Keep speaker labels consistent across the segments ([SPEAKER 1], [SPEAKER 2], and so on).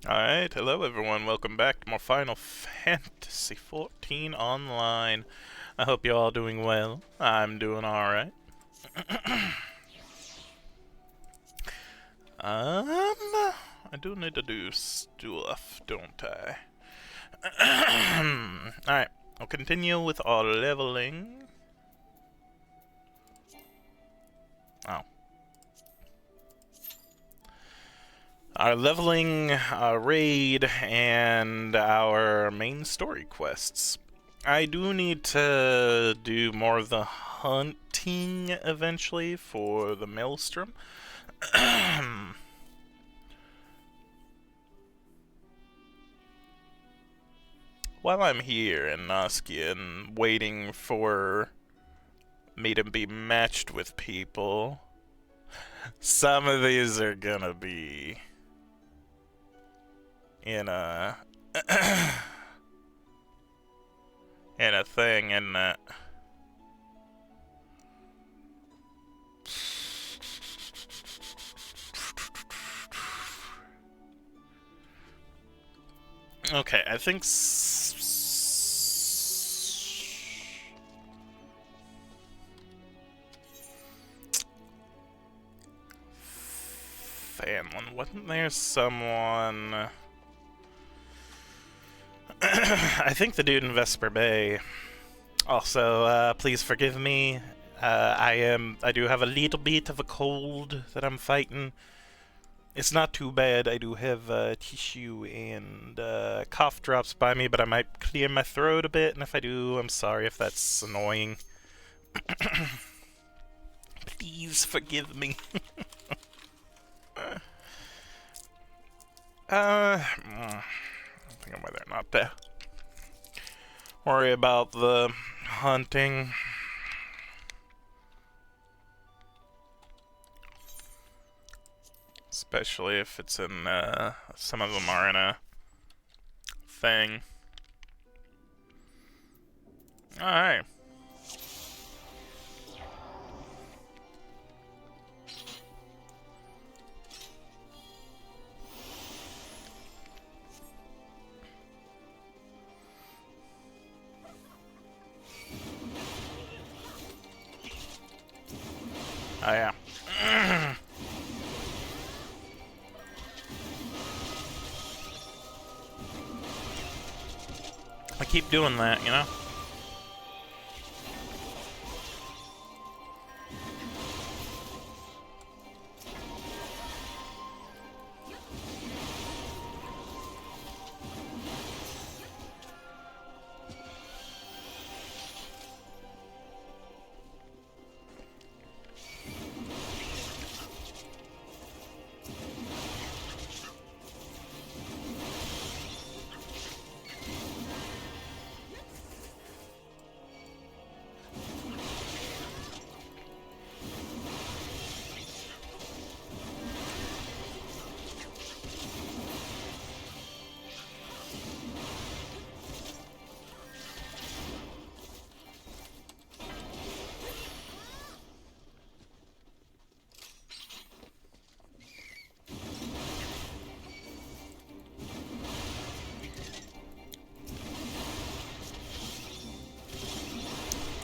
[SPEAKER 1] Alright, hello everyone, welcome back to more Final Fantasy XIV Online. I hope you're all doing well. I'm doing alright. I do need to do stuff, don't I? Alright, I'll continue with our leveling. Oh. Our leveling, our raid, and our main story quests. I do need to do more of the hunting eventually for the Maelstrom. While I'm here in Noskian waiting for me to be matched with people, some of these are gonna be in a in a thing, isn't it? Okay, I think Fanlin, wasn't there someone? I think the dude in Vesper Bay. Also, please forgive me. I do have a little bit of a cold that I'm fighting. It's not too bad. I do have tissue and cough drops by me, but I might clear my throat a bit, and if I do, I'm sorry if that's annoying. Please forgive me. I think I'm whether not to worry about the hunting. Especially if it's in, some of them are in a thing. Alright. Oh yeah. I keep doing that, you know?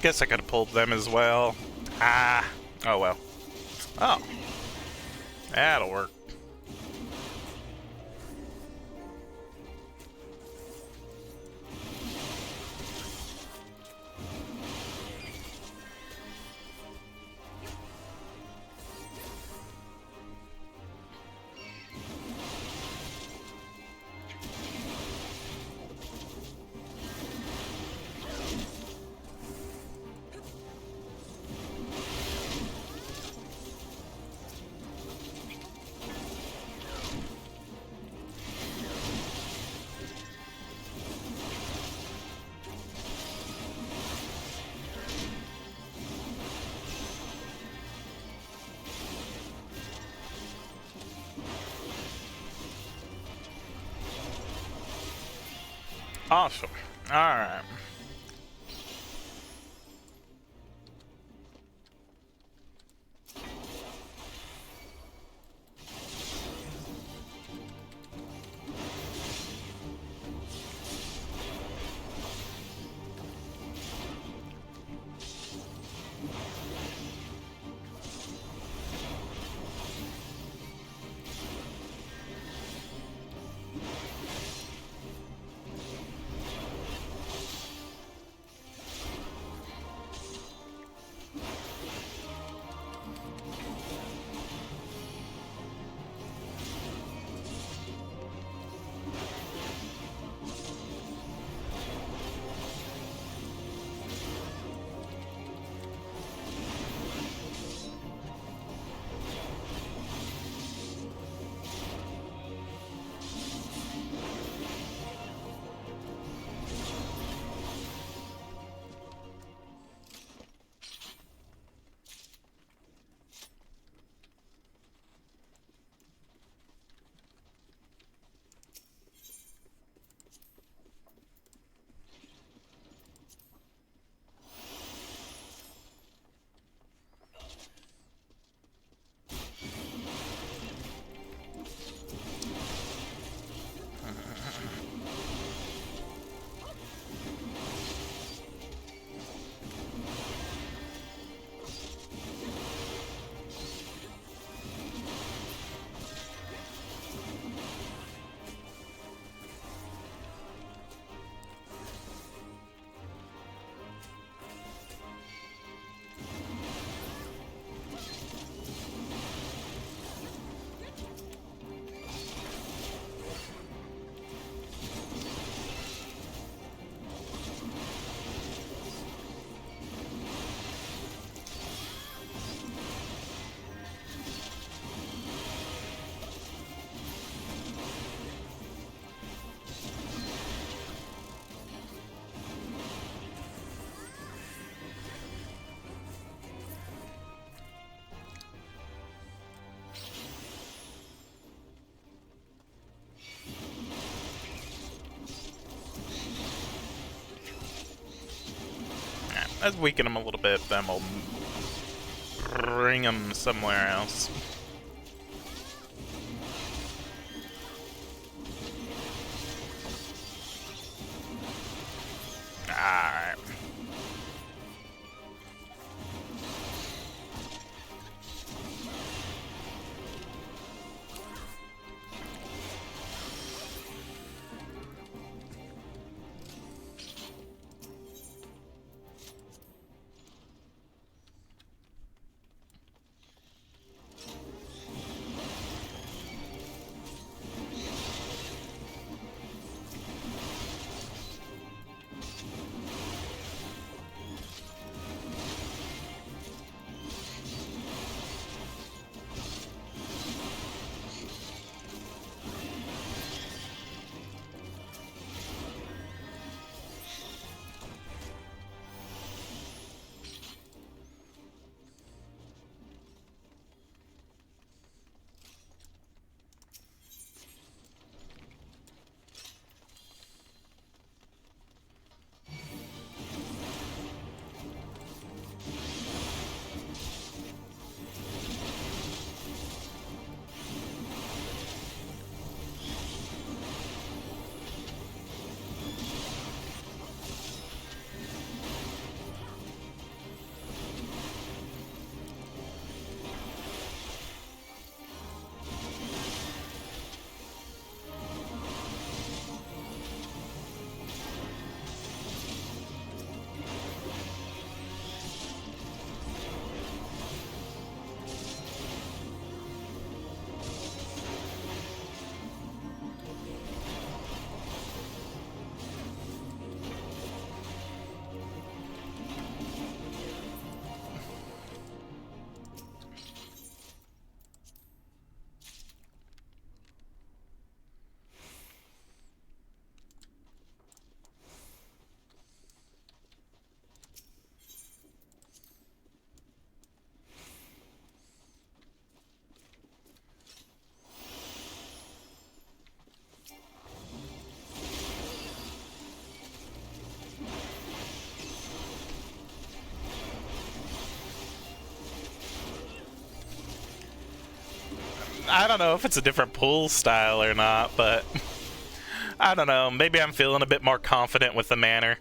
[SPEAKER 1] Guess I could have pulled them as well. Ah. Oh well. Oh. That'll work. Awesome. Alright. Let's weaken them a little bit, then we'll bring them somewhere else. Alright. I don't know if it's a different pull style or not, but I don't know. Maybe I'm feeling a bit more confident with the manner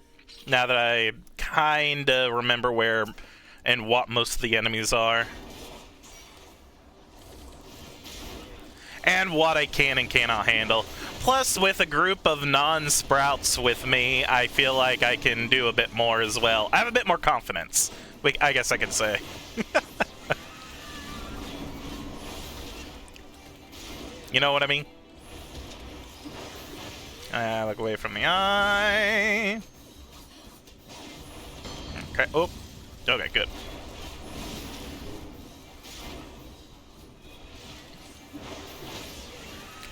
[SPEAKER 1] now that I kinda remember where and what most of the enemies are. And what I can and cannot handle. Plus, with a group of non-sprouts with me, I feel like I can do a bit more as well. I have a bit more confidence, I guess I could say. You know what I mean? Look away from the eye. Okay, oh. Okay, good.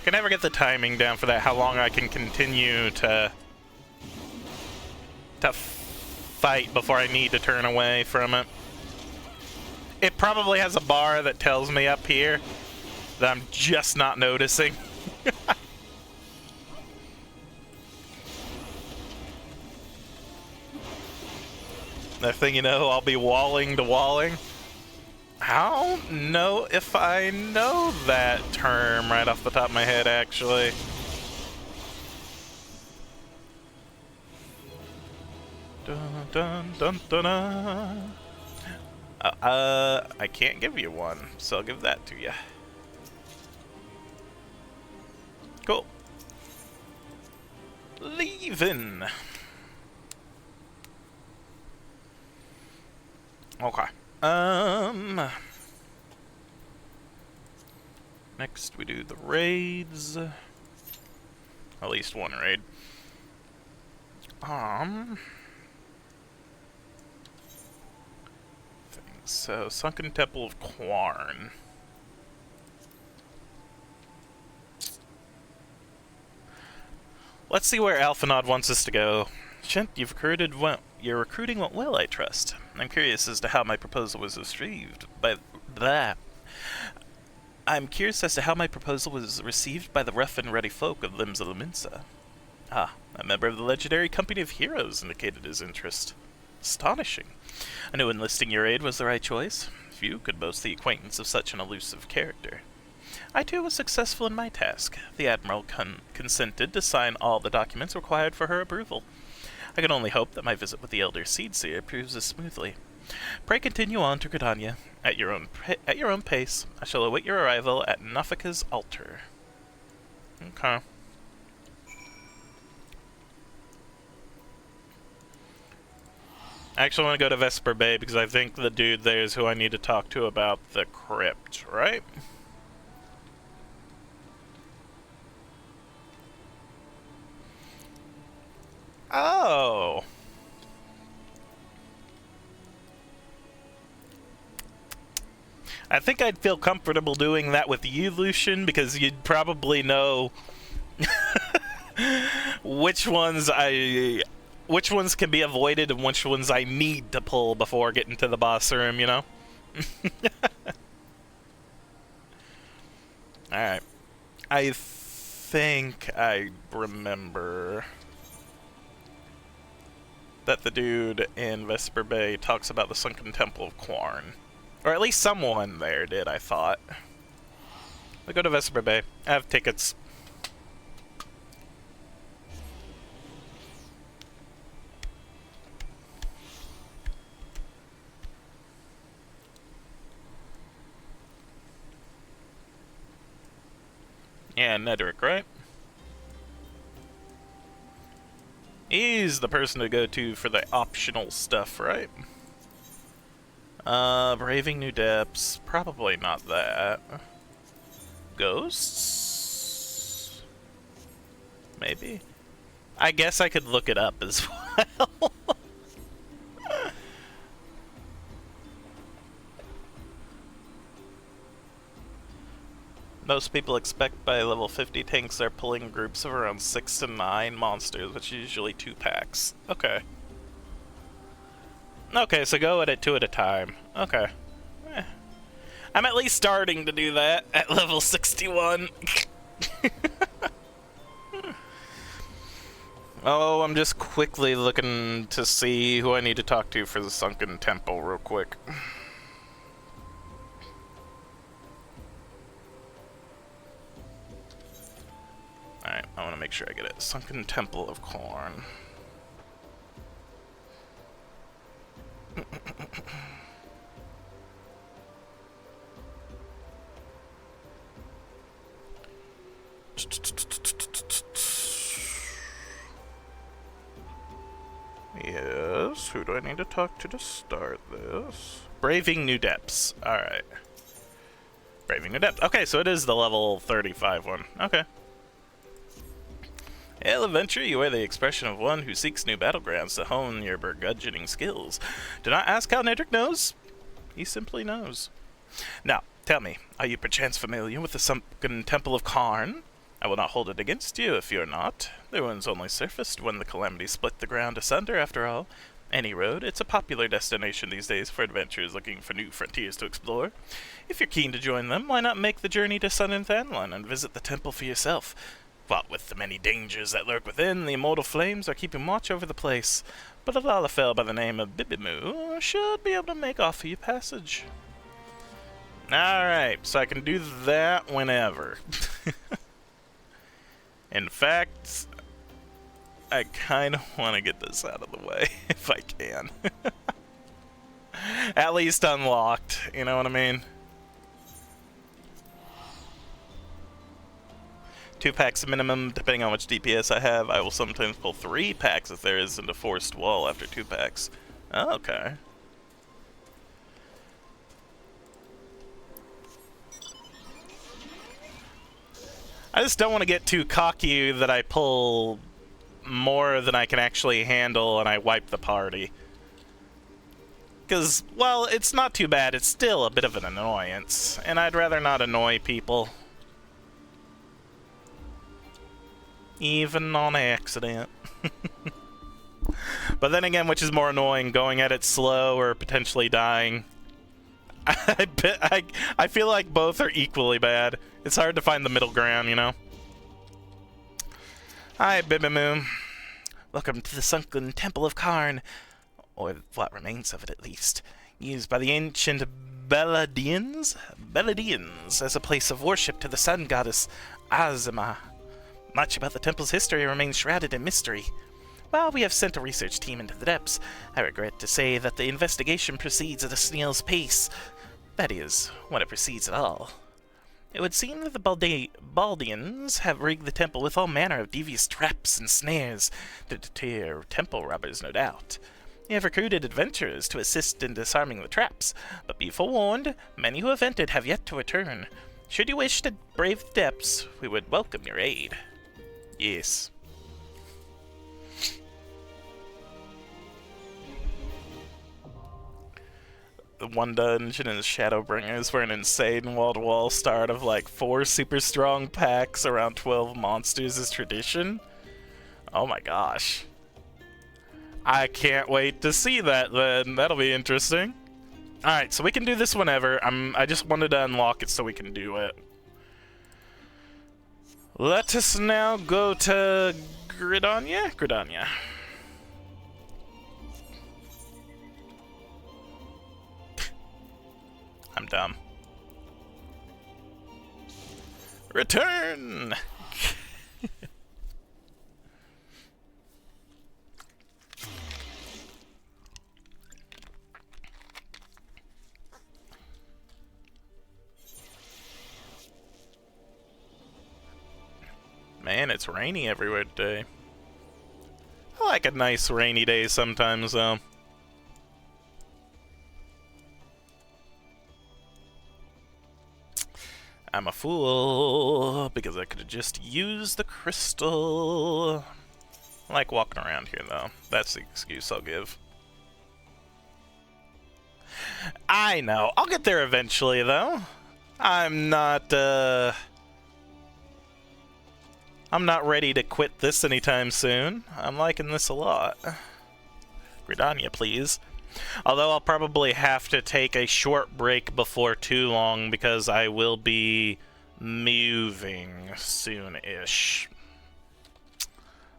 [SPEAKER 1] Can never get the timing down for that, how long I can continue to fight before I need to turn away from it. It probably has a bar that tells me up here that I'm just not noticing. Next thing you know, I'll be walling to walling. I don't know if I know that term right off the top of my head, actually. Dun, dun, dun, dun, dun. I can't give you one, so I'll give that to you. Cool. Leaving. Okay. Next we do the raids. At least one raid. So, Sunken Temple of Quarn. Let's see where Alphanod wants us to go. Shent, you're recruiting went well, I trust. I'm curious as to how my proposal was received by that. I'm curious as to how my proposal was received by the rough and ready folk of Limbs of the Mensa. Ah, a member of the legendary company of heroes indicated his interest. Astonishing. I knew enlisting your aid was the right choice. Few could boast the acquaintance of such an elusive character. I too was successful in my task. The Admiral consented to sign all the documents required for her approval. I can only hope that my visit with the Elder Seedseer proves as smoothly. Pray continue on to Gridania. At your own pace. I shall await your arrival at Nafika's altar. Okay. I actually want to go to Vesper Bay because I think the dude there is who I need to talk to about the crypt, right? Oh. I think I'd feel comfortable doing that with you, Lucian, because you'd probably know which ones can be avoided and which ones I need to pull before getting to the boss room, you know? Alright. I think I remember that the dude in Vesper Bay talks about the Sunken Temple of Quarn. Or at least someone there did, I thought. I go to Vesper Bay. I have tickets. Yeah, Nedrick, right? He's the person to go to for the optional stuff, right? Braving New Depths. Probably not that. Ghosts? Maybe? I guess I could look it up as well. Most people expect by level 50 tanks are pulling groups of around 6 to 9 monsters, which is usually 2 packs. Okay. Okay, so go at it 2 at a time. Okay. I'm at least starting to do that at level 61. Oh, I'm just quickly looking to see who I need to talk to for the Sunken Temple real quick. Alright, I want to make sure I get it. Sunken Temple of Corn. Yes, who do I need to talk to start this? Braving New Depths. Alright. Braving New Depths. Okay, so it is the level 35 one. Okay. Hail, adventurer, you are the expression of one who seeks new battlegrounds to hone your burgeoning skills. Do not ask how Nedrick knows. He simply knows. Now, tell me, are you perchance familiar with the Sunken Temple of Karn? I will not hold it against you if you're not. The ruins only surfaced when the calamity split the ground asunder, after all. Any road, it's a popular destination these days for adventurers looking for new frontiers to explore. If you're keen to join them, why not make the journey to Sun and Thanlon and visit the temple for yourself? What with the many dangers that lurk within, the immortal flames are keeping watch over the place. But a Lalafell by the name of Bibimu should be able to make off for you passage. Alright, so I can do that whenever. In fact, I kind of want to get this out of the way, if I can. At least unlocked, you know what I mean? 2 packs minimum, depending on which DPS I have. I will sometimes pull 3 packs if there isn't a forced wall after 2 packs. Oh, okay. I just don't want to get too cocky that I pull more than I can actually handle and I wipe the party. Because, well, it's not too bad. It's still a bit of an annoyance. And I'd rather not annoy people. Even on accident. But then again, which is more annoying, going at it slow or potentially dying? I feel like both are equally bad. It's hard to find the middle ground, you know? Hi, Bibimu. Welcome to the Sunken Temple of Karn. or what remains of it at least, used by the ancient Beladians as a place of worship to the sun goddess Azuma. Much about the temple's history remains shrouded in mystery. While we have sent a research team into the depths, I regret to say that the investigation proceeds at a snail's pace. That is, when it proceeds at all. It would seem that the Baldians have rigged the temple with all manner of devious traps and snares to deter temple robbers, no doubt. They have recruited adventurers to assist in disarming the traps, but be forewarned, many who have entered have yet to return. Should you wish to brave the depths, we would welcome your aid. Yes. The one dungeon in Shadowbringers where an insane wall-to-wall start of like 4 super strong packs around 12 monsters is tradition. Oh my gosh. I can't wait to see that then. That'll be interesting. Alright, so we can do this whenever. I just wanted to unlock it so we can do it. Let us now go to Gridania? Gridania. I'm dumb. Return! Man, it's rainy everywhere today. I like a nice rainy day sometimes, though. I'm a fool, because I could have just used the crystal. I like walking around here, though. That's the excuse I'll give. I know. I'll get there eventually, though. I'm not ready to quit this anytime soon. I'm liking this a lot. Gridania, please. Although I'll probably have to take a short break before too long because I will be moving soon-ish.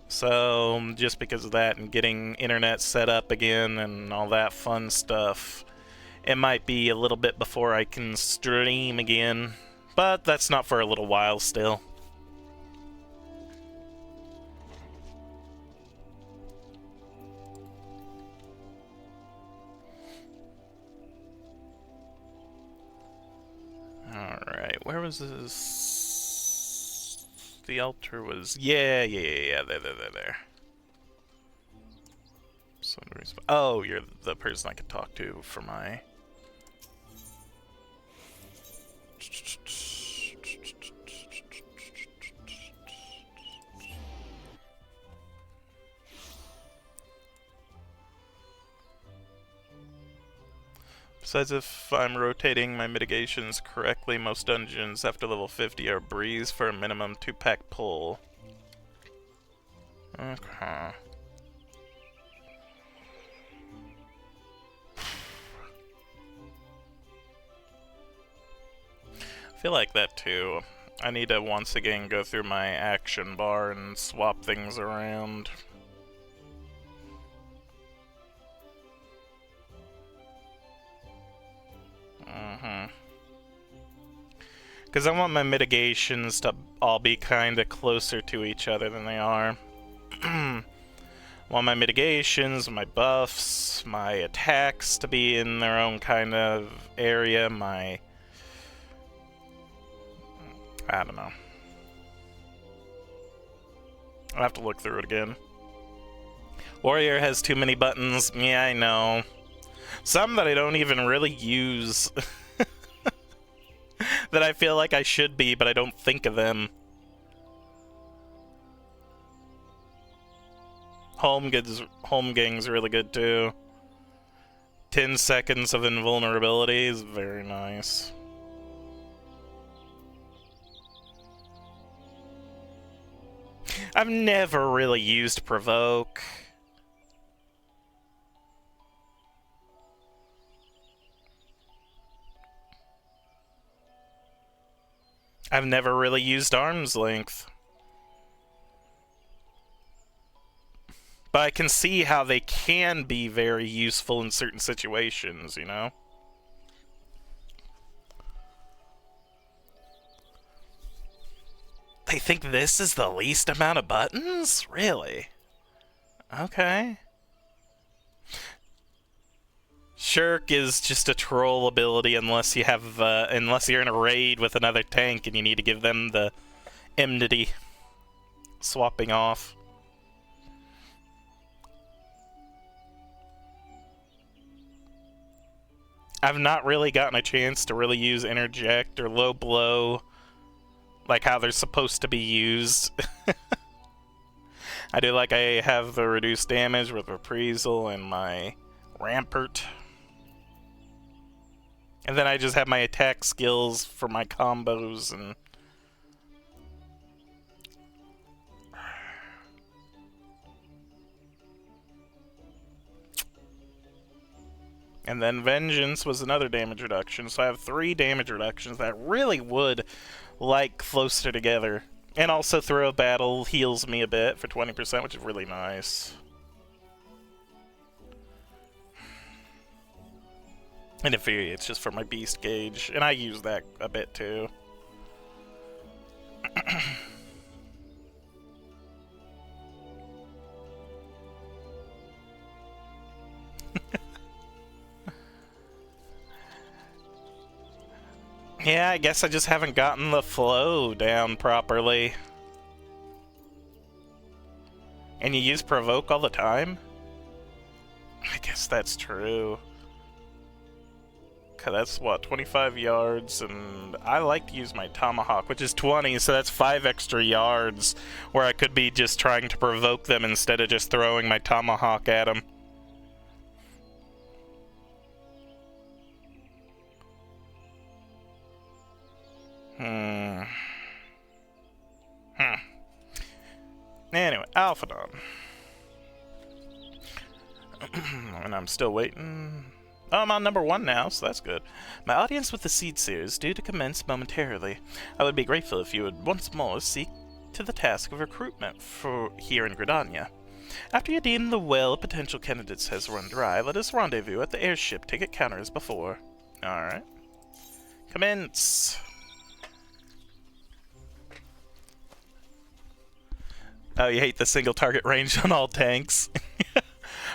[SPEAKER 1] So, just because of that and getting internet set up again and all that fun stuff, it might be a little bit before I can stream again. But that's not for a little while still. Alright, where was this? The altar was... Yeah, there. Oh, you're the person I could talk to for my... Besides, if I'm rotating my mitigations correctly, most dungeons after level 50 are breeze for a minimum 2-pack pull. Okay. I feel like that too. I need to once again go through my action bar and swap things around. Because I want my mitigations to all be kind of closer to each other than they are. Want my mitigations, my buffs, my attacks to be in their own kind of area, I don't know. I'll have to look through it again. Warrior has too many buttons. Yeah, I know. Some that I don't even really use. That I feel like I should be, but I don't think of them. Holmgang's really good too. 10 seconds of invulnerability is very nice. I've never really used Provoke. I've never really used Arm's Length. But I can see how they can be very useful in certain situations, you know? They think this is the least amount of buttons? Really? Okay. Shirk is just a troll ability unless you have, unless you're in a raid with another tank and you need to give them the enmity swapping off. I've not really gotten a chance to really use interject or low blow like how they're supposed to be used. I do like I have the reduced damage with reprisal and my rampart. And then I just have my attack skills for my combos and... And then Vengeance was another damage reduction, so I have 3 damage reductions that I really would like closer together. And also Throw Battle heals me a bit for 20%, which is really nice. And Infuriate's just for my beast gauge, and I use that a bit too. Yeah, I guess I just haven't gotten the flow down properly. And you use Provoke all the time? I guess that's true. Okay, that's what, 25 yards, and I like to use my Tomahawk, which is 20, so that's 5 extra yards, where I could be just trying to provoke them instead of just throwing my Tomahawk at them. Anyway, Alphadon. And I'm still waiting. Oh, I'm on number 1 now, so that's good. My audience with the Seed Seer is due to commence momentarily. I would be grateful if you would once more seek to the task of recruitment for here in Gridania. After you deem the well of potential candidates has run dry, let us rendezvous at the airship ticket counter as before. Alright. Commence! Oh, you hate the single target range on all tanks.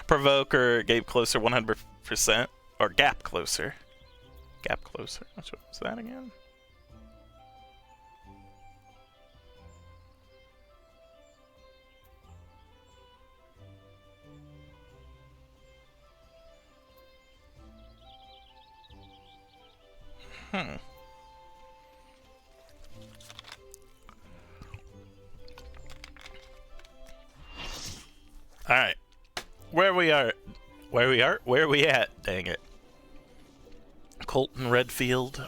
[SPEAKER 1] Provoke or Gape Closer 100%. Or Gap Closer. Gap Closer. Which one was that again? Alright. Where we at? Dang it. Colton Redfield.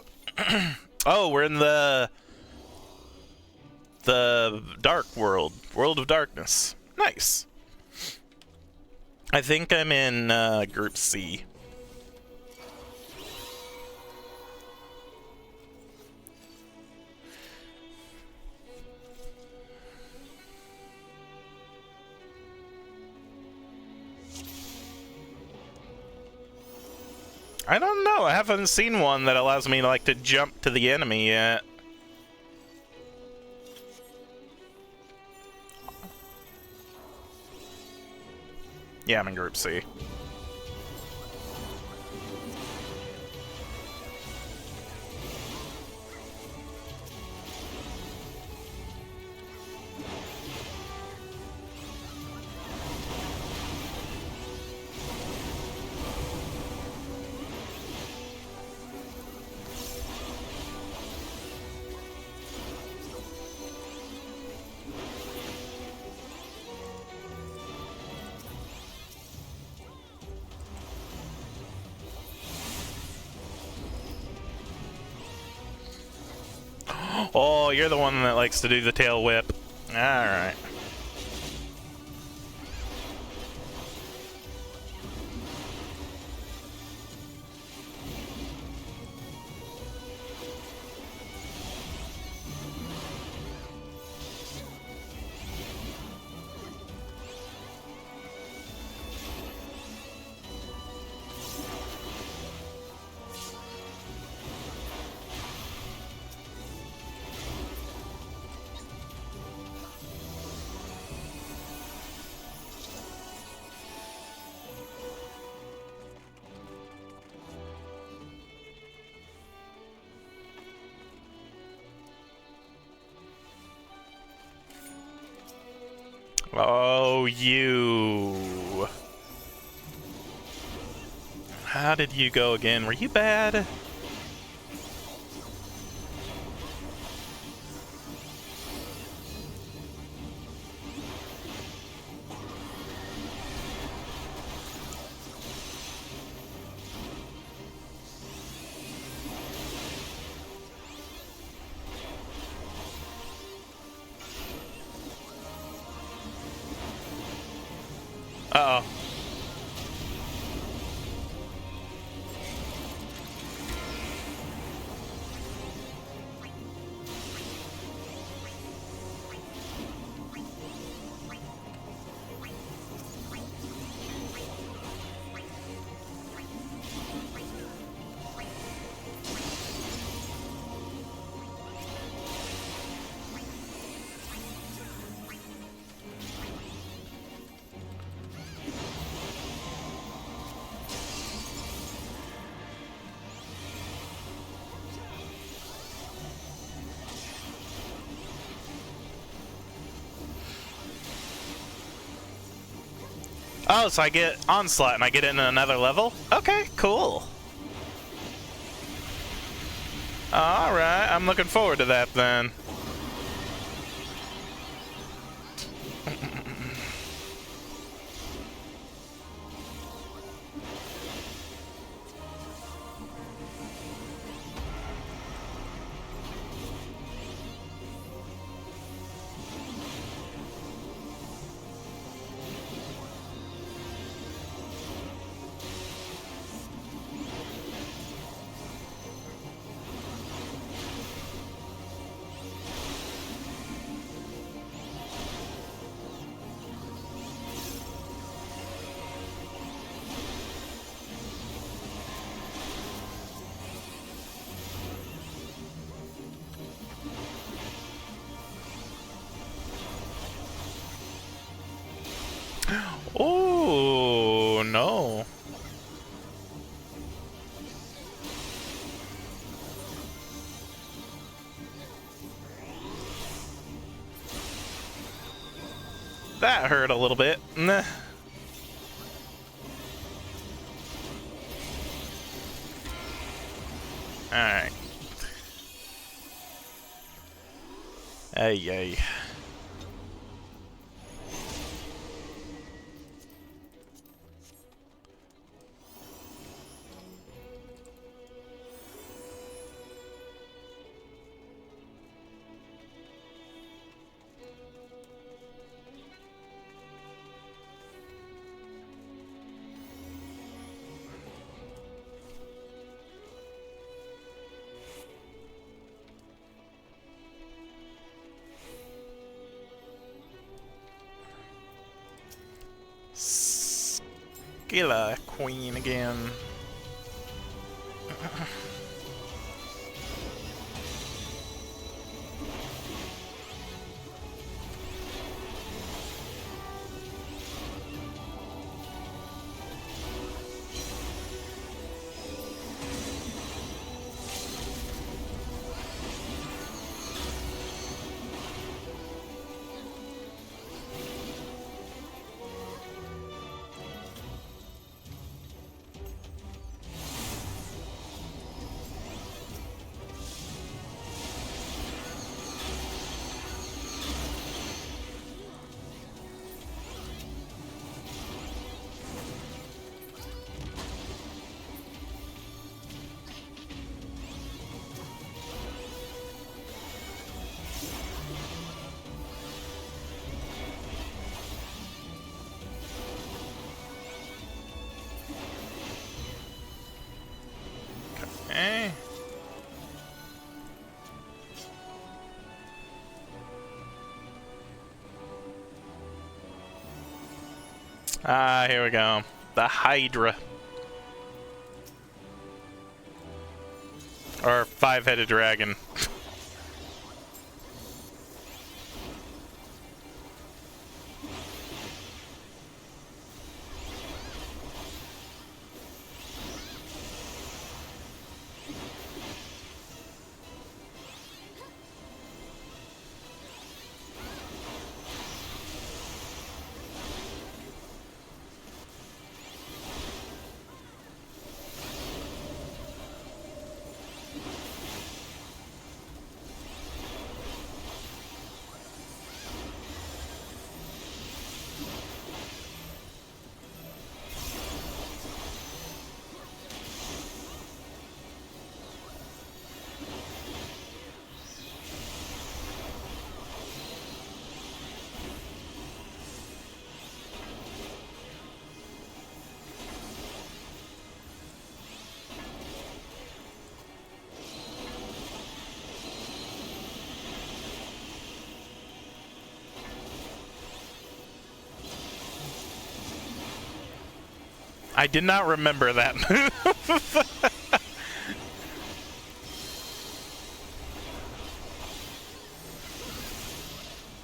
[SPEAKER 1] Oh, we're in the dark world. World of Darkness. Nice. I think I'm in Group C. I don't know. I haven't seen one that allows me to jump to the enemy yet. Yeah, I'm in Group C. Oh, you're the one that likes to do the tail whip. Alright. Oh, you. How did you go again? Were you bad? Uh-oh. Oh, so I get Onslaught and I get in another level? Okay, cool. Alright, I'm looking forward to that then. Oh, no. That hurt a little bit. Nah. Alright. Ay, ay. Skilla Queen again. Okay. Ah, here we go. The Hydra. Or five-headed dragon. I did not remember that move.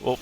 [SPEAKER 1] Well,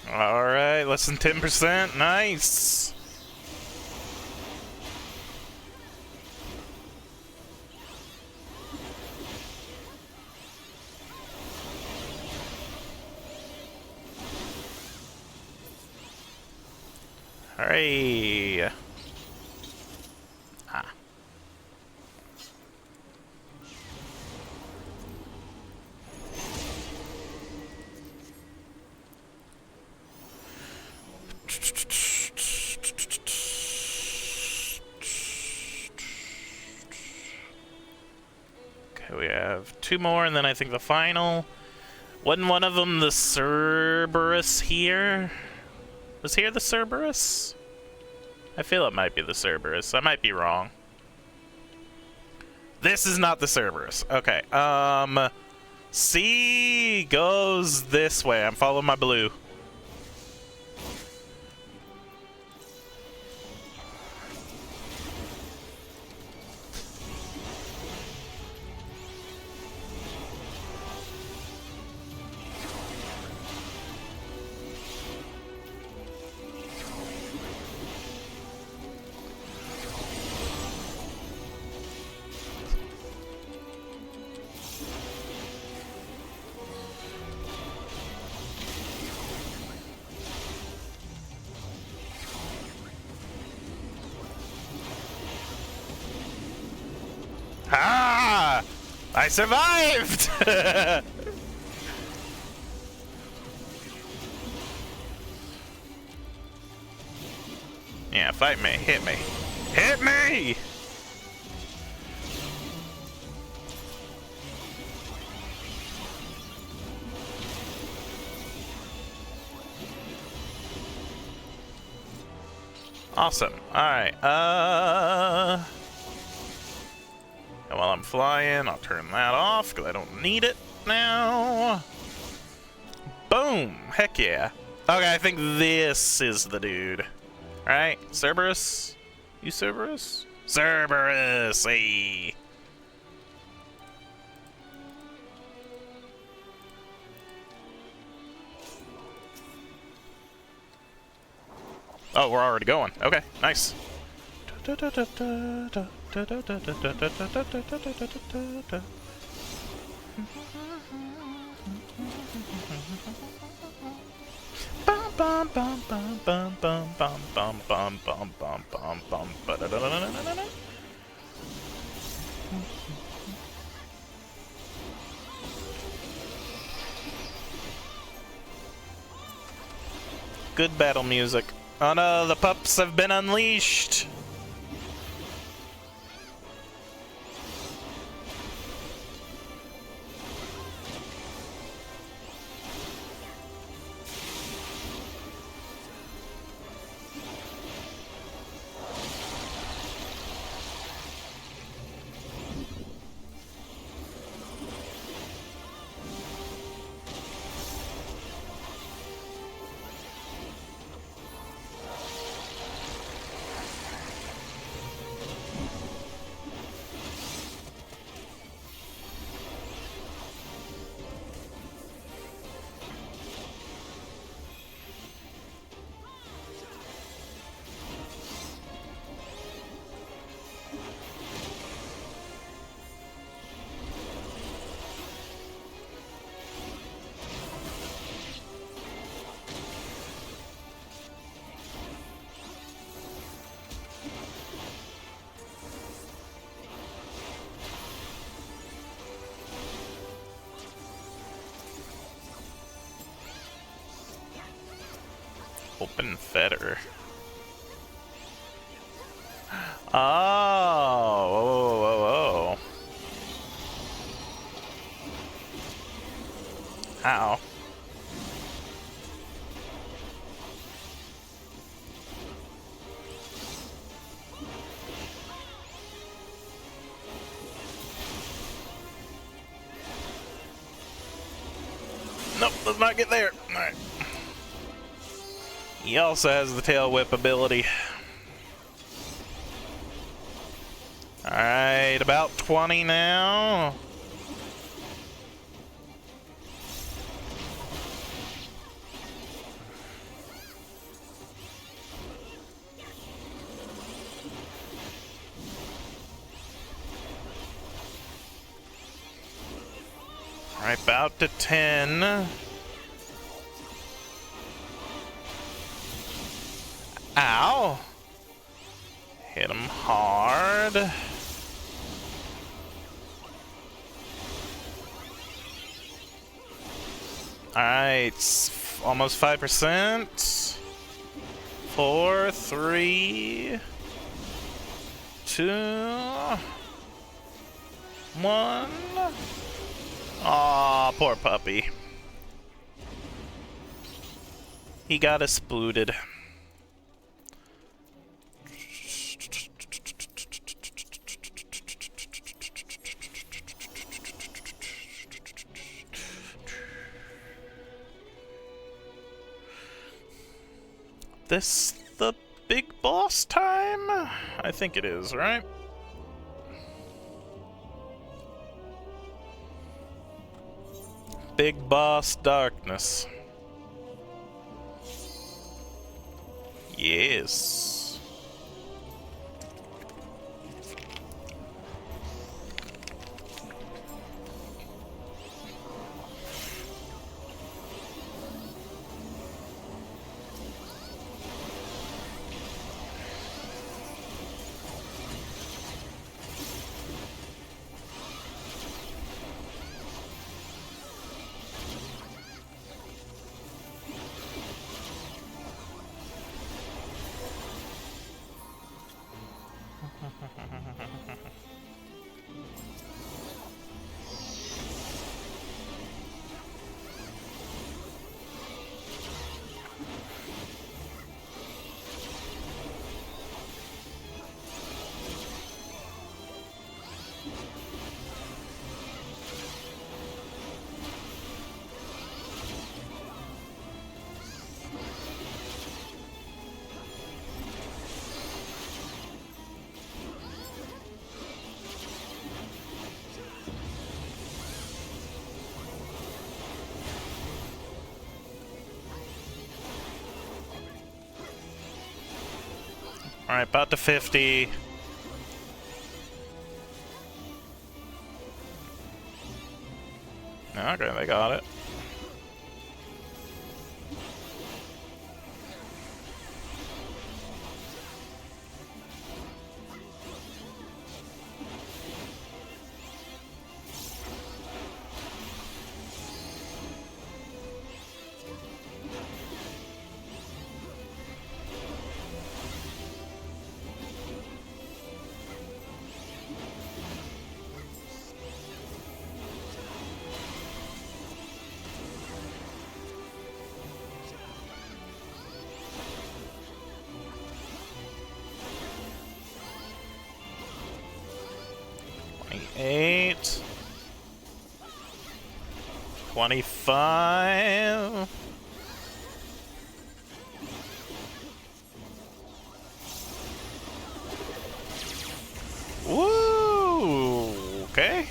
[SPEAKER 1] alright, less than 10%. Nice. Alright. Ah. Okay, we have 2 more, and then I think the final. Wasn't one of them the Cerberus here? Was here the Cerberus? I feel it might be the Cerberus. I might be wrong. This is not the Cerberus. Okay, C goes this way. I'm following my blue. Ah! I survived! Yeah, fight me. Hit me. Hit me! Awesome. Alright, and while I'm flying, I'll turn that off, because I don't need it now. Boom! Heck yeah. Okay, I think this is the dude. Alright, Cerberus? You Cerberus? Cerberus! Hey! Oh, we're already going. Okay, nice. Good battle music. Oh no, the pups have been unleashed! Open fetter. Oh, whoa, whoa, whoa, whoa. How? Nope, let's not get there. Alright. He also has the tail whip ability. Alright, about 20 now. Alright, about to 10. Ow! Hit him hard. Alright, almost 5%. 4, 3, 2, 1. Aw, poor puppy. He got exploded. This the big boss time? I think it is, right? Big boss darkness. Yes. Alright, about to 50. Okay, they got it. Eight, 25. Woo! Okay.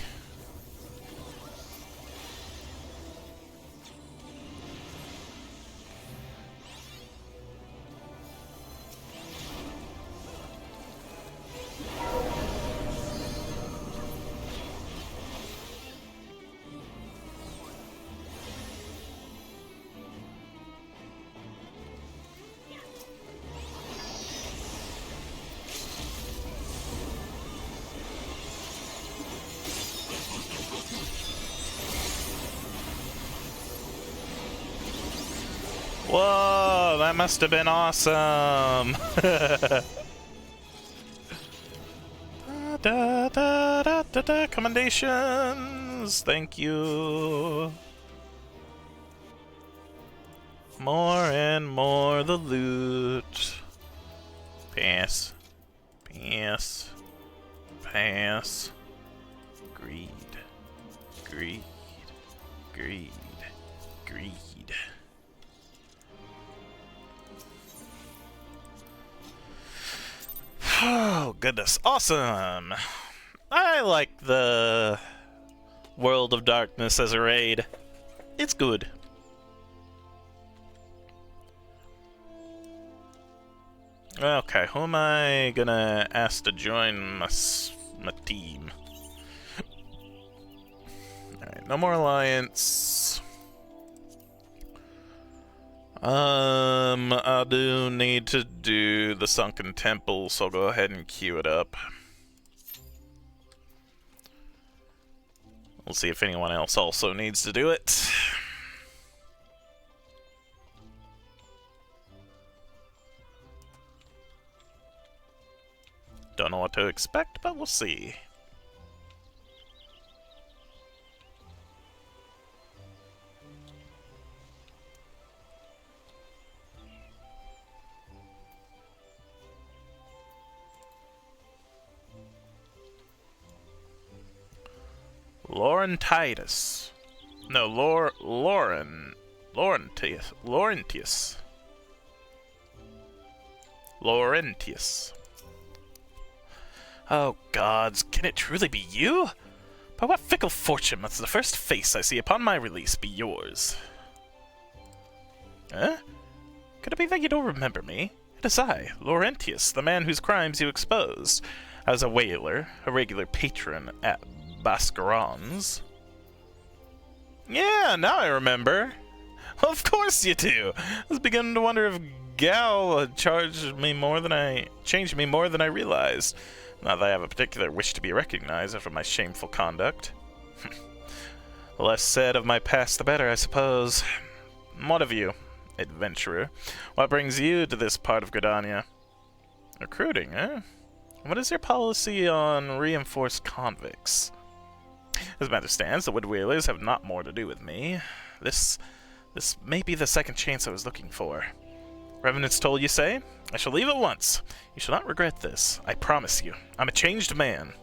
[SPEAKER 1] Whoa! Oh, that must have been awesome. Commendations. Thank you. More and more the loot. Pass. Pass. Pass. Greed. Greed. Greed. Greed. Oh, goodness. Awesome. I like the World of Darkness as a raid. It's good. Okay, who am I gonna ask to join my team? Alright, no more alliance. I do need to do the Sunken Temple, so I'll go ahead and queue it up. We'll see if anyone else also needs to do it. Don't know what to expect, but we'll see. Laurentius. No, Laurentius. Oh gods, can it truly be you? By what fickle fortune must the first face I see upon my release be yours? Huh? Could it be that you don't remember me? It is I, Laurentius, the man whose crimes you exposed. I was a whaler, a regular patron at Bascaron's. Yeah, now I remember. Of course you do. I was beginning to wonder if Gal had changed me more than I realized. Not that I have a particular wish to be recognized after my shameful conduct. The less said of my past, the better, I suppose. What of you, adventurer? What brings you to this part of Gridania? Recruiting, eh? What is your policy on reinforced convicts? As the matter stands, the Wood Whalers have not more to do with me. This may be the second chance I was looking for. Revenant's told, you say? I shall leave at once. You shall not regret this. I promise you. I'm a changed man.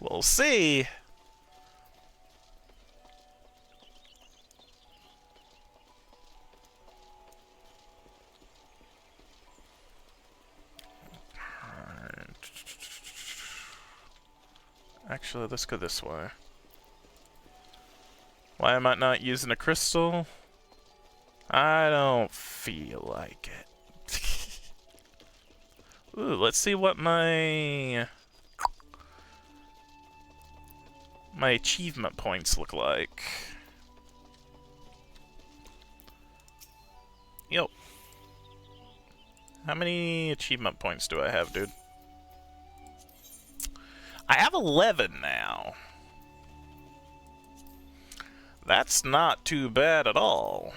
[SPEAKER 1] We'll see. Actually, let's go this way. Why am I not using a crystal? I don't feel like it. Ooh, let's see what my achievement points look like. Yo. How many achievement points do I have, dude? I have 11 now. That's not too bad at all.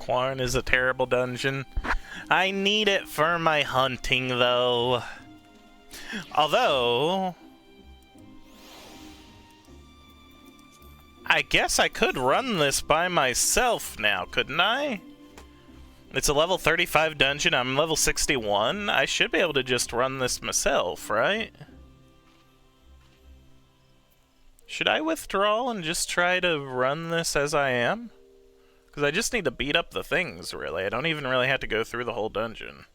[SPEAKER 1] Quarren is a terrible dungeon. I need it for my hunting, though. Although, I guess I could run this by myself now, couldn't I? It's a level 35 dungeon, I'm level 61. I should be able to just run this myself, right? Should I withdraw and just try to run this as I am? Because I just need to beat up the things, really. I don't even really have to go through the whole dungeon.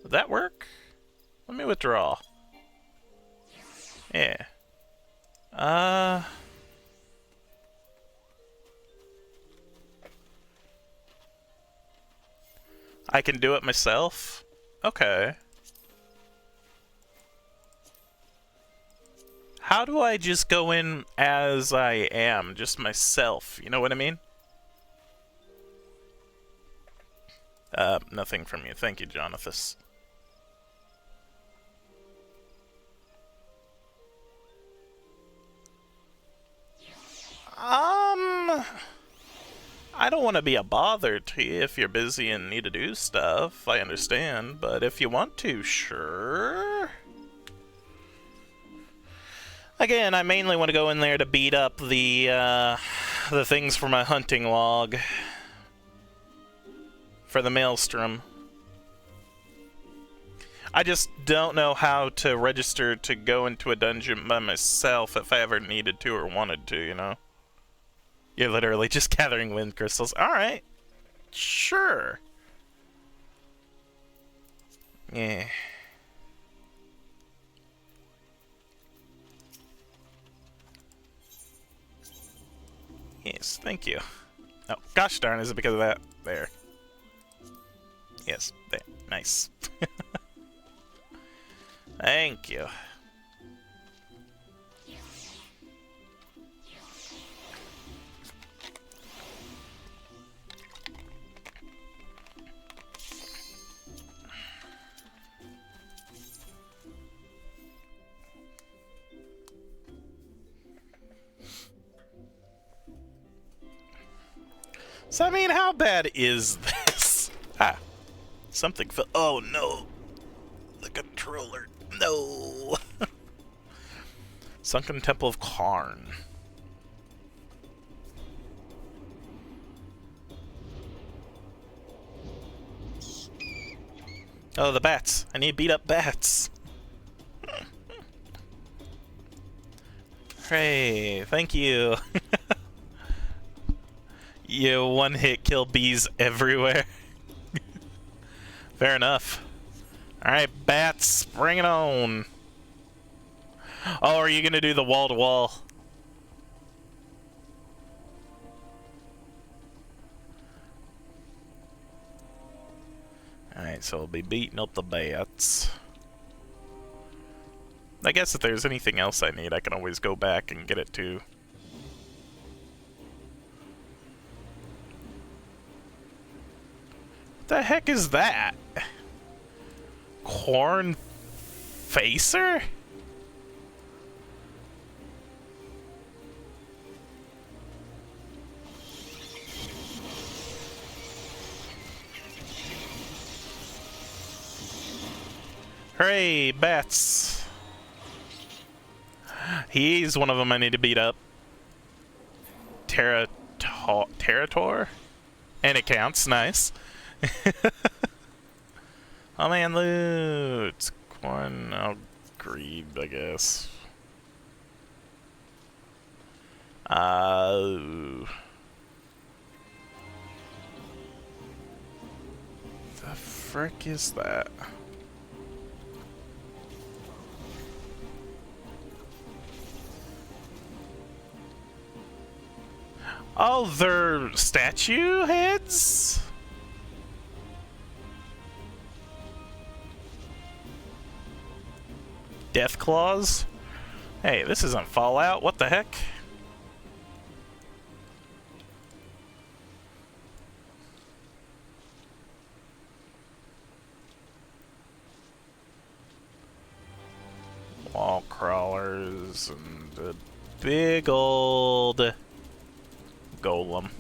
[SPEAKER 1] Would that work? Let me withdraw. Yeah. I can do it myself? Okay. How do I just go in as I am? Just myself, you know what I mean? Nothing from you. Thank you, Jonathan. I don't want to be a bother to you if you're busy and need to do stuff. I understand, but if you want to, sure. Again, I mainly want to go in there to beat up the things for my hunting log. For the Maelstrom. I just don't know how to register to go into a dungeon by myself if I ever needed to or wanted to, you know? You're literally just gathering wind crystals. Alright. Sure. Yeah. Yes, thank you. Oh, gosh darn, is it because of that? There. Yes, there. Nice. Thank you. So, I mean, how bad is this? Ah. Something fell. Oh, no. The controller. No. Sunken Temple of Karn. Oh, the bats. I need to beat up bats. Hey, thank you. You one-hit kill bees everywhere. Fair enough. Alright, bats, bring it on. Oh, are you gonna do the wall-to-wall? Alright, so we'll be beating up the bats. I guess if there's anything else I need, I can always go back and get it too. What the heck is that? Corn Facer? Hooray, bats. He's one of them I need to beat up. Terrator? And it counts, nice. Oh man, loot. Corn, greed, I guess. The frick is that? Oh, they're statue heads? Death claws? Hey, this isn't Fallout. What the heck? Wall crawlers and a big old golem.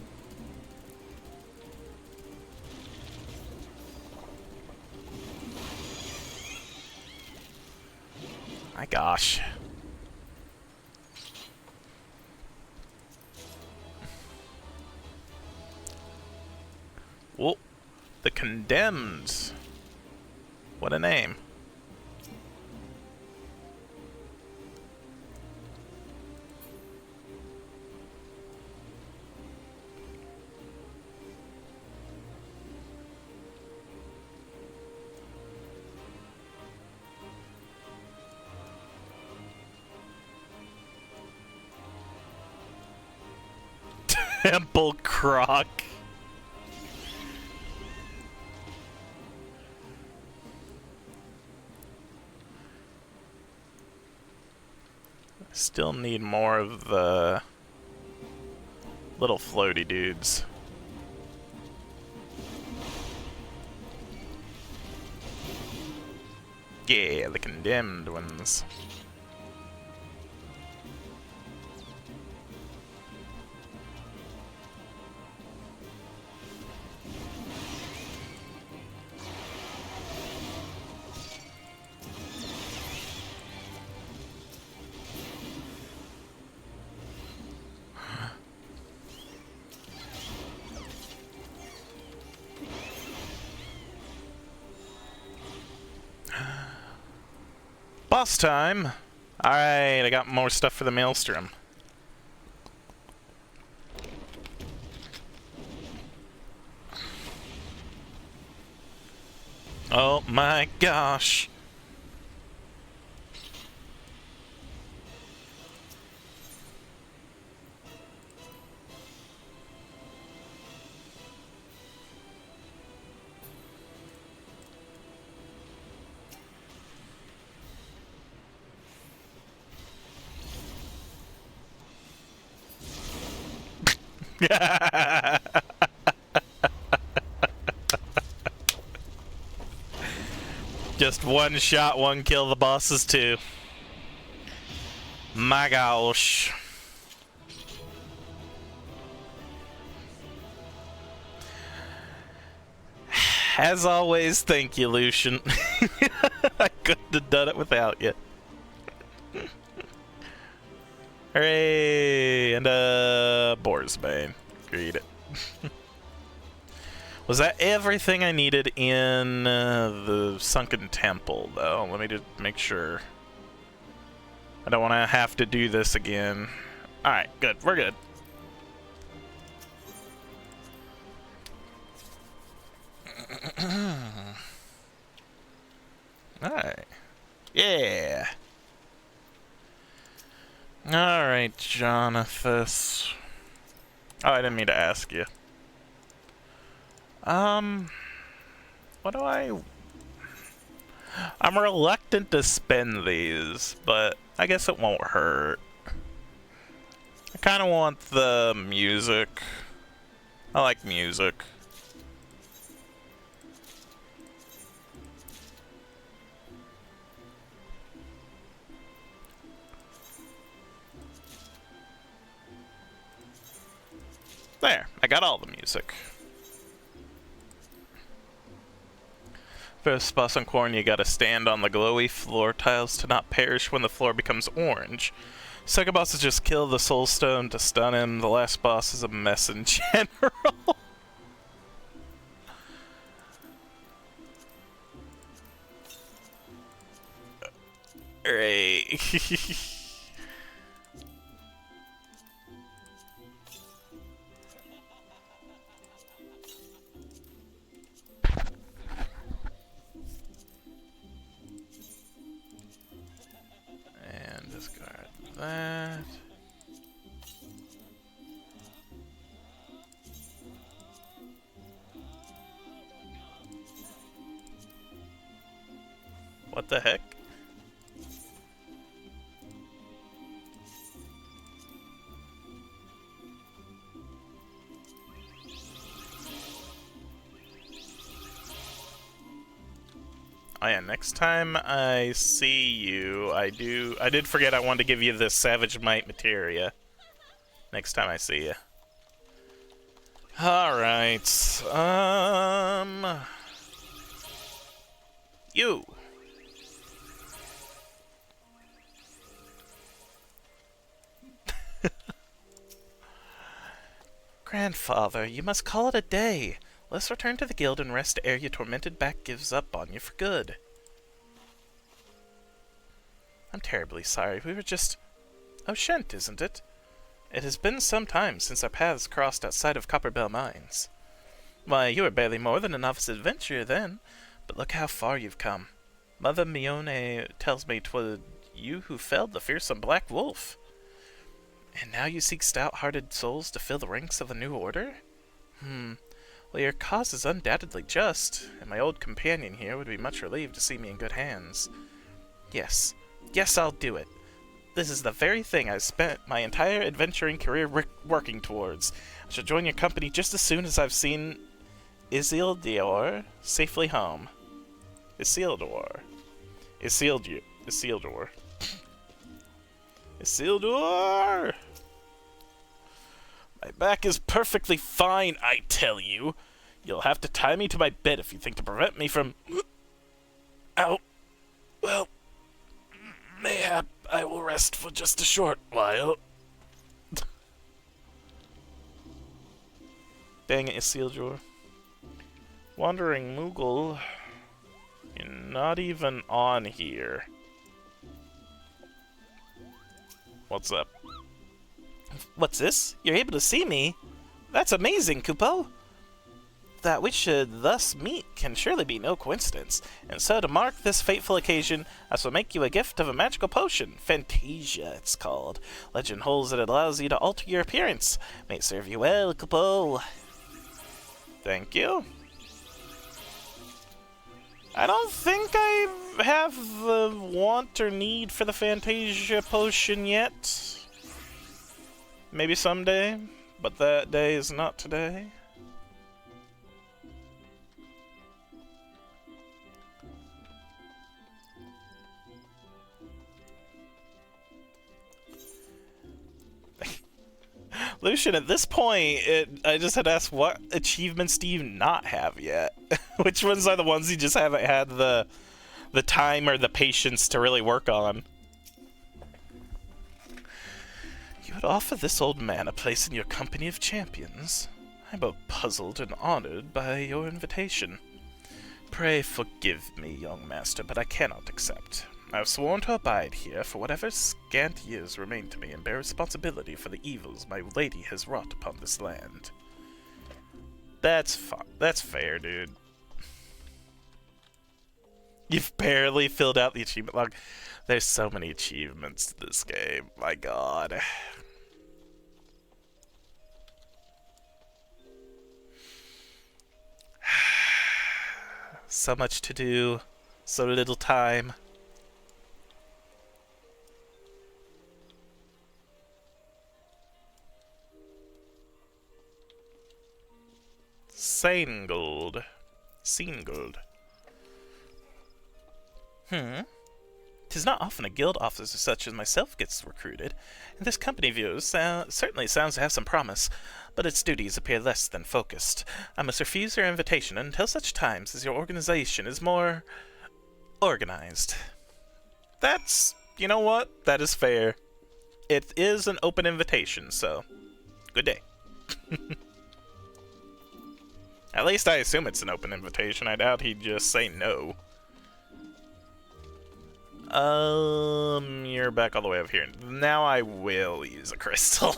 [SPEAKER 1] My gosh. Whoa. The Condemned. What a name. Temple Croc. Still need more of the little floaty dudes. Yeah, the condemned ones. Boss time! Alright, I got more stuff for the Maelstrom. Oh my gosh! Just one shot, one kill the bosses too. My gosh. As always, thank you, Lucian. I couldn't have done it without you. Hooray! And Boar's Bane. Read it. Was that everything I needed in the Sunken Temple, though? Let me just make sure. I don't want to have to do this again. Alright, good. We're good. Alright. Yeah! Alright, Jonathan. Oh, I didn't mean to ask you. What do I'm reluctant to spend these, but I guess it won't hurt. I kind of want the music. I like music. There, I got all the music. First boss on Corn, you gotta stand on the glowy floor tiles to not perish when the floor becomes orange. Second boss is just kill the soul stone to stun him. The last boss is a mess in general. Right. And discard that. What the heck? Oh yeah, next time I see you, I did forget I wanted to give you this Savage Might materia. Next time I see you. Alright, you. Grandfather, you must call it a day. Let's return to the guild and rest ere your tormented back gives up on you for good. I'm terribly sorry. We were just... Oh, Shent, isn't it? It has been some time since our paths crossed outside of Copperbell Mines. Why, you were barely more than a novice adventurer then, but look how far you've come. Mother Mione tells me 'twas you who felled the fearsome Black Wolf. And now you seek stout-hearted souls to fill the ranks of a new order? Well, your cause is undoubtedly just, and my old companion here would be much relieved to see me in good hands. Yes, I'll do it. This is the very thing I've spent my entire adventuring career working towards. I shall join your company just as soon as I've seen Isildur safely home. Isildur. My back is perfectly fine, I tell you. You'll have to tie me to my bed if you think to prevent me from... Ow. Well, mayhap I will rest for just a short while. Dang it, Isildur. Wandering Moogle. You're not even on here. What's up? What's this? You're able to see me? That's amazing, Kupo! That we should thus meet can surely be no coincidence, and so to mark this fateful occasion, I shall make you a gift of a magical potion. Fantasia, it's called. Legend holds that it allows you to alter your appearance. May it serve you well, Kupo. Thank you. I don't think I have the want or need for the Fantasia potion yet. Maybe someday, but that day is not today. Lucian, at this point, I just had to ask, what achievements do you not have yet? Which ones are the ones you just haven't had the time or the patience to really work on? You would offer this old man a place in your company of champions? I'm both puzzled and honored by your invitation. Pray forgive me, young master, but I cannot accept. I have sworn to abide here for whatever scant years remain to me and bear responsibility for the evils my lady has wrought upon this land. That's fine. That's fair, dude. You've barely filled out the achievement log. There's so many achievements to this game. My god. So much to do. So little time. Seingold. Tis not often a guild officer such as myself gets recruited, and this company view certainly sounds to have some promise, but its duties appear less than focused. I must refuse your invitation until such times as your organization is more... organized. That's... you know what? That is fair. It is an open invitation, so... good day. At least I assume it's an open invitation. I doubt he'd just say no. You're back all the way over here. Now I will use a crystal.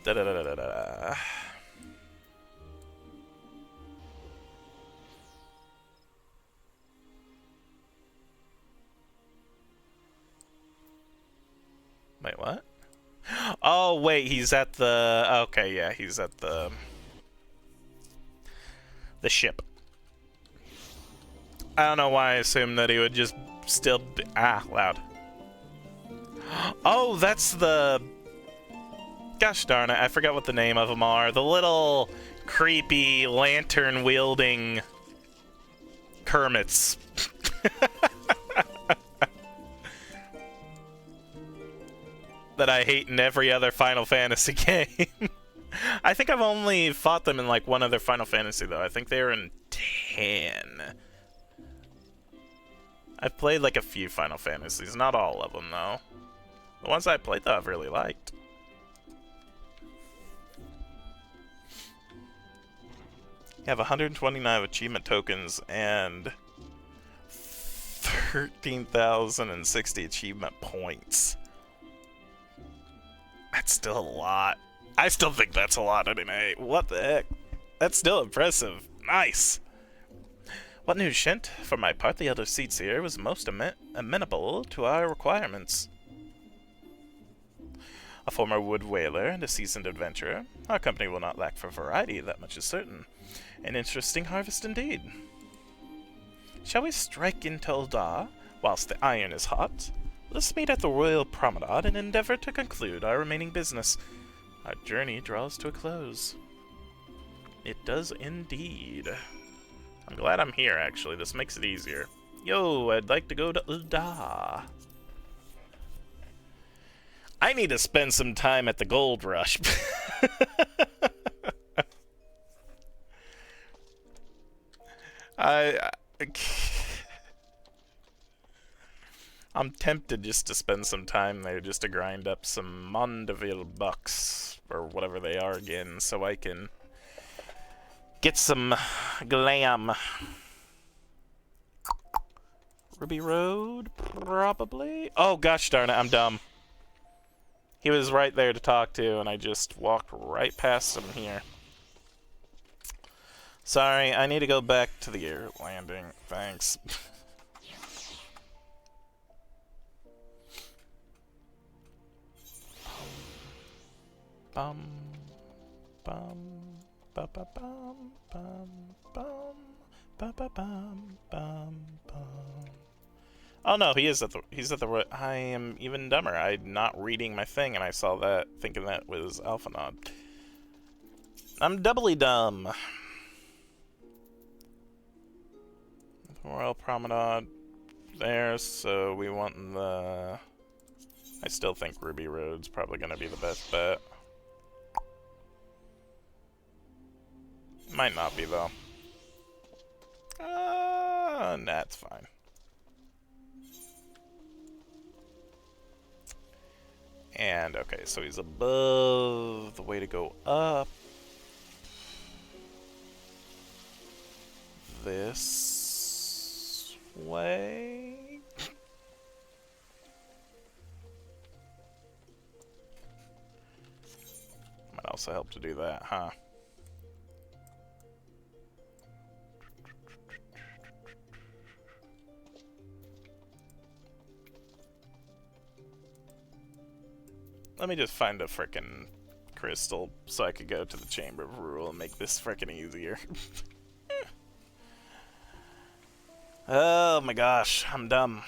[SPEAKER 1] Da-da-da-da-da-da. Wait, what? Oh, wait, he's at the... okay, yeah, he's at the ship. I don't know why I assumed that he would just still be... ah, loud. Oh, that's the... gosh darn it, I forgot what the name of them are. The little creepy lantern-wielding Kermits. That I hate in every other Final Fantasy game. I think I've only fought them in like one other Final Fantasy though. I think they were in 10. I've played like a few Final Fantasies, not all of them though. The ones I played, though, I've really liked. You have 129 achievement tokens and 13,060 achievement points. That's still a lot. I still think that's a lot anyway. What the heck? That's still impressive. Nice. What news, Shint? For my part, the Elder Seedseer was most amenable to our requirements. A former wood whaler and a seasoned adventurer, our company will not lack for variety, that much is certain. An interesting harvest indeed. Shall we strike into Ul'dah whilst the iron is hot? Let us meet at the Royal Promenade and endeavor to conclude our remaining business. Our journey draws to a close. It does indeed. I'm glad I'm here, actually. This makes it easier. Yo, I'd like to go to Ul'dah. I need to spend some time at the Gold Rush. I'm tempted just to spend some time there just to grind up some Mondeville bucks, or whatever they are again, so I can get some glam. Ruby Road, probably? Oh, gosh darn it, I'm dumb. He was right there to talk to, and I just walked right past him here. Sorry, I need to go back to the air landing. Thanks. Bum, bum, ba ba bum, bum, bum, ba ba bum, bum, bum. Oh no, he's at the. I am even dumber. I'm not reading my thing, and I saw that, thinking that was Alphanod. I'm doubly dumb. Royal Promenade there, so we want the. I still think Ruby Road's probably gonna be the best bet. Might not be though. That's fine. And okay, so he's above the way to go up. This way. Might also help to do that, huh? Let me just find a frickin' crystal so I could go to the Chamber of Rule and make this frickin' easier. Oh my gosh, I'm dumb.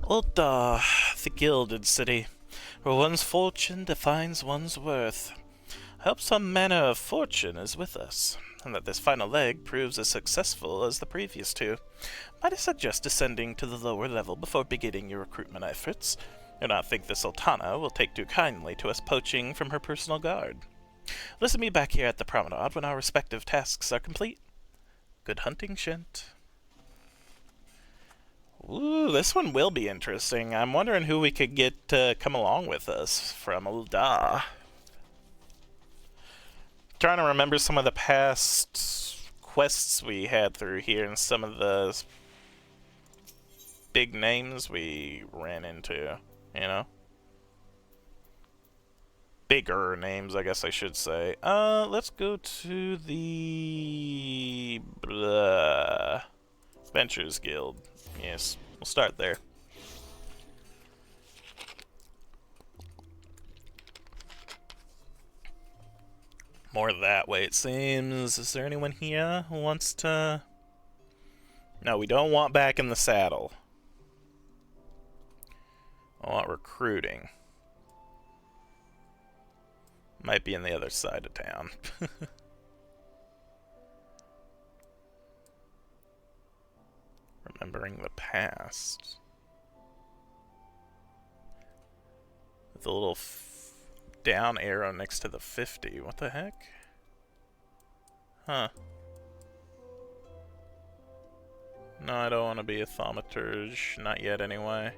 [SPEAKER 1] Ul'dah, the gilded city, where one's fortune defines one's worth. I hope some manner of fortune is with us, and that this final leg proves as successful as the previous two. Might I suggest descending to the lower level before beginning your recruitment efforts? Do not think the Sultana will take too kindly to us poaching from her personal guard. Listen me back here at the promenade when our respective tasks are complete. Good hunting, Shint. Ooh, this one will be interesting. I'm wondering who we could get to come along with us from Ul'dah. Trying to remember some of the past quests we had through here and some of the big names we ran into, you know? Bigger names, I guess I should say. Let's go to the Ventures Guild. Yes, we'll start there. More that way, it seems. Is there anyone here who wants to... No, we don't want back in the saddle. I want recruiting. Might be in the other side of town. Remembering the past. With a little down arrow next to the 50. What the heck? Huh. No, I don't want to be a thaumaturge. Not yet, anyway.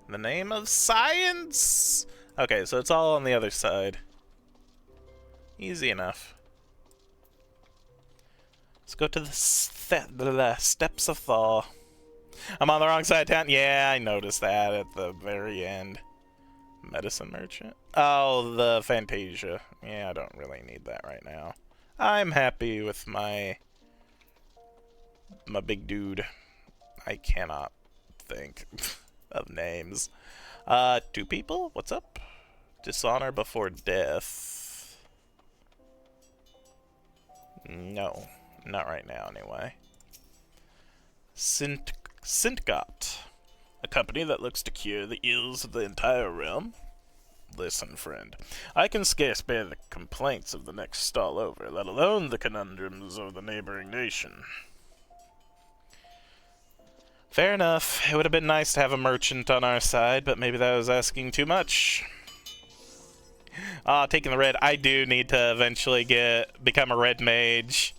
[SPEAKER 1] In the name of science! Okay, so it's all on the other side. Easy enough. Let's go to the steps of thaw. I'm on the wrong side of town. Yeah, I noticed that at the very end. Medicine merchant? Oh, the Fantasia. Yeah, I don't really need that right now. I'm happy with my big dude. I cannot think of names. 2 people? What's up? Dishonor before death. No, not right now anyway. Sintgot. A company that looks to cure the ills of the entire realm? Listen, friend, I can scarce bear the complaints of the next stall over, let alone the conundrums of the neighboring nation. Fair enough. It would have been nice to have a merchant on our side, but maybe that was asking too much. Taking the red. I do need to eventually become a red mage.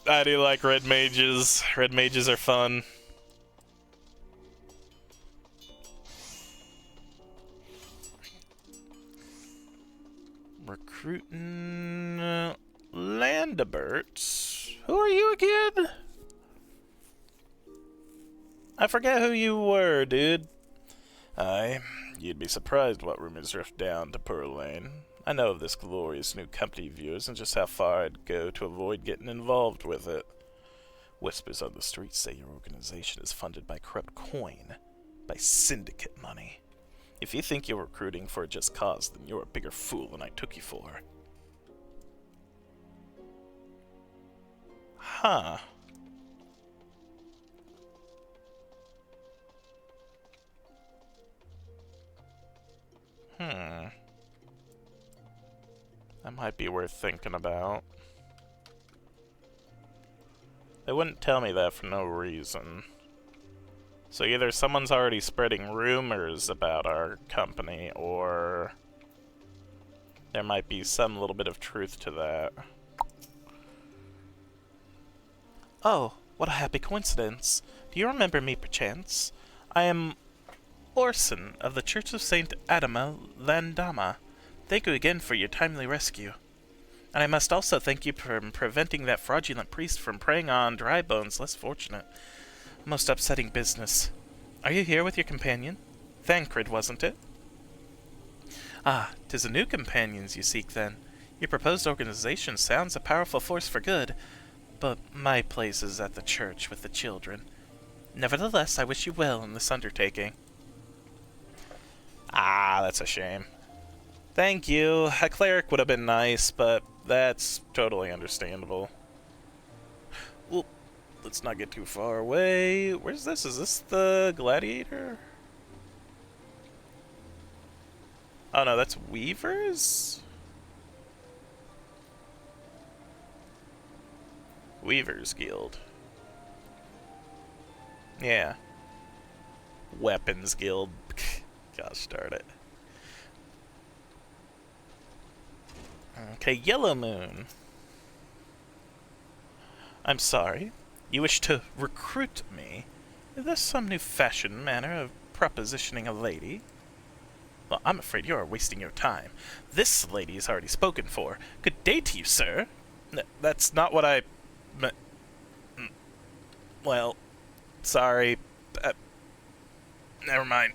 [SPEAKER 1] I do like red mages. Red mages are fun. Recruiting Landaberts. Who are you again? I forget who you were, dude. Aye, you'd be surprised what rumors drift down to Pearl Lane. I know of this glorious new company of yours and just how far I'd go to avoid getting involved with it. Whispers on the streets say your organization is funded by corrupt coin, by syndicate money. If you think you're recruiting for a just cause, then you're a bigger fool than I took you for. Huh. That might be worth thinking about. They wouldn't tell me that for no reason. So either someone's already spreading rumors about our company, or there might be some little bit of truth to that. Oh, what a happy coincidence. Do you remember me, perchance? I am Orson of the Church of Saint Adama Landama. Thank you again for your timely rescue. And I must also thank you for preventing that fraudulent priest from preying on dry bones less fortunate. Most upsetting business. Are you here with your companion? Thancred, wasn't it? Ah, 'tis a new companions you seek, then. Your proposed organization sounds a powerful force for good, but my place is at the church with the children. Nevertheless, I wish you well in this undertaking. Ah, that's a shame. Thank you. A cleric would have been nice, but that's totally understandable. Well, let's not get too far away. Where's this? Is this the gladiator? Oh no, that's Weavers? Weavers Guild. Yeah. Weapons Guild. Gosh darn it. Okay, Yellow Moon. I'm sorry. You wish to recruit me? Is this some new fashion manner of propositioning a lady? Well, I'm afraid you are wasting your time. This lady is already spoken for. Good day to you, sir. That's not what I... Well, sorry. Never mind.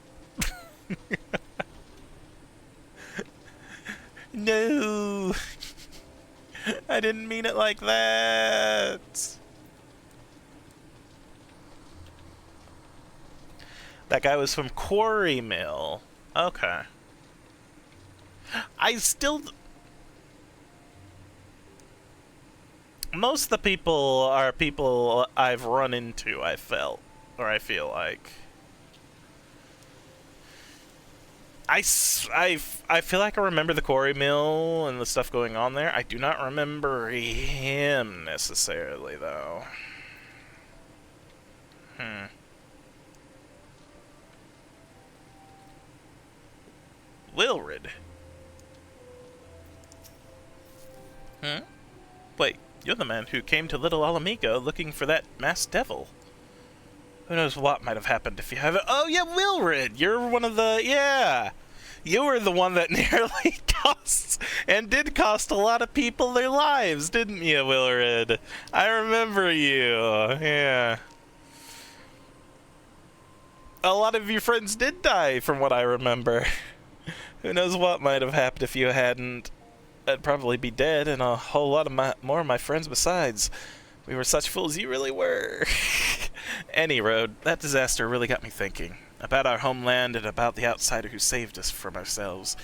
[SPEAKER 1] No! I didn't mean it like that! That guy was from Quarry Mill. Okay. I still... Most of the people are people I've run into, I felt. Or I feel like. I feel like I remember the quarry mill and the stuff going on there. I do not remember him necessarily, though. Wilrid. Wait, you're the man who came to Little Alamigo looking for that masked devil. Who knows what might have happened if you haven't... Oh, yeah, Wilrid! You're one of the... Yeah! You were the one that nearly cost... And did cost a lot of people their lives, didn't you, Wilrid? I remember you. Yeah. A lot of your friends did die, from what I remember. Who knows what might have happened if you hadn't. I'd probably be dead, and a whole lot of more of my friends besides. We were such fools, you really were. Any road, that disaster really got me thinking. About our homeland and about the outsider who saved us from ourselves.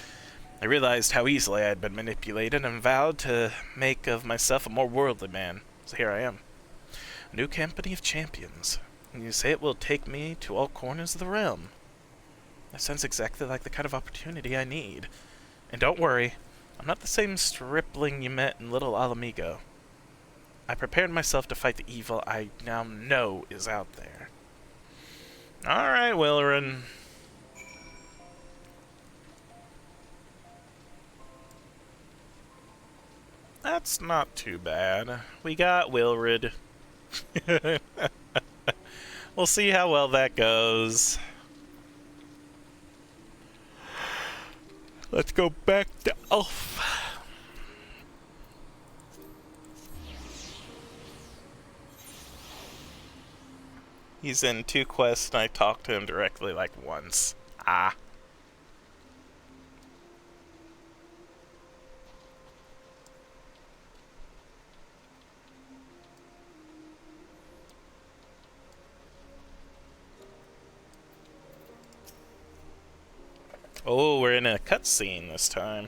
[SPEAKER 1] I realized how easily I had been manipulated and vowed to make of myself a more worldly man. So here I am. A new company of champions. And you say it will take me to all corners of the realm. That sounds exactly like the kind of opportunity I need. And don't worry, I'm not the same stripling you met in Little Alamigo. I prepared myself to fight the evil I now know is out there. Alright, Wilrin. That's not too bad. We got Wilrid. We'll see how well that goes. Let's go back to Ulf. He's in 2 quests, and I talked to him directly like once. Ah. Oh, we're in a cutscene this time.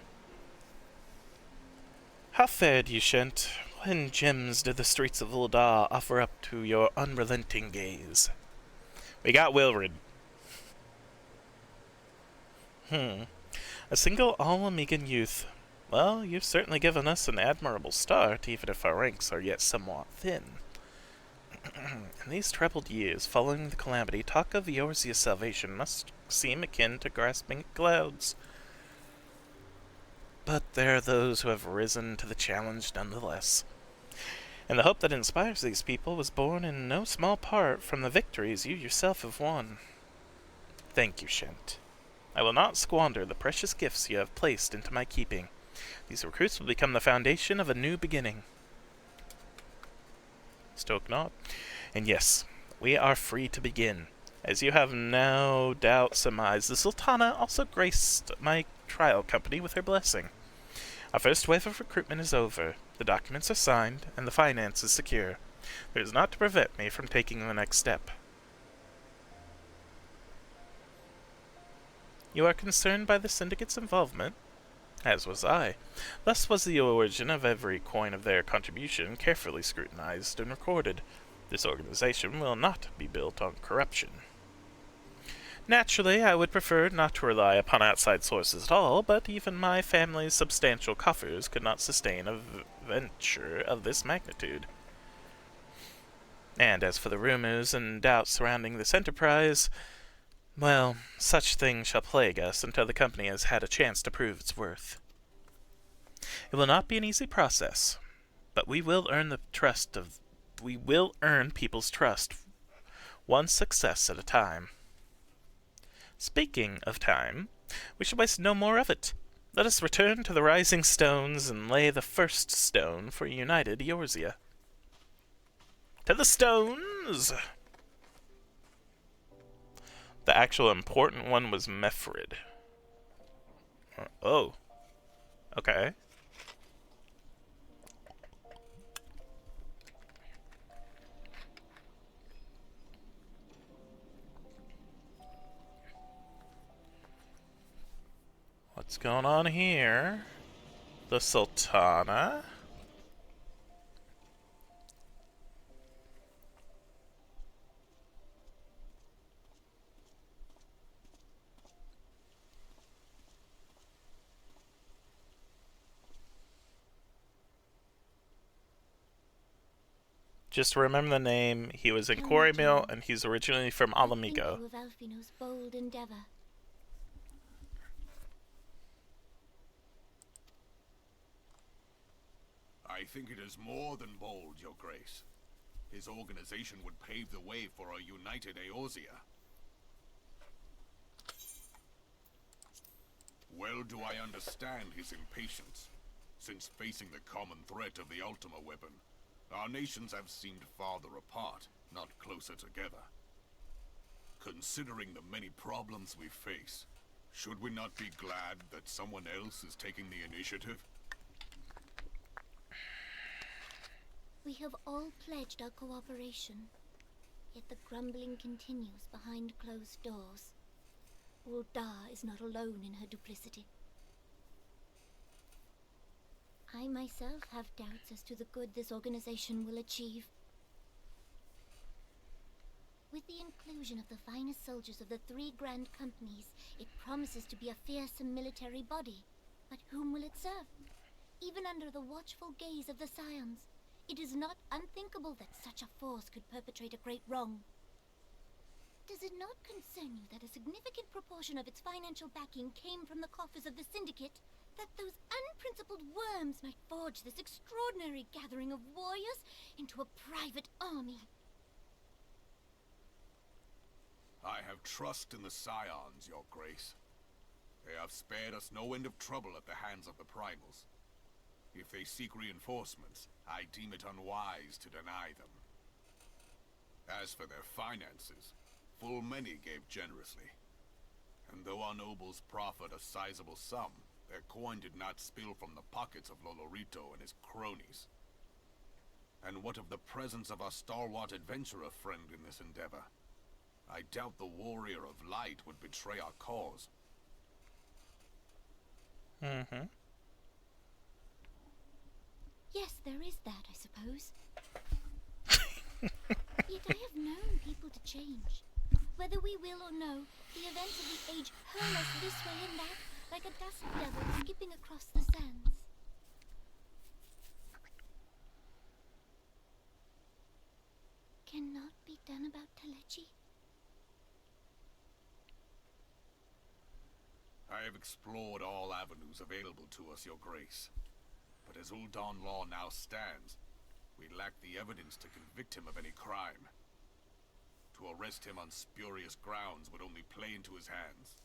[SPEAKER 1] How fared you, Shent? When gems did the streets of Uldar offer up to your unrelenting gaze? We got Wilrid. A single all-Amigan youth. Well, you've certainly given us an admirable start, even if our ranks are yet somewhat thin. In these troubled years following the calamity, talk of Eorzea's salvation must seem akin to grasping at clouds. But there are those who have risen to the challenge nonetheless. And the hope that inspires these people was born in no small part from the victories you yourself have won. Thank you, Shent. I will not squander the precious gifts you have placed into my keeping. These recruits will become the foundation of a new beginning. Stoke not. And yes, we are free to begin. As you have no doubt surmised, the Sultana also graced my trial company with her blessing. Our first wave of recruitment is over, the documents are signed, and the finances secure. There is naught to prevent me from taking the next step. You are concerned by the Syndicate's involvement? As was I. Thus was the origin of every coin of their contribution carefully scrutinized and recorded. This organization will not be built on corruption. Naturally, I would prefer not to rely upon outside sources at all, but even my family's substantial coffers could not sustain a venture of this magnitude. And as for the rumors and doubts surrounding this enterprise, well, such things shall plague us until the company has had a chance to prove its worth. It will not be an easy process, but we will earn people's trust, one success at a time. Speaking of time, we should waste no more of it. Let us return to the Rising Stones and lay the first stone for a united Eorzea. To the stones! The actual important one was Mefrid. Oh. Okay. What's going on here? The Sultana? Just remember the name. He was in Corrymill, and he's originally from Alamigo.
[SPEAKER 2] Of Alfino's bold endeavor.
[SPEAKER 3] I think it is more than bold, Your Grace. His organization would pave the way for a united Eorzea. Well do I understand his impatience, since facing the common threat of the Ultima weapon, our nations have seemed farther apart, not closer together. Considering the many problems we face, should we not be glad that someone else is taking the initiative?
[SPEAKER 2] We have all pledged our cooperation, yet the grumbling continues behind closed doors. Ul'dah is not alone in her duplicity. I myself have doubts as to the good this organization will achieve. With the inclusion of the finest soldiers of the 3 grand companies, it promises to be a fearsome military body. But whom will it serve? Even under the watchful gaze of the Scions, it is not unthinkable that such a force could perpetrate a great wrong. Does it not concern you that a significant proportion of its financial backing came from the coffers of the Syndicate? That those unprincipled worms might forge this extraordinary gathering of warriors into a private army?
[SPEAKER 3] I have trust in the Scions, Your Grace. They have spared us no end of trouble at the hands of the Primals. If they seek reinforcements, I deem it unwise to deny them. As for their finances, full many gave generously. And though our nobles proffered a sizable sum, their coin did not spill from the pockets of Lolorito and his cronies. And what of the presence of our stalwart adventurer friend in this endeavor? I doubt the warrior of light would betray our cause.
[SPEAKER 1] Mm-hmm.
[SPEAKER 2] Yes, there is that, I suppose. Yet I have known people to change. Whether we will or no, the events of the age hurl us this way and that, like a dust devil skipping across the sands. Cannot be done about Telechi?
[SPEAKER 3] I have explored all avenues available to us, Your Grace. But as Ul'dah law now stands, we lack the evidence to convict him of any crime. To arrest him on spurious grounds would only play into his hands.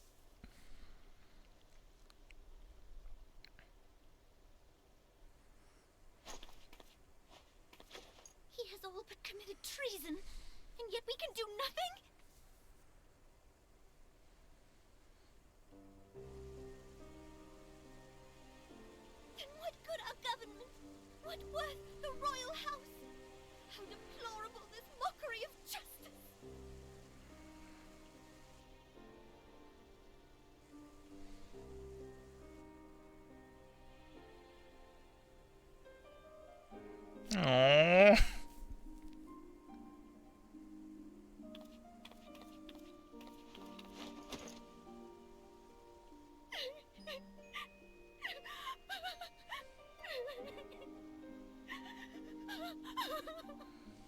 [SPEAKER 2] He has all but committed treason, and yet we can do nothing? Then what good our government? What worth the royal house? How deplorable this mockery of justice!
[SPEAKER 1] Aww.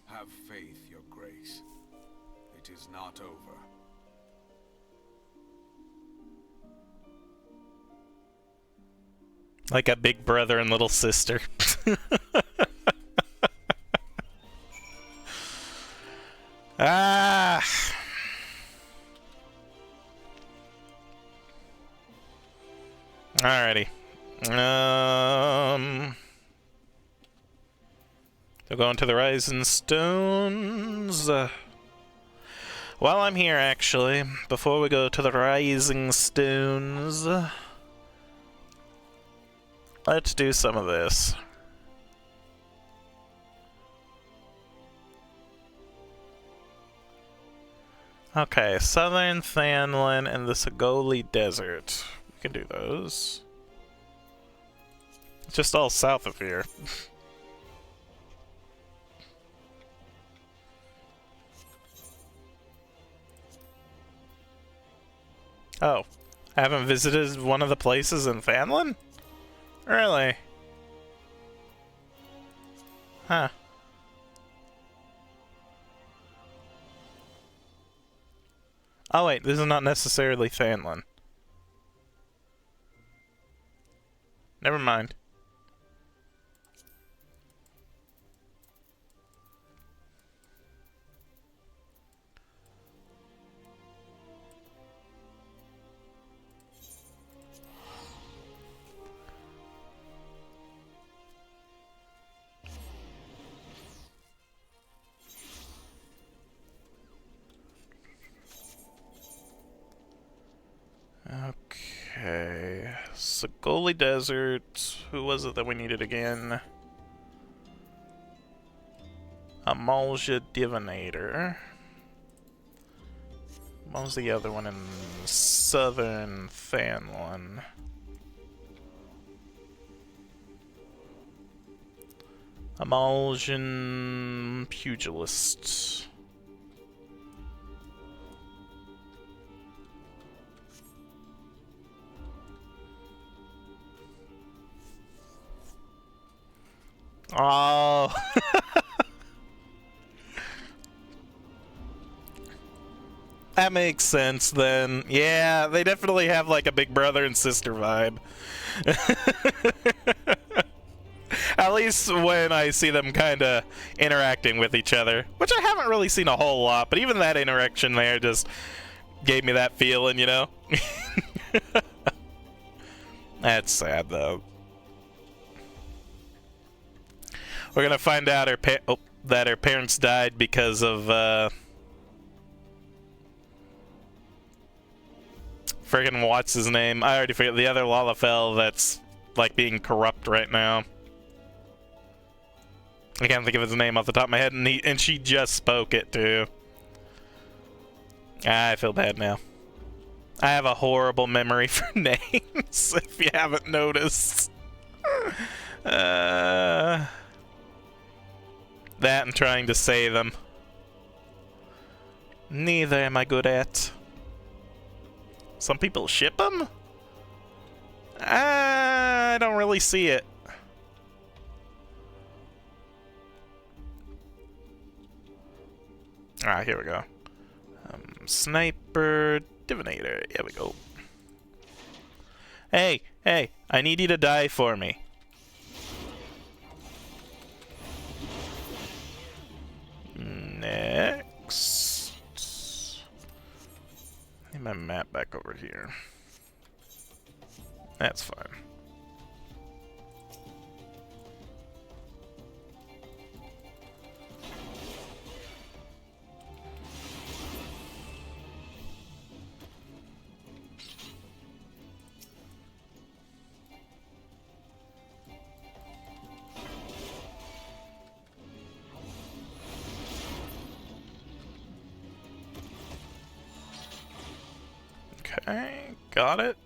[SPEAKER 3] Have faith, Your Grace. It is not over.
[SPEAKER 1] Like a big brother and little sister. Ah. Alrighty. So going to the Rising Stones. While I'm here, actually, before we go to the Rising Stones, let's do some of this. Okay, Southern Thanlin and the Sagoli Desert. We can do those. It's just all south of here. Oh, I haven't visited one of the places in Thanlin? Really? Huh. Oh wait, this is not necessarily Thanlin. Never mind. Okay. Sagoli Desert. Who was it that we needed again? Amalja Divinator. What was the other one in southern Thanlin? Amaljan Pugilist. Oh. That makes sense then. Yeah, they definitely have like a big brother and sister vibe. At least when I see them kind of interacting with each other, which I haven't really seen a whole lot, but even that interaction there just gave me that feeling, you know? That's sad though. We're gonna find out that her parents died because of friggin' what's his name? I already forget, the other Lalafell that's like being corrupt right now. I can't think of his name off the top of my head, and she just spoke it too. I feel bad now. I have a horrible memory for names, if you haven't noticed. That and trying to say them. Neither am I good at. Some people ship them? I don't really see it. Ah, here we go. Sniper Divinator. Here we go. Hey, hey, I need you to die for me. Next. Need my map back over here. That's fine. Okay, got it.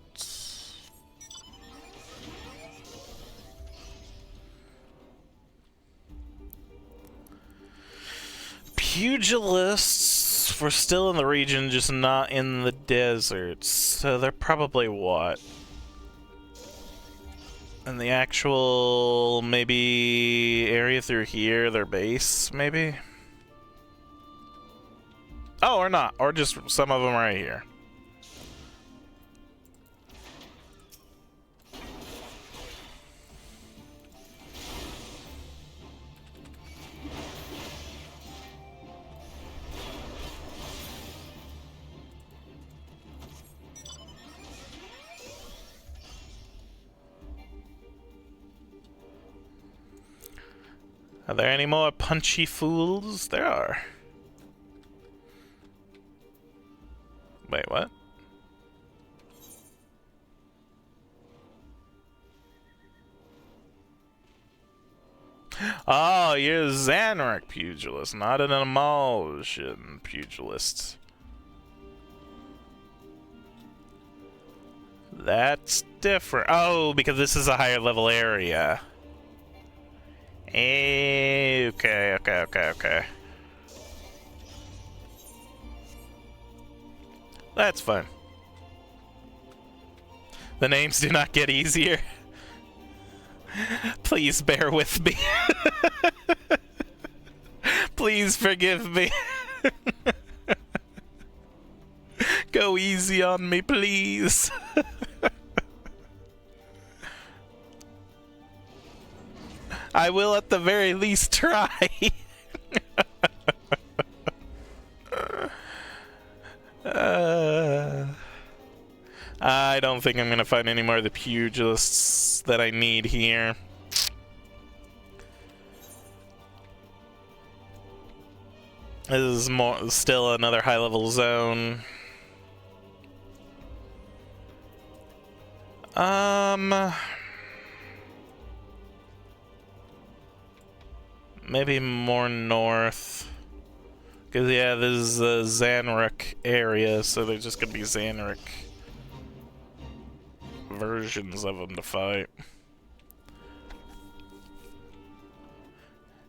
[SPEAKER 1] Pugilists were still in the region, just not in the deserts. So they're probably what? In the actual, maybe, area through here, their base, maybe? Oh, or not. Or just some of them right here. Are there any more punchy fools? There are. Wait, what? Oh, you're a Xanark pugilist, not an Emulsion pugilist. That's different. Oh, because this is a higher level area. Okay. That's fine. The names do not get easier. Please bear with me. Please forgive me. Go easy on me, please. I will at the very least try. I don't think I'm gonna find any more of the pugilists that I need here. This is still another high-level zone. Maybe more north. Because, yeah, this is the Zanric area, so there's just gonna be Zanric versions of them to fight.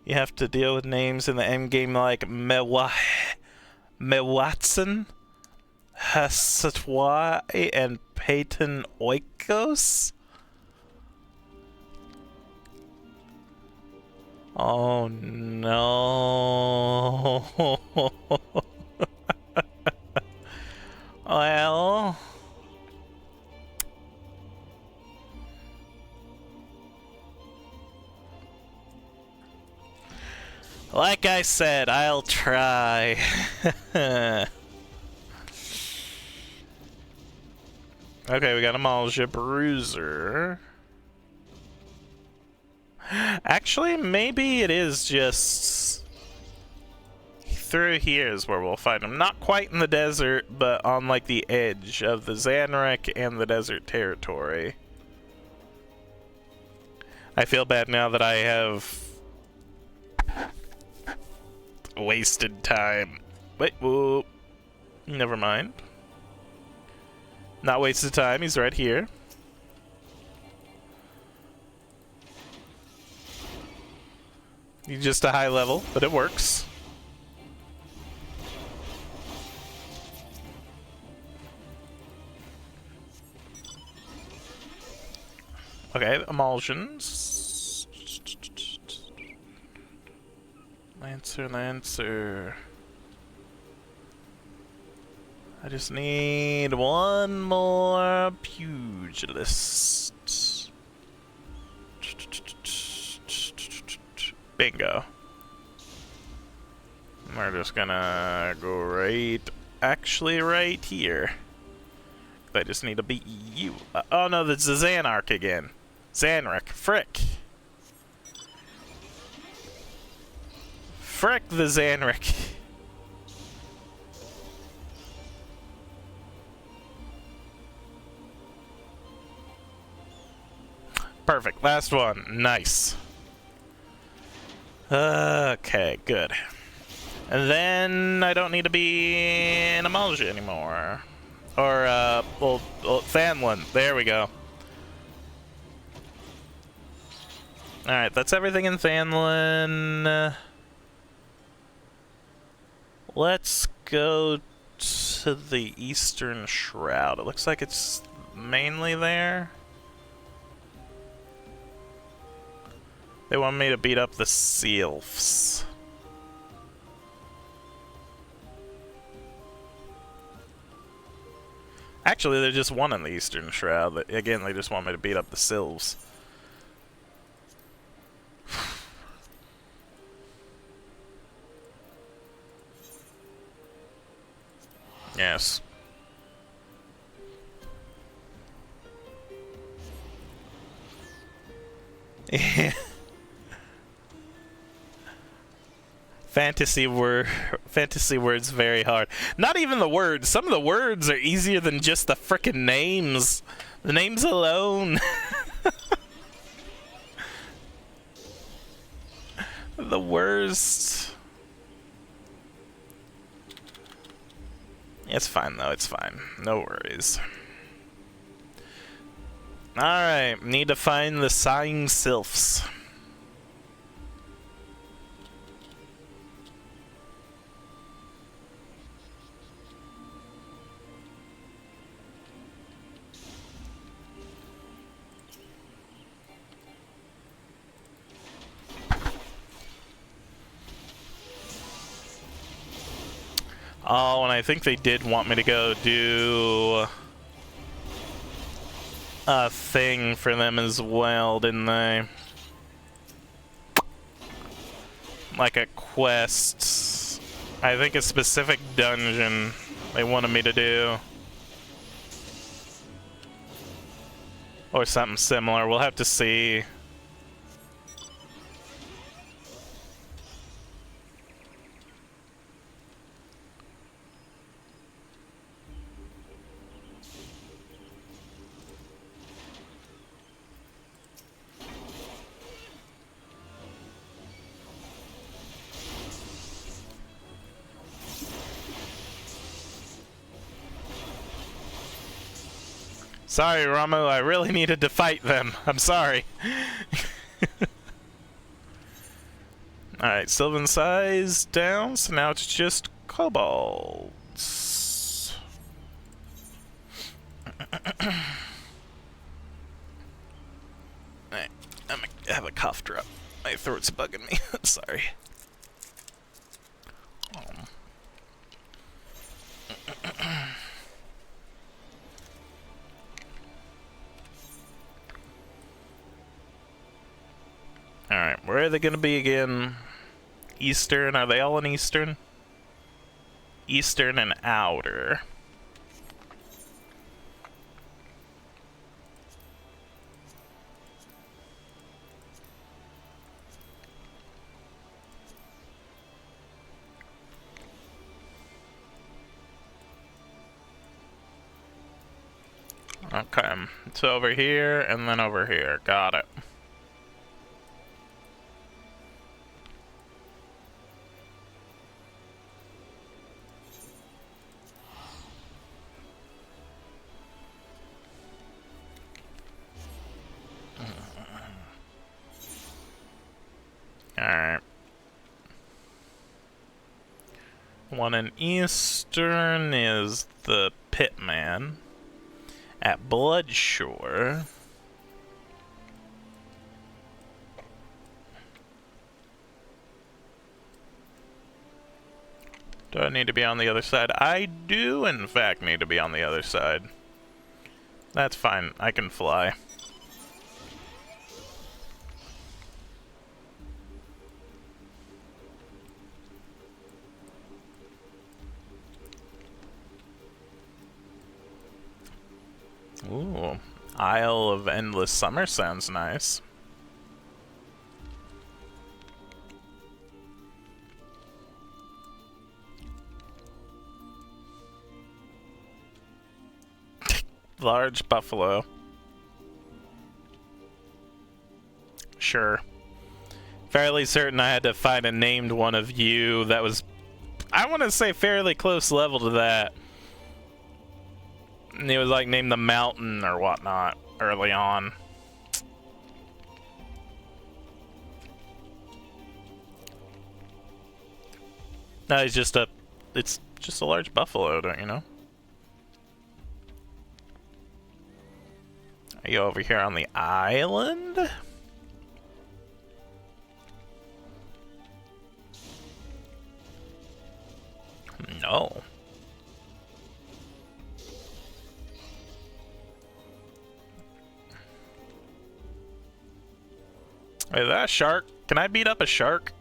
[SPEAKER 1] You have to deal with names in the endgame like Mewatson, Hasatwa, and Peyton Oikos? Oh no. Well, like I said, I'll try. Okay, we got a Malja Bruiser. Actually, maybe it is just through here is where we'll find him. Not quite in the desert, but on like the edge of the Zanric and the desert territory. I feel bad now that I have wasted time. Wait, whoa. Never mind. Not wasted time, he's right here. He's just a high level, but it works. Okay, emulsions. Lancer. I just need one more pugilist. Bingo. We're just gonna go right here. I just need to beat you. Oh no, that's the Zanarch again. Zanric. Frick. Frick the Zanric. Perfect. Last one. Nice. Okay, good. And then I don't need to be in Amalja anymore. Or, well, Fanlin. There we go. Alright, that's everything in Fanlin. Let's go to the Eastern Shroud. It looks like it's mainly there. They want me to beat up the Sylphs. Actually, there's just one in the Eastern Shroud. Again, they just want me to beat up the Sylphs. Yes. Fantasy words very hard. Not even the words. Some of the words are easier than just the frickin' names. The names alone. The worst. It's fine though, it's fine. No worries. Alright, need to find the Sighing Sylphs. Oh, and I think they did want me to go do a thing for them as well, didn't they? Like a quest. I think a specific dungeon they wanted me to do. Or something similar. We'll have to see. Sorry, Ramu, I really needed to fight them. I'm sorry. Alright, Sylvan size down, so now it's just kobolds. Alright, I'm gonna have a cough drop. My throat's bugging me. Sorry. Alright, where are they gonna be again? Eastern, are they all in Eastern? Eastern and Outer. Okay, so over here and then over here. Got it. Alright. One in Eastern is the Pitman at Bloodshore. Do I need to be on the other side? I do, in fact, need to be on the other side. That's fine. I can fly. Ooh, Isle of Endless Summer sounds nice. Large buffalo. Sure. Fairly certain I had to find a named one of you that was, I want to say, fairly close level to that. And he was like named the Mountain or whatnot early on. No, he's just a, it's just a large buffalo, don't you know? Are you over here on the island? No. Is that a shark? Can I beat up a shark?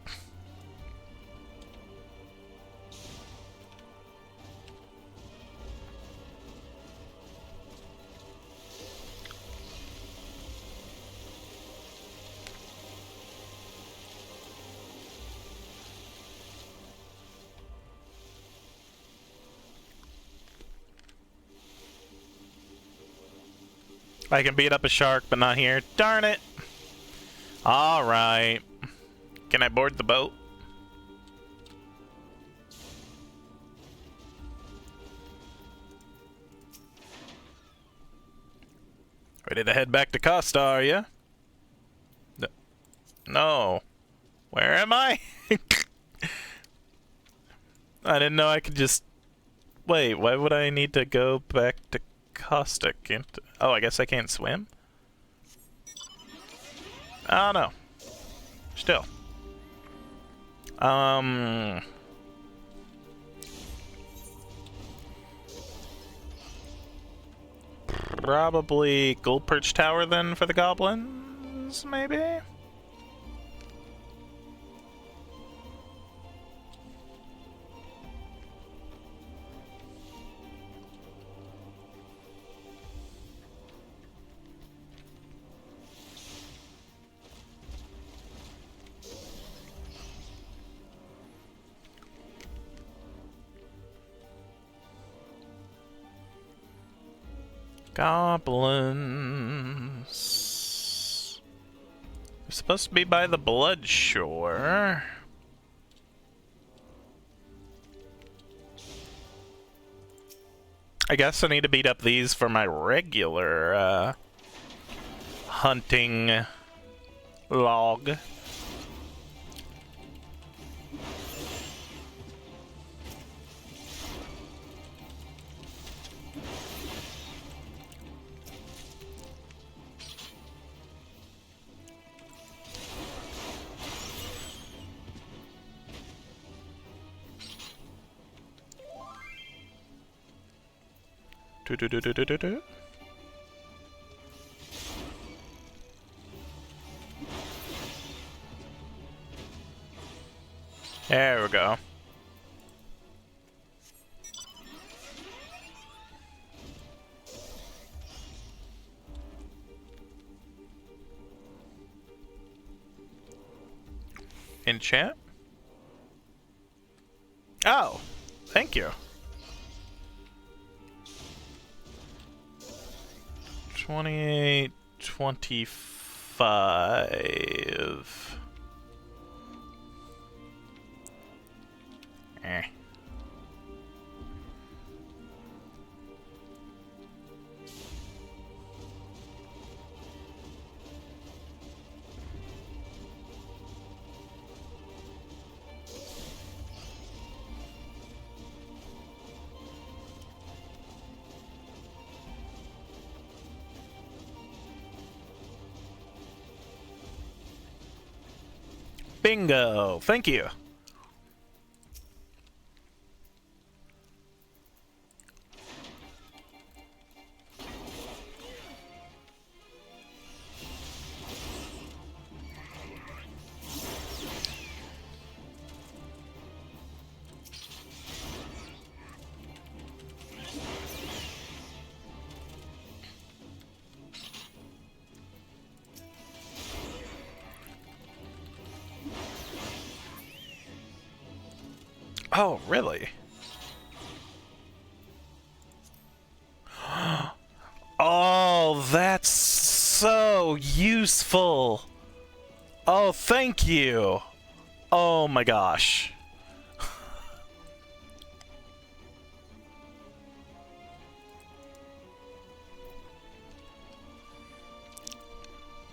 [SPEAKER 1] I can beat up a shark, but not here. Darn it! Alright. Can I board the boat? Ready to head back to Costa, are ya? No. Where am I? I didn't know I could just... Wait, why would I need to go back to Costa? Can't... Oh, I guess I can't swim? Oh, no. Still. Probably Gold Perch Tower then for the goblins, maybe? Goblins. They're supposed to be by the Blood Shore. I guess I need to beat up these for my regular hunting log. Do-do-do-do-do-do-do. There we go. Enchant? Oh, thank you. 28, 25. Eh. Bingo! Thank you. Oh, really? Oh, that's so useful. Oh, thank you. Oh my gosh.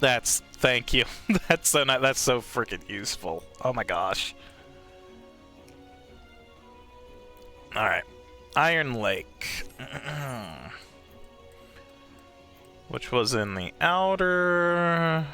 [SPEAKER 1] Thank you. That's so freaking useful. Oh my gosh. Alright. Iron Lake. Which was in the outer...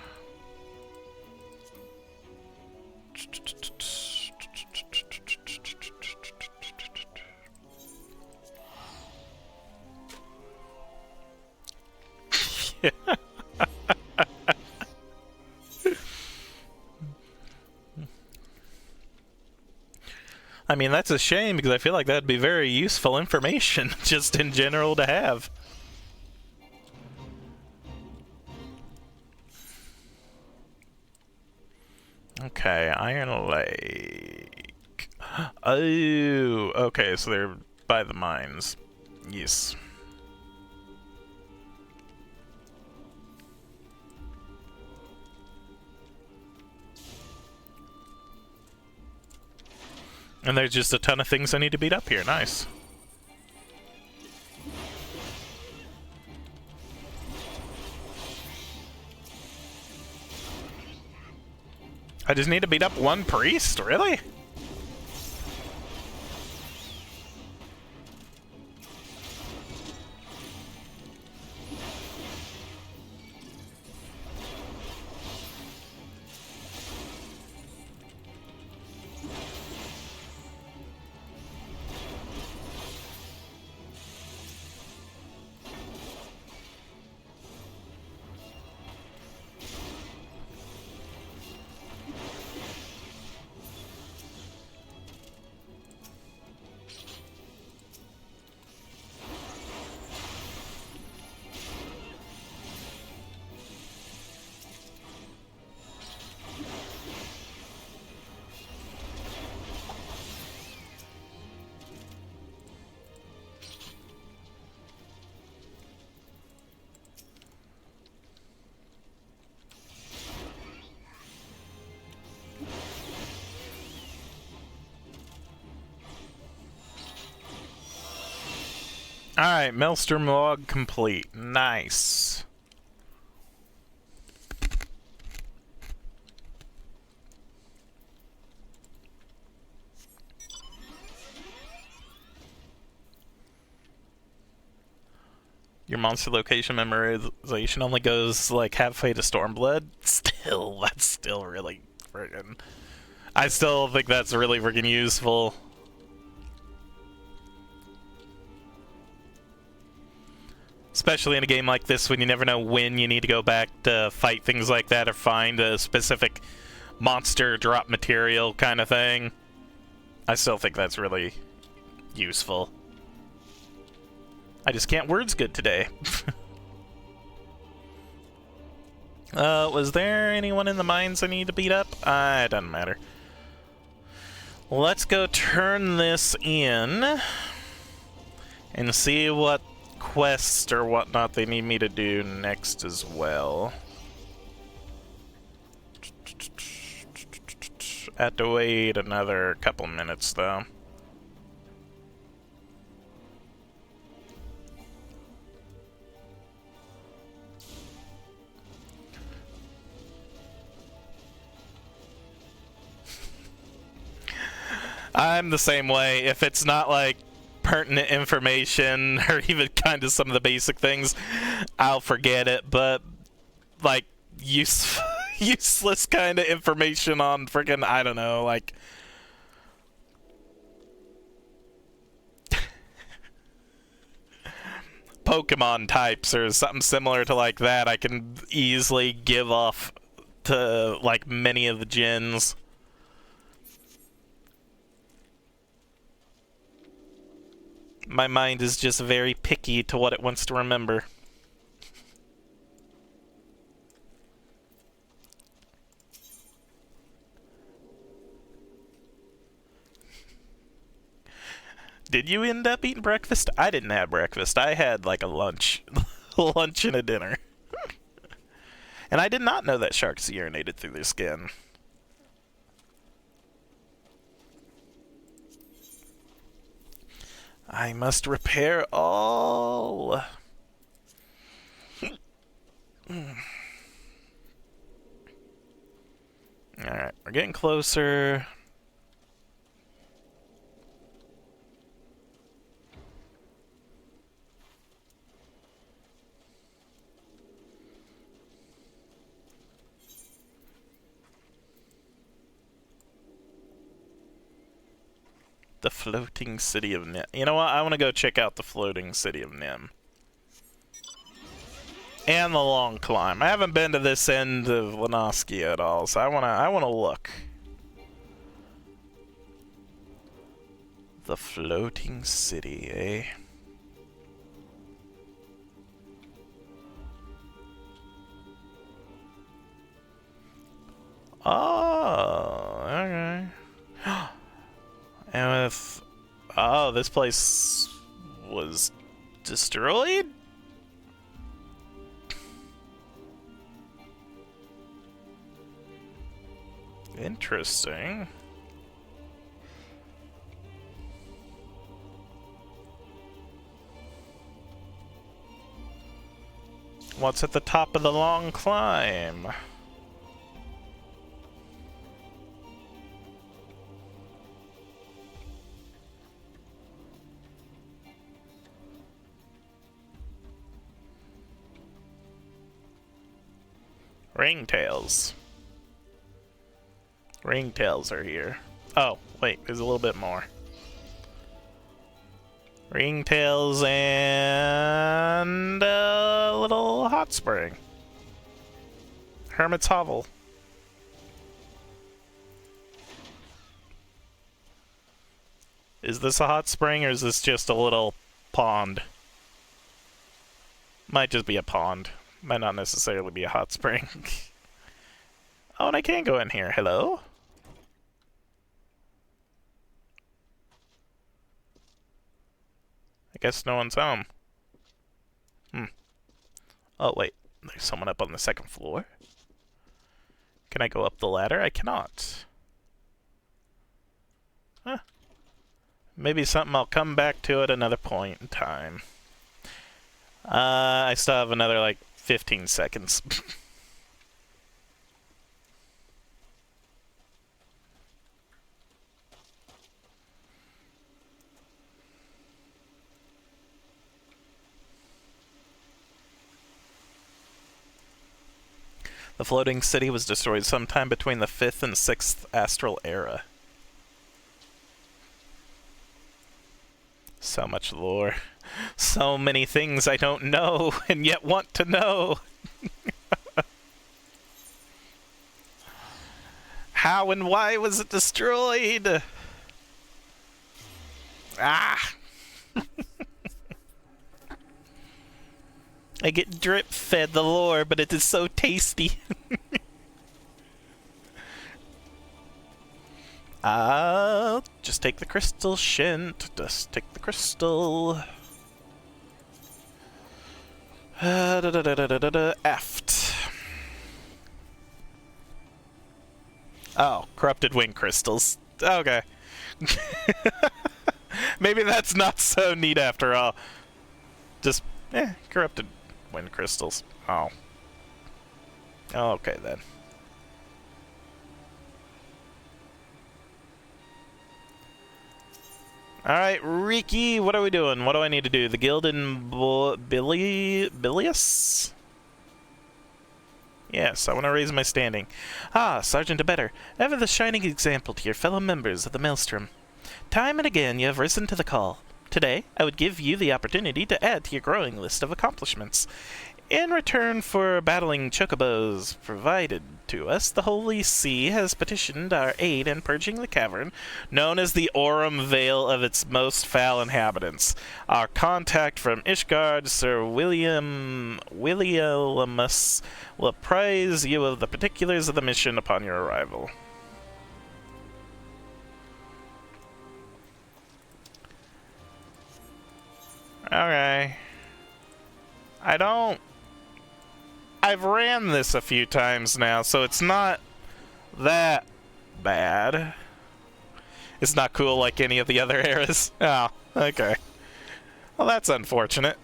[SPEAKER 1] I mean, that's a shame because I feel like that'd be very useful information just in general to have. Okay, Iron Lake. Oh, okay, so they're by the mines. Yes. And there's just a ton of things I need to beat up here. Nice. I just need to beat up one priest? Really? Alright, Maelstrom log complete. Nice. Your monster location memorization only goes like halfway to Stormblood. Still, that's still really friggin'. I still think that's really friggin' useful. Especially in a game like this when you never know when you need to go back to fight things like that or find a specific monster drop material kind of thing. I still think that's really useful. I just can't words good today. Was there anyone in the mines I need to beat up? It doesn't matter. Let's go turn this in and see what quest or whatnot they need me to do next as well. I have to wait another couple minutes though. I'm the same way. If it's not like pertinent information or even kind of some of the basic things, I'll forget it. But like useless kind of information on friggin' I don't know, like Pokemon types or something similar to like that, I can easily give off to like many of the gens. My mind is just very picky to what it wants to remember. Did you end up eating breakfast? I didn't have breakfast. I had like a lunch. Lunch and a dinner. And I did not know that sharks urinated through their skin. I must repair all. Alright, we're getting closer. The floating city of Nim. You know what? I want to go check out the floating city of Nim. And the long climb. I haven't been to this end of Lenoskia at all, so I wanna look. The floating city, eh? Oh, okay. And with... Oh, this place was destroyed? Interesting. What's at the top of the long climb? Ringtails. Ringtails are here. Oh, wait, there's a little bit more. Ringtails and a little hot spring. Hermit's Hovel. Is this a hot spring or is this just a little pond? Might just be a pond. Might not necessarily be a hot spring. Oh, and I can go in here. Hello? I guess no one's home. Oh, wait. There's someone up on the second floor. Can I go up the ladder? I cannot. Huh. Maybe something I'll come back to at another point in time. I still have another, like, 15 seconds. The floating city was destroyed sometime between the 5th and 6th astral era. So much lore. So many things I don't know and yet want to know. How and why was it destroyed? Ah! I get drip fed the lore, but it is so tasty. Just take the crystal, Shint. Just take the crystal. Aft. Oh, corrupted wing crystals. Okay. Maybe that's not so neat after all. Just, corrupted wind crystals. Oh. Okay then. Alright, Riki, what are we doing? What do I need to do? The Gildan Bilius? Yes, I want to raise my standing. Ah, Sergeant Abetter, ever the shining example to your fellow members of the Maelstrom. Time and again you have risen to the call. Today, I would give you the opportunity to add to your growing list of accomplishments. In return for battling chocobos provided to us, the Holy See has petitioned our aid in purging the cavern, known as the Aurum Vale, of its most foul inhabitants. Our contact from Ishgard, Sir Williamus, will apprise you of the particulars of the mission upon your arrival. Okay. I've ran this a few times now, so it's not that bad. It's not cool like any of the other eras. Oh, okay. Well, that's unfortunate.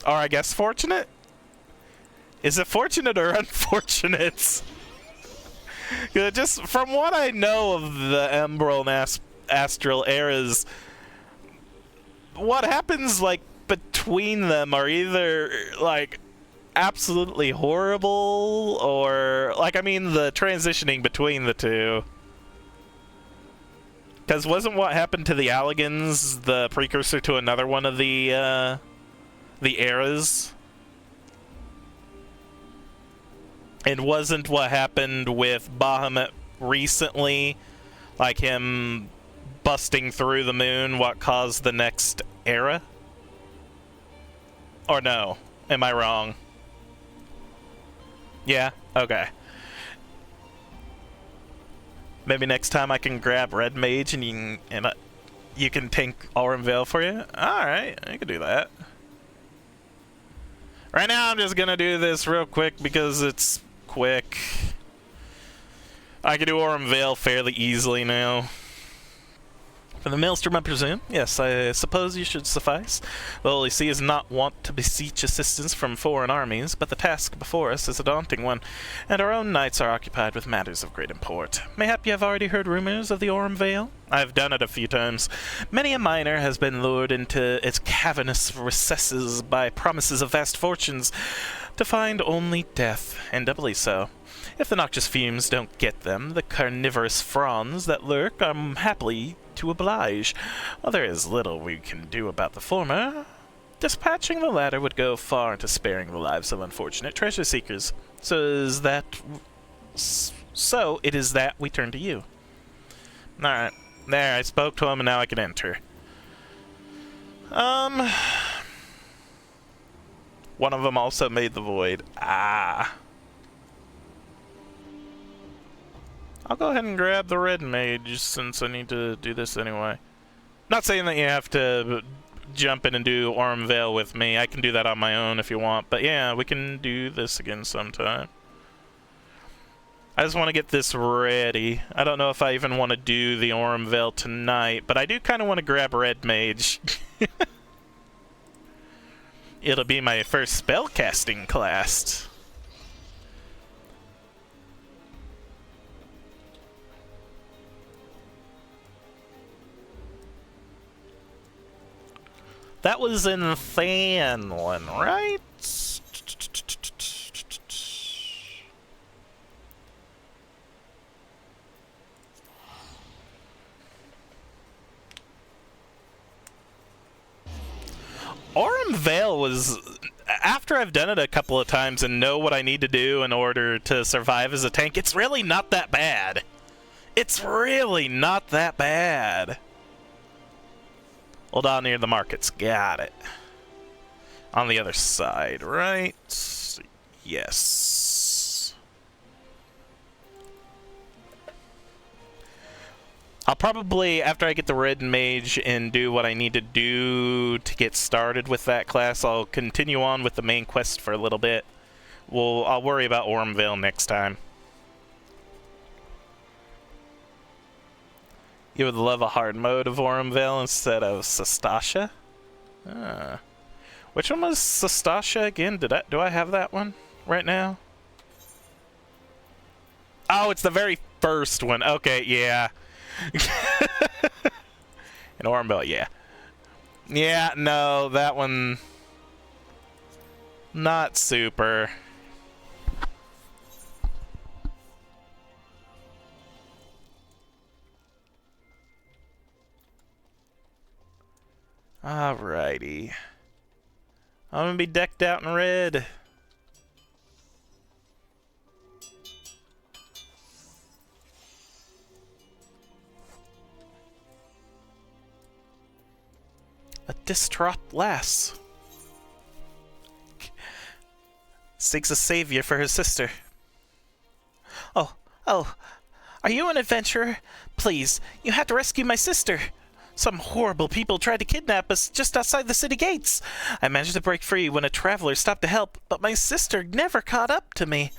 [SPEAKER 1] Or I guess fortunate? Is it fortunate or unfortunate? Just from what I know of the Emerald and Astral eras, what happens, like, between them are either, like, absolutely horrible, or, like, I mean, the transitioning between the two. Because wasn't what happened to the Alligans the precursor to another one of the eras? And wasn't what happened with Bahamut recently, like him busting through the moon, what caused the next era? Or no? Am I wrong? Yeah? Okay. Maybe next time I can grab Red Mage and you can tank Aurum Vale for you? Alright, I can do that. Right now I'm just gonna do this real quick because it's quick. I can do Aurum Vale fairly easily now. For the Maelstrom, I presume? Yes, I suppose you should suffice. The Holy See is not wont to beseech assistance from foreign armies, but the task before us is a daunting one, and our own knights are occupied with matters of great import. Mayhap you have already heard rumors of the Aurum Vale? I've done it a few times. Many a miner has been lured into its cavernous recesses by promises of vast fortunes, to find only death, and doubly so. If the noxious fumes don't get them, the carnivorous fronds that lurk are happily to oblige. While there is little we can do about the former, dispatching the latter would go far into sparing the lives of unfortunate treasure seekers. So it is that we turn to you. Alright. There, I spoke to him and now I can enter. One of them also made the void. Ah. I'll go ahead and grab the Red Mage since I need to do this anyway. Not saying that you have to jump in and do Aurum Vale with me. I can do that on my own if you want. But yeah, we can do this again sometime. I just want to get this ready. I don't know if I even want to do the Ormvale tonight, but I do kind of want to grab Red Mage. It'll be my first spellcasting class. That was in Thanlin, right? Ormvale was... After I've done it a couple of times and know what I need to do in order to survive as a tank, it's really not that bad. It's really not that bad. Hold on near the markets. Got it. On the other side, right? Yes. I'll probably, after I get the Red Mage and do what I need to do to get started with that class, I'll continue on with the main quest for a little bit. I'll worry about Ormvale next time. You would love a hard mode of Ormvale instead of Sastasha? Ah. Which one was Sastasha again? Do I have that one right now? Oh, it's the very first one. Okay, yeah. In Ormvale, yeah. Yeah, no, that one... Not super. Alrighty. I'm gonna be decked out in red. A distraught lass seeks a savior for her sister. Oh, are you an adventurer? Please, you have to rescue my sister. Some horrible people tried to kidnap us just outside the city gates. I managed to break free when a traveler stopped to help, but my sister never caught up to me.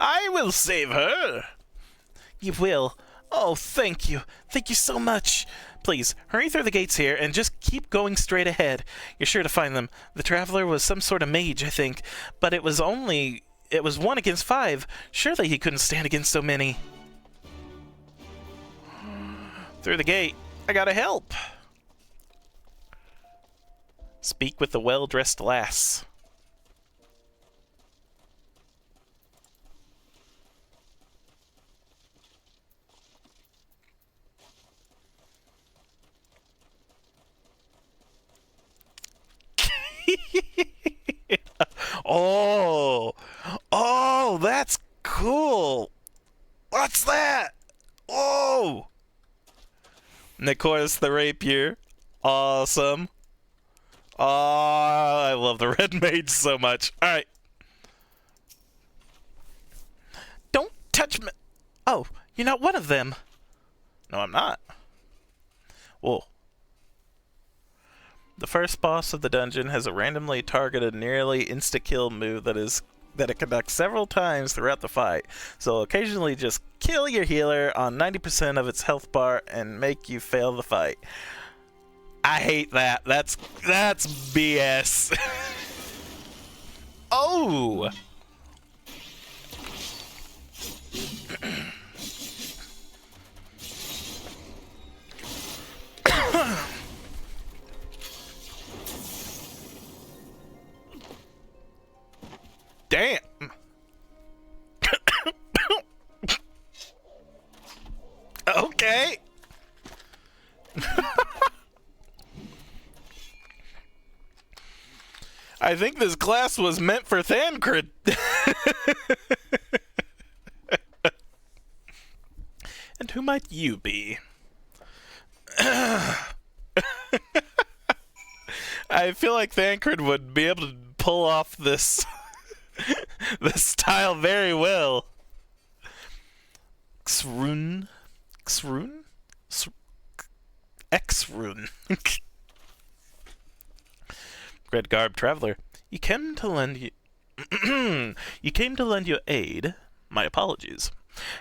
[SPEAKER 1] I will save her. You will? Oh, thank you. Thank you so much. Please, hurry through the gates here and just keep going straight ahead. You're sure to find them. The traveler was some sort of mage, I think, but it was 1 against 5. Surely he couldn't stand against so many. Through the gate. I gotta help. Speak with the well-dressed lass. Oh, that's cool. What's that? Oh. Nicholas the Rapier. Awesome. Oh, I love the Red Mage so much. Alright. Don't touch me. Oh, you're not one of them. No, I'm not. Whoa. The first boss of the dungeon has a randomly targeted nearly insta-kill move that it conducts several times throughout the fight. So occasionally just kill your healer on 90% of its health bar and make you fail the fight. I hate that. That's BS. Oh! Damn. Okay. I think this class was meant for Thancred. And who might you be? I feel like Thancred would be able to pull off this this style very well. Xrune? Xrune. Red Garb Traveler. You came to lend you... You came to lend your aid? My apologies.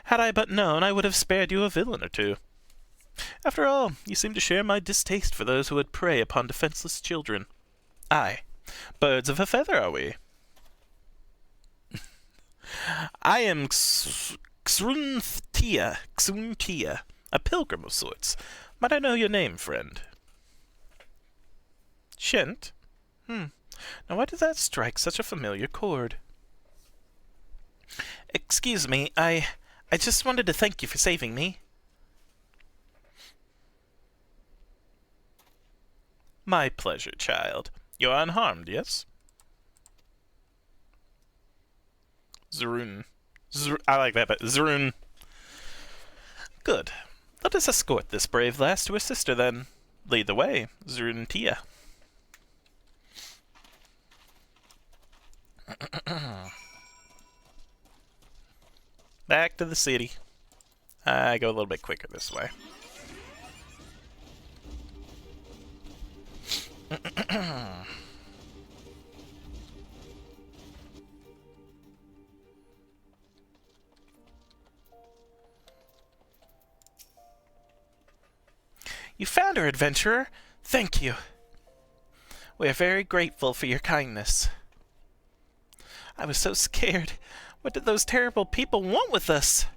[SPEAKER 1] Had I but known, I would have spared you a villain or two. After all, you seem to share my distaste for those who would prey upon defenseless children. Aye, birds of a feather are we. I am Xuntia, a pilgrim of sorts. Might I know your name, friend? Shent? Now why does that strike such a familiar chord? Excuse me, I just wanted to thank you for saving me. My pleasure, child. You're unharmed, yes? Zrun. I like that, but Zrun. Good. Let us escort this brave lass to her sister, then. Lead the way, Zruntia. Back to the city. I go a little bit quicker this way. You found her, adventurer. Thank you. We are very grateful for your kindness. I was so scared. What did those terrible people want with us?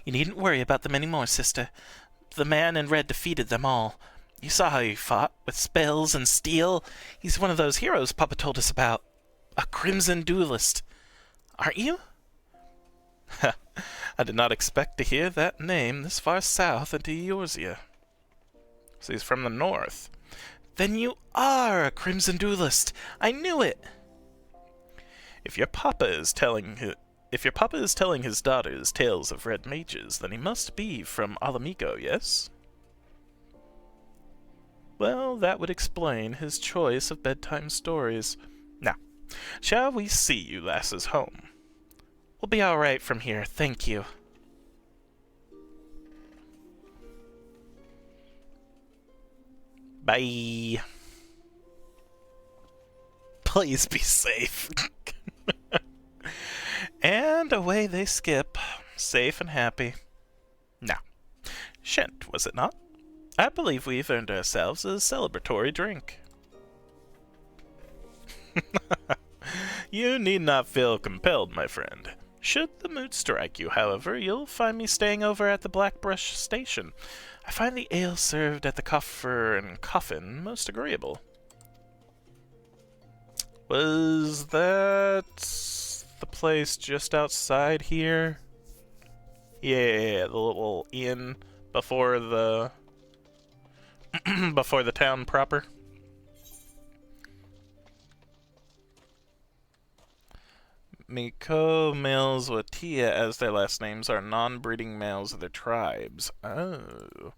[SPEAKER 1] You needn't worry about them anymore, sister. The man in red defeated them all. You saw how he fought, with spells and steel. He's one of those heroes Papa told us about. A crimson duelist. Aren't you? I did not expect to hear that name this far south into Eorzea. So he's from the north. Then you are a crimson duelist. I knew it. If your papa is telling his daughters tales of red mages, then he must be from Alamigo, yes? Well, that would explain his choice of bedtime stories. Now, shall we see you lasses home? We'll be all right from here, thank you. Bye. Please be safe. And away they skip, safe and happy. Now, Shent, was it not? I believe we've earned ourselves a celebratory drink. You need not feel compelled, my friend. Should the mood strike you, however, you'll find me staying over at the Blackbrush Station. I find the ale served at the Coffer and Coffin most agreeable. Was that the place just outside here? Yeah, the little inn before the before the town proper. Miko males with Tia as their last names are non-breeding males of their tribes. Oh.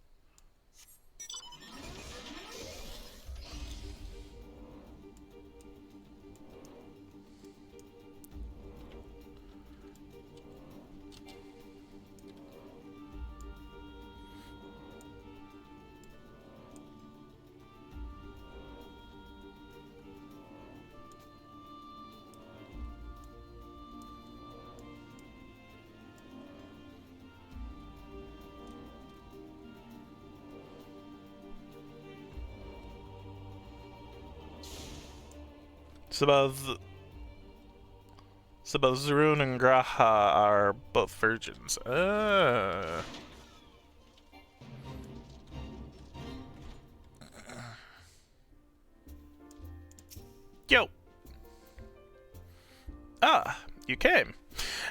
[SPEAKER 1] Zrun and Graha are both virgins. Yo! Ah, you came.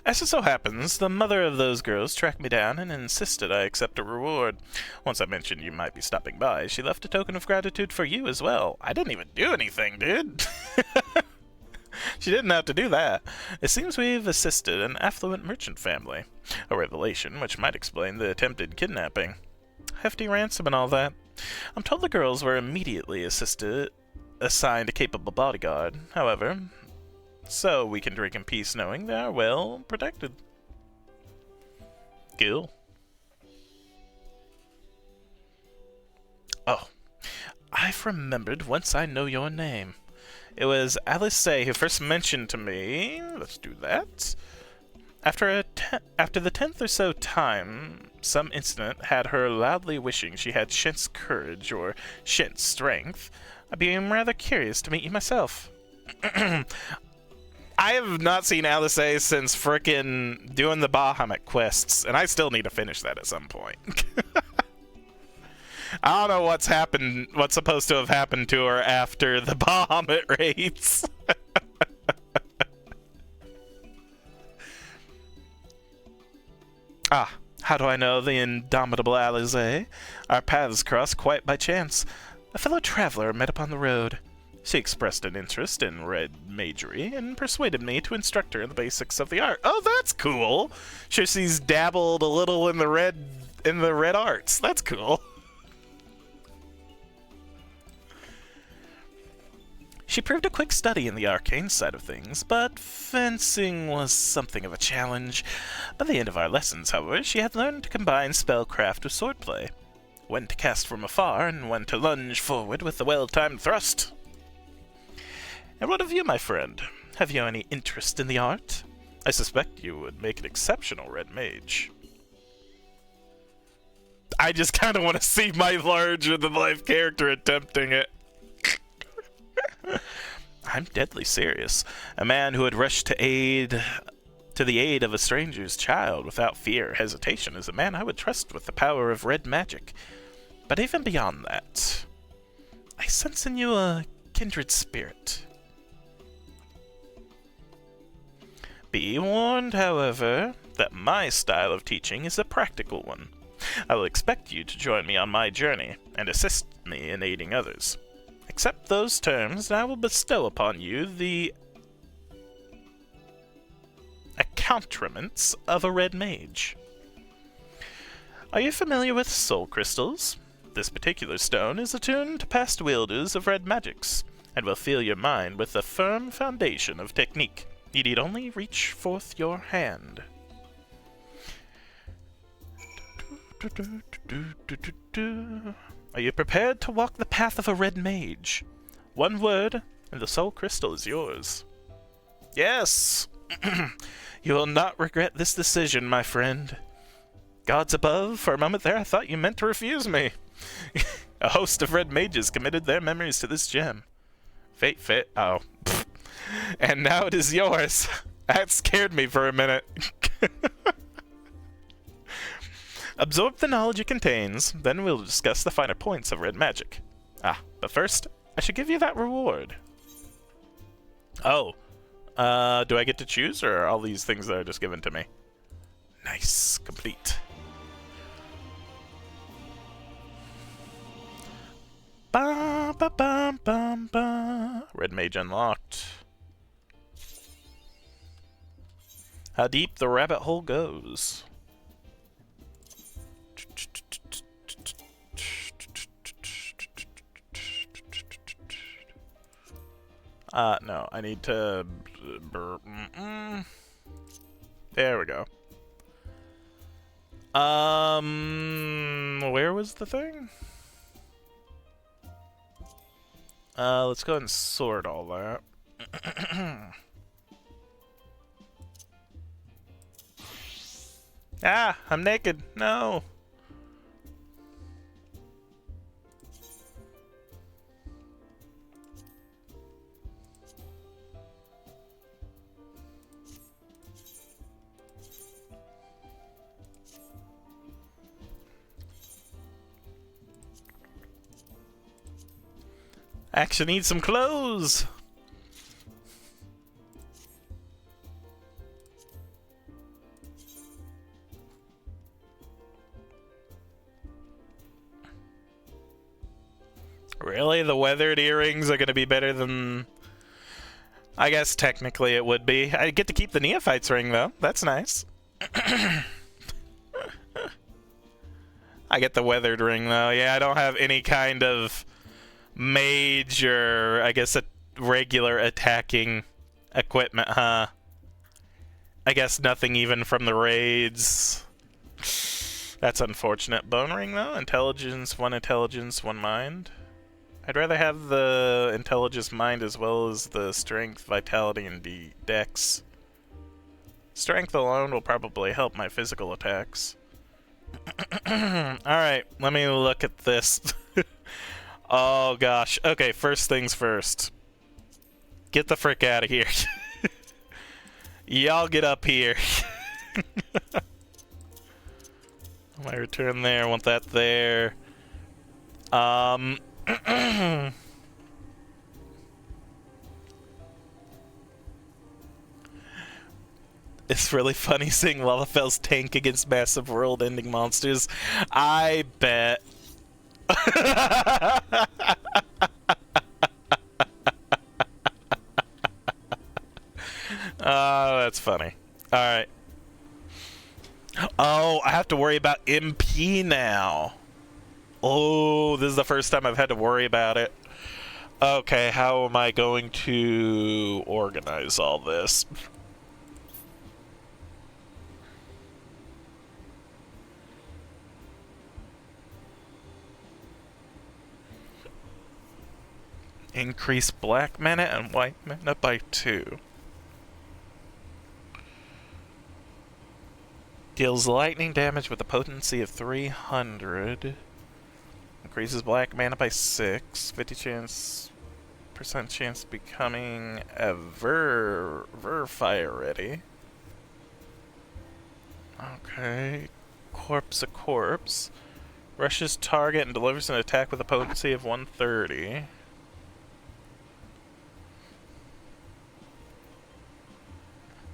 [SPEAKER 1] As it so happens, the mother of those girls tracked me down and insisted I accept a reward. Once I mentioned you might be stopping by, she left a token of gratitude for you as well. I didn't even do anything, dude. She didn't have to do that. It seems we've assisted an affluent merchant family. A revelation which might explain the attempted kidnapping. Hefty ransom and all that. I'm told the girls were immediately assigned a capable bodyguard. However, so we can drink in peace knowing they are well protected. Cool. Oh, I've remembered whence I know your name. It was Alice who first mentioned to me. Let's do that. After the 10th or so time, some incident had her loudly wishing she had Shent's courage or Shent's strength. I became rather curious to meet you myself. I have not seen Alice since frickin' doing the Bahamut quests, and I still need to finish that at some point. I don't know what's supposed to have happened to her after the Bahamut raids. Ah, how do I know the indomitable Alice? Our paths crossed quite by chance. A fellow traveler met upon the road. She expressed an interest in red magery and persuaded me to instruct her in the basics of the art. Oh, that's cool. Sure, she's dabbled a little in the red arts. That's cool. She proved a quick study in the arcane side of things, but fencing was something of a challenge. By the end of our lessons, however, she had learned to combine spellcraft with swordplay, when to cast from afar and when to lunge forward with a well-timed thrust. And what of you, my friend? Have you any interest in the art? I suspect you would make an exceptional red mage. I just kind of want to see my larger-than-life character attempting it. I'm deadly serious. A man who would rush to the aid of a stranger's child without fear or hesitation is a man I would trust with the power of red magic. But even beyond that, I sense in you a kindred spirit. Be warned, however, that my style of teaching is a practical one. I will expect you to join me on my journey and assist me in aiding others. Accept those terms, and I will bestow upon you the accoutrements of a red mage. Are you familiar with soul crystals? This particular stone is attuned to past wielders of red magics, and will fill your mind with a firm foundation of technique. You need only reach forth your hand. Are you prepared to walk the path of a red mage? One word, and the soul crystal is yours. Yes! You will not regret this decision, my friend. Gods above, for a moment there I thought you meant to refuse me. A host of red mages committed their memories to this gem. Oh. And now it is yours. That scared me for a minute. Absorb the knowledge it contains, then we'll discuss the finer points of red magic. But first, I should give you that reward. Oh. Do I get to choose, or are all these things that are just given to me? Nice. Complete. Ba ba ba ba ba. Red mage unlocked. How deep the rabbit hole goes. No, I need to... There we go. Where was the thing? Let's go ahead and sort all that. I'm naked. No. Actually need some clothes. Really? The weathered earrings are going to be better than... I guess technically it would be. I get to keep the neophyte's ring, though. That's nice. I get the weathered ring, though. Yeah, I don't have any kind of mage or, I guess, a regular attacking equipment, huh? I guess nothing even from the raids. That's unfortunate. Bone ring, though. Intelligence, one mind. I'd rather have the intelligence mind as well as the strength, vitality, and dex. Strength alone will probably help my physical attacks. Alright, let me look at this. Oh gosh. Okay, first things first. Get the frick out of here. Y'all get up here. My return there, I want that there. It's really funny seeing Lalafel's tank against massive world-ending monsters. I bet. Oh, that's funny. Alright. Oh, I have to worry about MP now. Oh, this is the first time I've had to worry about it. Okay, how am I going to organize all this? Increase black mana and white mana by 2. Deals lightning damage with a potency of 300. Increases black mana by 6. 50% chance of becoming a fire ready. Okay. Corpse a corpse. Rushes target and delivers an attack with a potency of 130.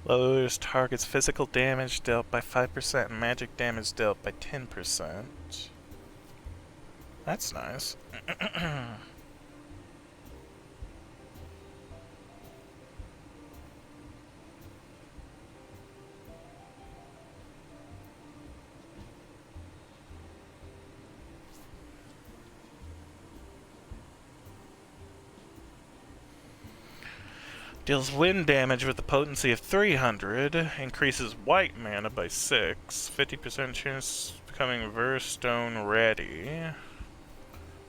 [SPEAKER 1] Lowers target's physical damage dealt by 5% and magic damage dealt by 10%. That's nice. Deals wind damage with a potency of 300. Increases white mana by 6. 50% chance of becoming Verstone ready.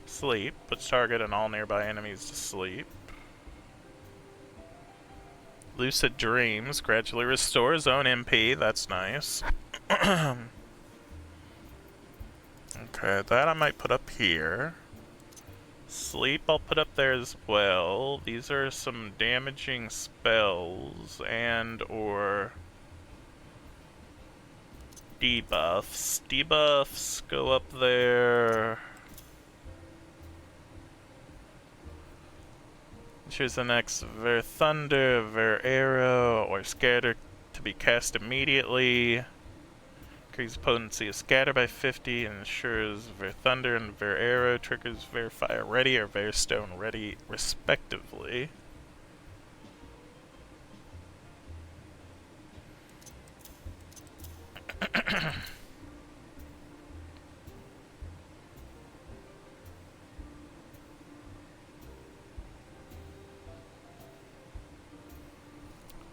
[SPEAKER 1] Sleep. Puts target and all nearby enemies to sleep. Lucid Dreams. Gradually restores own MP. That's nice. Okay, that I might put up here. Sleep I'll put up there as well. These are some damaging spells and or debuffs. Debuffs go up there. Choose the next Ver Thunder, Ver Arrow, or Scatter to be cast immediately. Increases potency of Scatter by 50 and ensures Ver Thunder and Ver Arrow triggers Ver Fire Ready or Ver Stone Ready, respectively.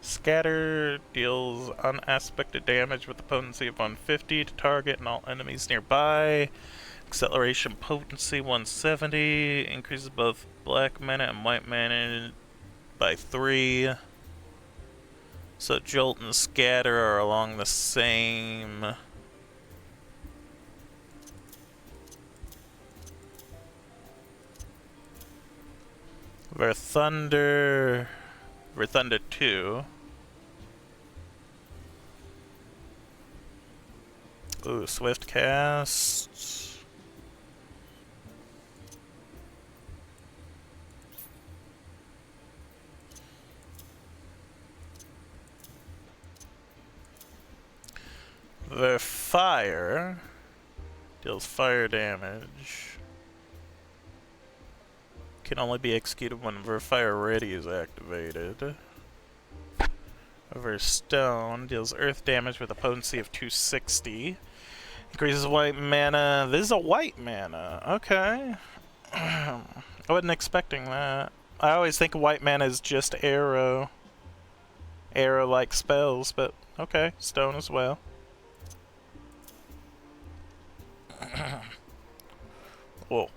[SPEAKER 1] Scatter deals unaspected damage with a potency of 150 to target and all enemies nearby. Acceleration potency 170. Increases both black mana and white mana by 3. So Jolt and Scatter are along the same. Ver Thunder 2. Ooh, Swift Cast. The Fire deals fire damage. Can only be executed when Verfire Ready is activated. Over Stone deals earth damage with a potency of 260. Increases white mana. This is a white mana. Okay. I wasn't expecting that. I always think white mana is just arrow. Arrow-like spells, but okay. Stone as well. Whoa.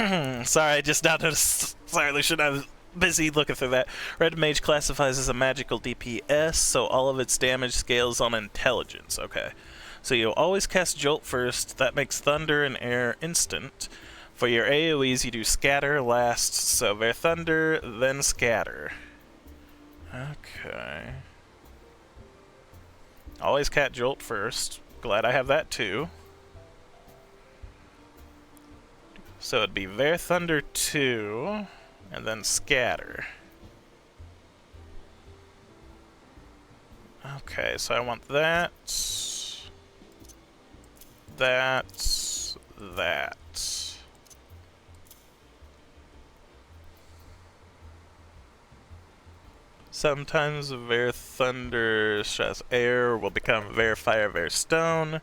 [SPEAKER 1] Sorry, I just now noticed. Sorry, Lucian, I was busy looking through that. Red Mage classifies as a magical DPS, so all of its damage scales on intelligence. Okay. So you always cast Jolt first. That makes Thunder and Air instant. For your AoEs, you do Scatter last. So Ver Thunder, then Scatter. Okay. Always cast Jolt first. Glad I have that too. So it'd be Ver Thunder 2, and then Scatter. Okay, so I want that, that. Sometimes Ver Thunder stress Air will become Ver Fire, Ver Stone.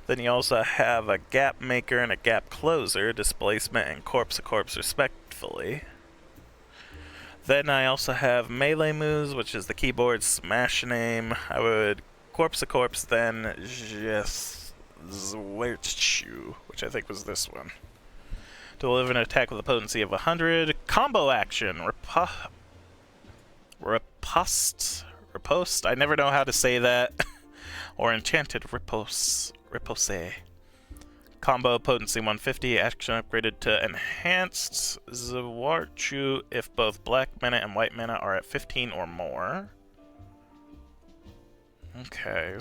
[SPEAKER 1] Then you also have a Gap Maker and a Gap Closer, Displacement and Corpse to Corpse respectively. Then I also have Melee Moves, which is the keyboard smash name. I would Corpse to Corpse, then just Zwirtchu, which I think was this one. Deliver an attack with a potency of 100. Combo action, Riposte. I never know how to say that. Or Enchanted Repose. Combo potency 150, action upgraded to enhanced Zwirtchu if both black mana and white mana are at 15 or more. Okay.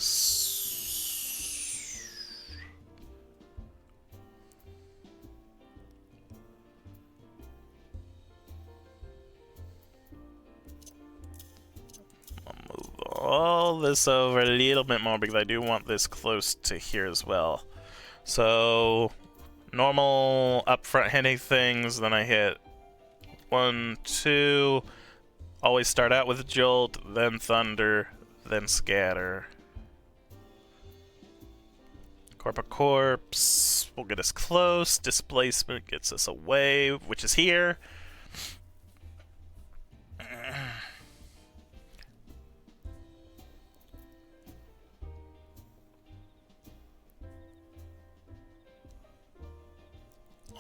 [SPEAKER 1] I'll move all this over a little bit more because I do want this close to here as well. So, normal upfront hitting things, then I hit 1, 2, always start out with Jolt, then Thunder, then Scatter. Corpse will get us close, Displacement gets us away, which is here.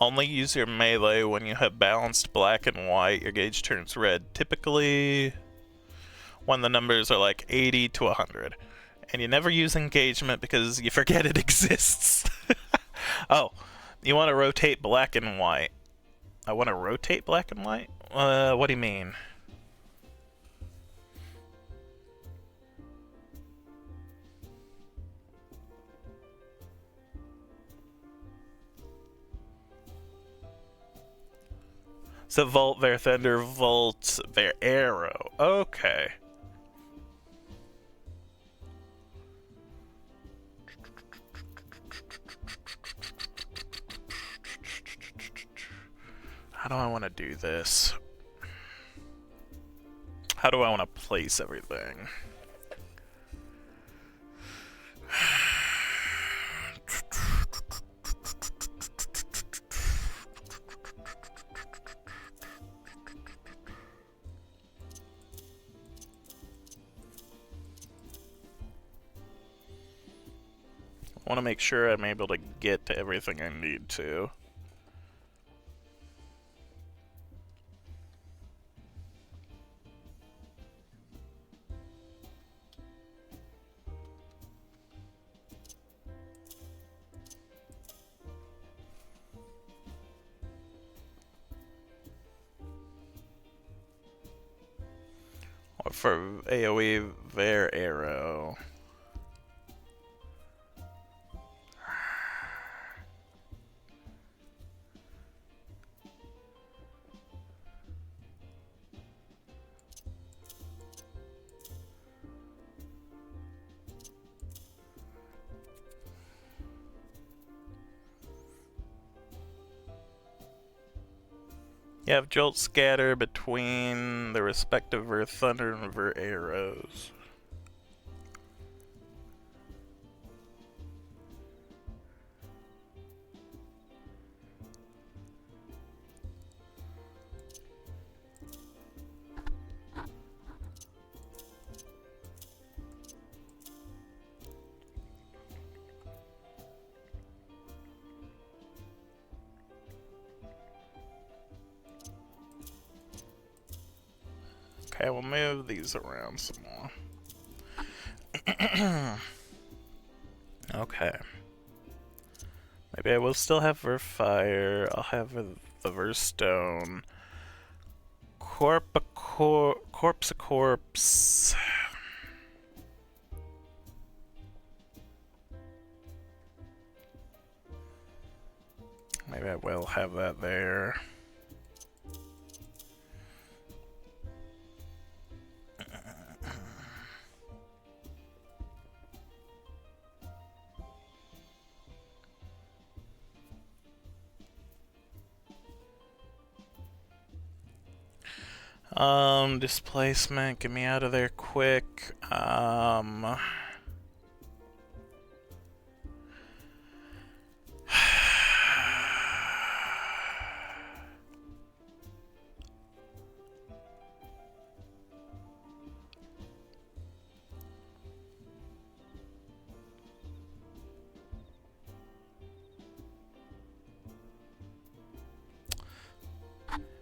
[SPEAKER 1] Only use your melee when you have balanced black and white. Your gauge turns red. Typically, when the numbers are like 80 to 100. And you never use engagement because you forget it exists. Oh, you want to rotate black and white. I want to rotate black and white? What do you mean? So Volt, Ver Thunder, Volt, Ver Arrow. Okay. How do I want to do this? How do I want to place everything? I want to make sure I'm able to get to everything I need to. Or for AoE, Ver Arrow. You have Jolt Scatter between the respective Ver Thunder and Ver Arrows. Okay, we'll move these around some more. Okay. Maybe I will still have Verfire. I'll have the Verstone. Corpse a corpse. Maybe I will have that there. Displacement, get me out of there quick.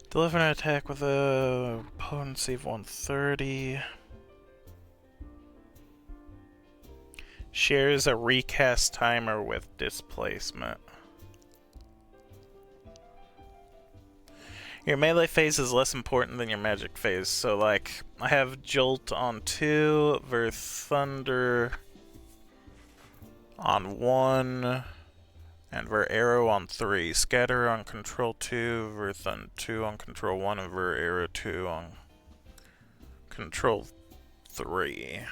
[SPEAKER 1] Deliver an attack with a potency of 130. Shares a recast timer with displacement. Your melee phase is less important than your magic phase, so like, I have Jolt on 2, Ver Thunder on 1, and Ver Arrow on 3. Scatter on Control 2, Ver Thunder 2 on Control 1, and Ver Arrow 2 on Control 3.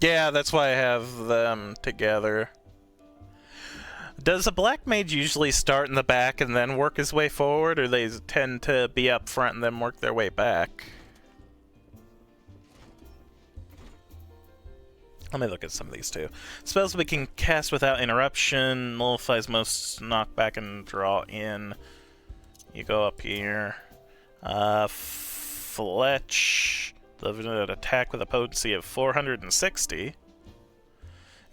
[SPEAKER 1] Yeah, that's why I have them together. Does a black mage usually start in the back and then work his way forward, or they tend to be up front and then work their way back? Let me look at some of these too. Spells we can cast without interruption, nullifies most knockback and draw in. You go up here. Fletch. Delivers an attack with a potency of 460.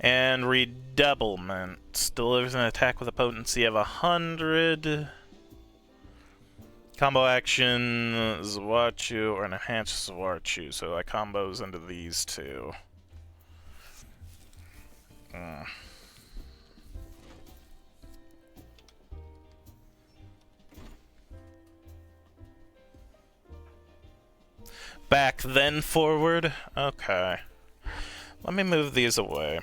[SPEAKER 1] And Redoublement. Delivers an attack with a potency of 100. Combo action, Zawachu, or an enhanced Zawachu. So I combos into these two. Back then forward? Okay. Let me move these away.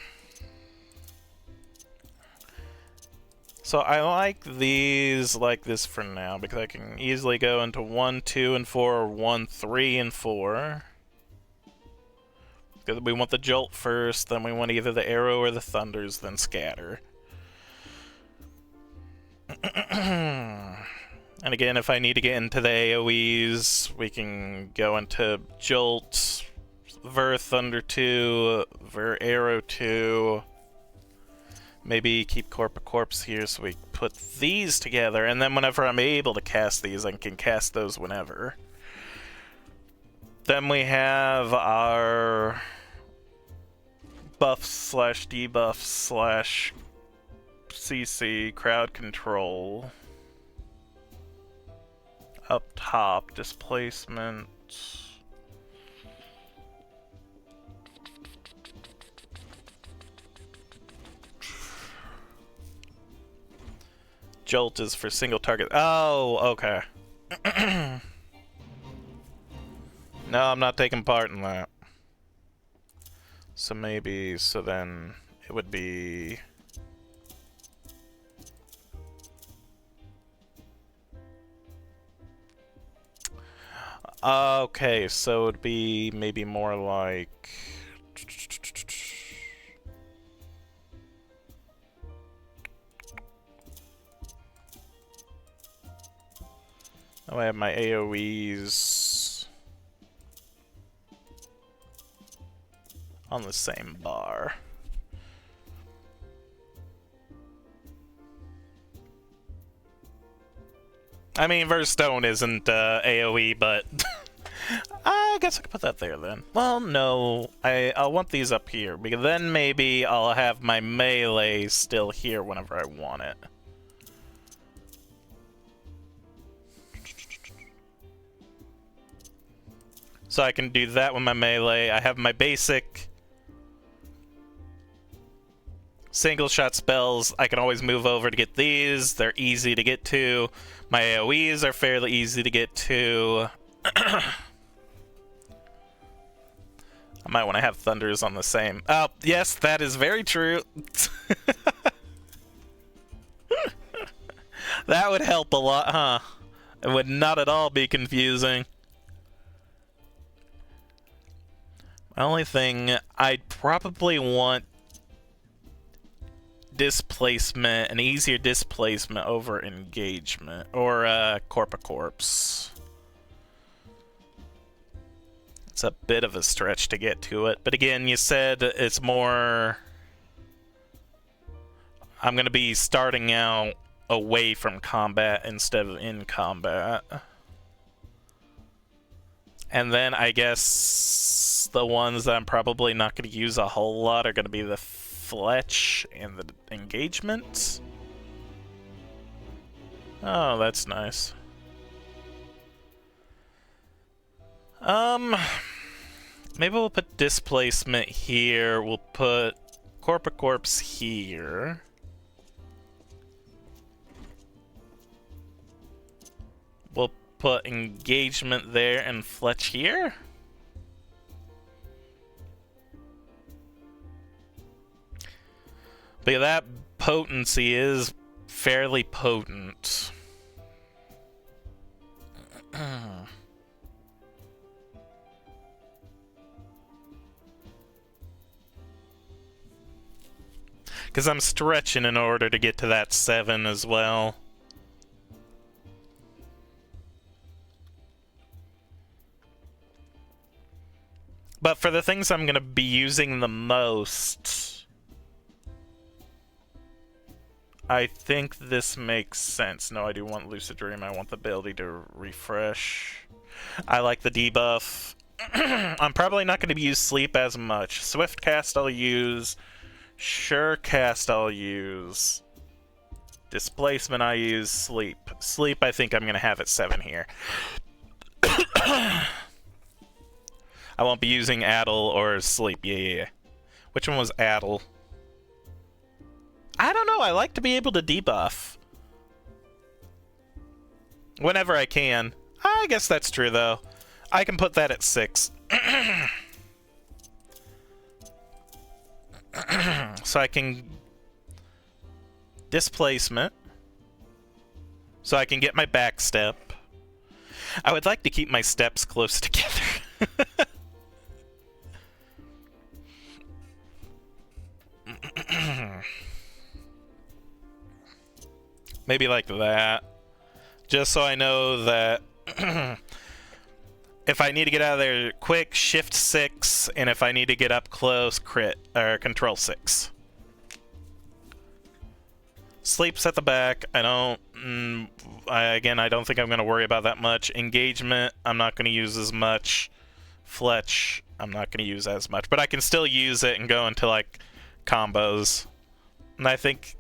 [SPEAKER 1] So I like these like this for now, because I can easily go into 1, 2, and 4, or 1, 3, and 4. Because we want the Jolt first, then we want either the Arrow or the Thunders, then Scatter. And again, if I need to get into the AoEs, we can go into Jolt, Ver Thunder 2, Ver Arrow 2. Maybe keep Corpse here so we put these together, and then whenever I'm able to cast these, I can cast those whenever. Then we have our buff/debuff/CC crowd control. Up top, displacement. Jolt is for single target. Oh, okay. No, I'm not taking part in that. So maybe, so then it would be... Okay, so it would be maybe more like... I have my AoEs on the same bar. I mean, Verstone isn't AoE, but I guess I could put that there then. Well, no, I'll want these up here, because then maybe I'll have my melee still here whenever I want it. So I can do that with my melee. I have my basic single shot spells. I can always move over to get these. They're easy to get to. My AoEs are fairly easy to get to. I might want to have thunders on the same. Oh, yes, that is very true. That would help a lot, huh? It would not at all be confusing. The only thing, I'd probably want displacement, an easier displacement over engagement, or corp. It's a bit of a stretch to get to it, but again, you said it's more... I'm gonna be starting out away from combat instead of in combat. And then I guess the ones that I'm probably not going to use a whole lot are going to be the Fletch and the engagement. Oh, that's nice. Maybe we'll put displacement here. We'll put corpse here. We'll put engagement there and Fletch here. But that potency is fairly potent. Because I'm stretching in order to get to that 7 as well. But for the things I'm going to be using the most, I think this makes sense. No, I do want Lucid Dream. I want the ability to refresh. I like the debuff. I'm probably not going to use Sleep as much. Swift Cast I'll use. Sure Cast I'll use. Displacement I use. Sleep. Sleep I think I'm going to have at 7 here. I won't be using Addle or Sleep. Yeah. Which one was Addle? I don't know. I like to be able to debuff. Whenever I can. I guess that's true, though. I can put that at 6. So I can... Displacement. So I can get my back step. I would like to keep my steps close together. Maybe like that. Just so I know that if I need to get out of there quick, shift 6, and if I need to get up close, crit or control 6. Sleep's at the back. I don't think I'm going to worry about that much. Engagement, I'm not going to use as much. Fletch, I'm not going to use as much, but I can still use it and go into like combos. And I think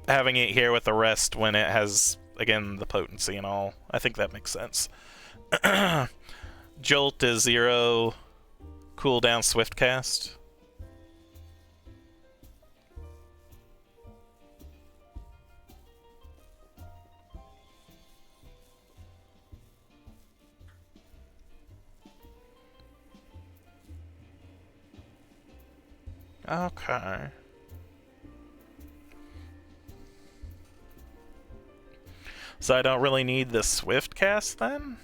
[SPEAKER 1] having it here with the rest when it has, again, the potency and all, I think that makes sense. Jolt is 0 cooldown swift cast. Okay. So I don't really need the swift cast then?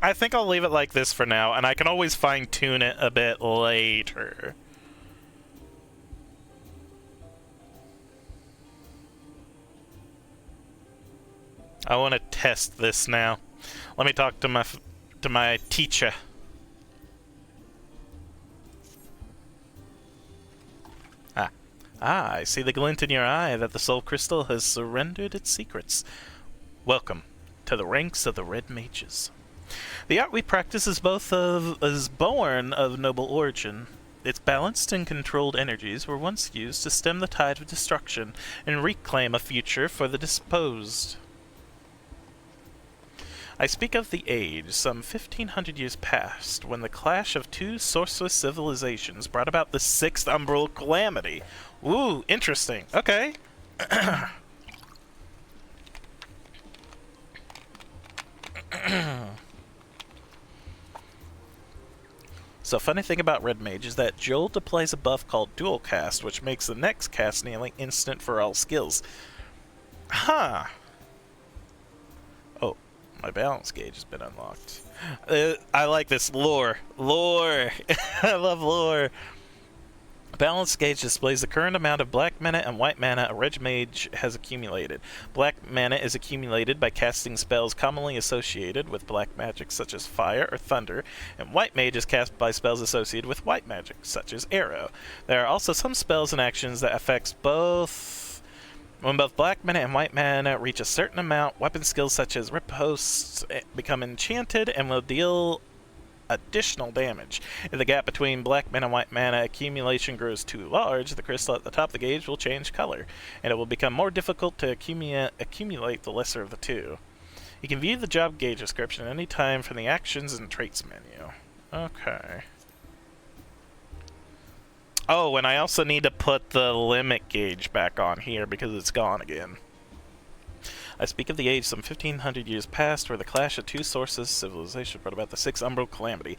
[SPEAKER 1] I think I'll leave it like this for now, and I can always fine-tune it a bit later. I want to test this now. Let me talk to my teacher. I see the glint in your eye that the soul crystal has surrendered its secrets. Welcome to the ranks of the Red Mages. The art we practice is born of noble origin. Its balanced and controlled energies were once used to stem the tide of destruction and reclaim a future for the disposed. I speak of the age, some 1,500 years past, when the clash of two sorceress civilizations brought about the Sixth Umbral Calamity. Ooh, interesting. Okay. So, funny thing about Red Mage is that Joel deploys a buff called Dual Cast, which makes the next cast nearly instant for all skills. Huh. Oh, my balance gauge has been unlocked. I like this lore. Lore! I love lore. Balance gauge displays the current amount of black mana and white mana a Red Mage has accumulated. Black mana is accumulated by casting spells commonly associated with black magic, such as fire or thunder, and white mage is cast by spells associated with white magic, such as arrow. There are also some spells and actions that affects both. When both black mana and white mana reach a certain amount, weapon skills such as riposts become enchanted and will deal additional damage. If the gap between black mana and white mana accumulation grows too large, the crystal at the top of the gauge will change color, and it will become more difficult to accumulate the lesser of the two. You can view the job gauge description at any time from the Actions and Traits menu. Okay. Oh, and I also need to put the limit gauge back on here because it's gone again. I speak of the age some 1,500 years past, where the clash of two sources civilization brought about the Sixth Umbral Calamity.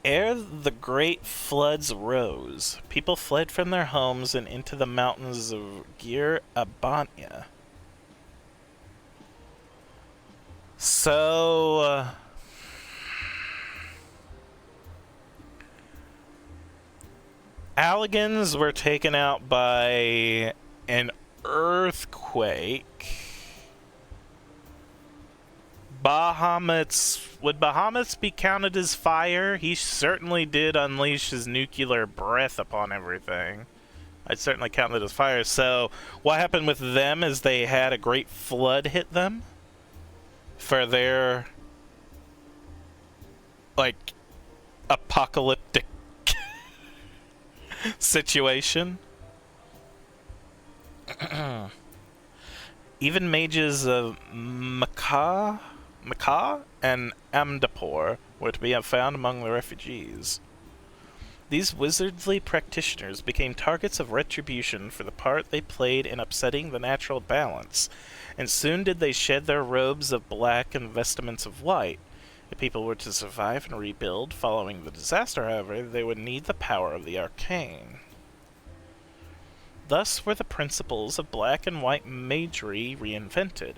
[SPEAKER 1] Ere the great floods rose, people fled from their homes and into the mountains of Gir Abania. So, Alligans were taken out by an earthquake. Would Bahamut's be counted as fire? He certainly did unleash his nuclear breath upon everything. I'd certainly count it as fire. So, what happened with them is they had a great flood hit them for their, like, apocalyptic situation. Even mages of Makkah and Amdapur were to be found among the refugees. These wizardly practitioners became targets of retribution for the part they played in upsetting the natural balance, and soon did they shed their robes of black and vestments of white. If people were to survive and rebuild following the disaster, however, they would need the power of the arcane. Thus were the principles of black and white magery reinvented,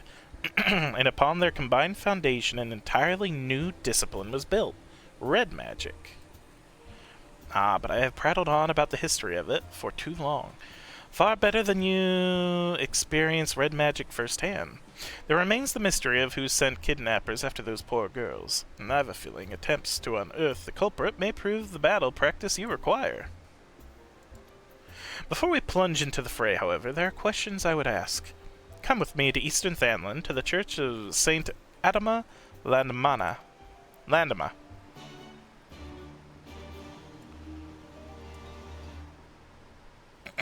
[SPEAKER 1] and upon their combined foundation an entirely new discipline was built, red magic. But I have prattled on about the history of it for too long. Far better than you experience red magic firsthand. There remains the mystery of who sent kidnappers after those poor girls, and I have a feeling attempts to unearth the culprit may prove the battle practice you require. Before we plunge into the fray, however, there are questions I would ask. Come with me to Eastern Thanland, to the Church of Saint Adama Landama.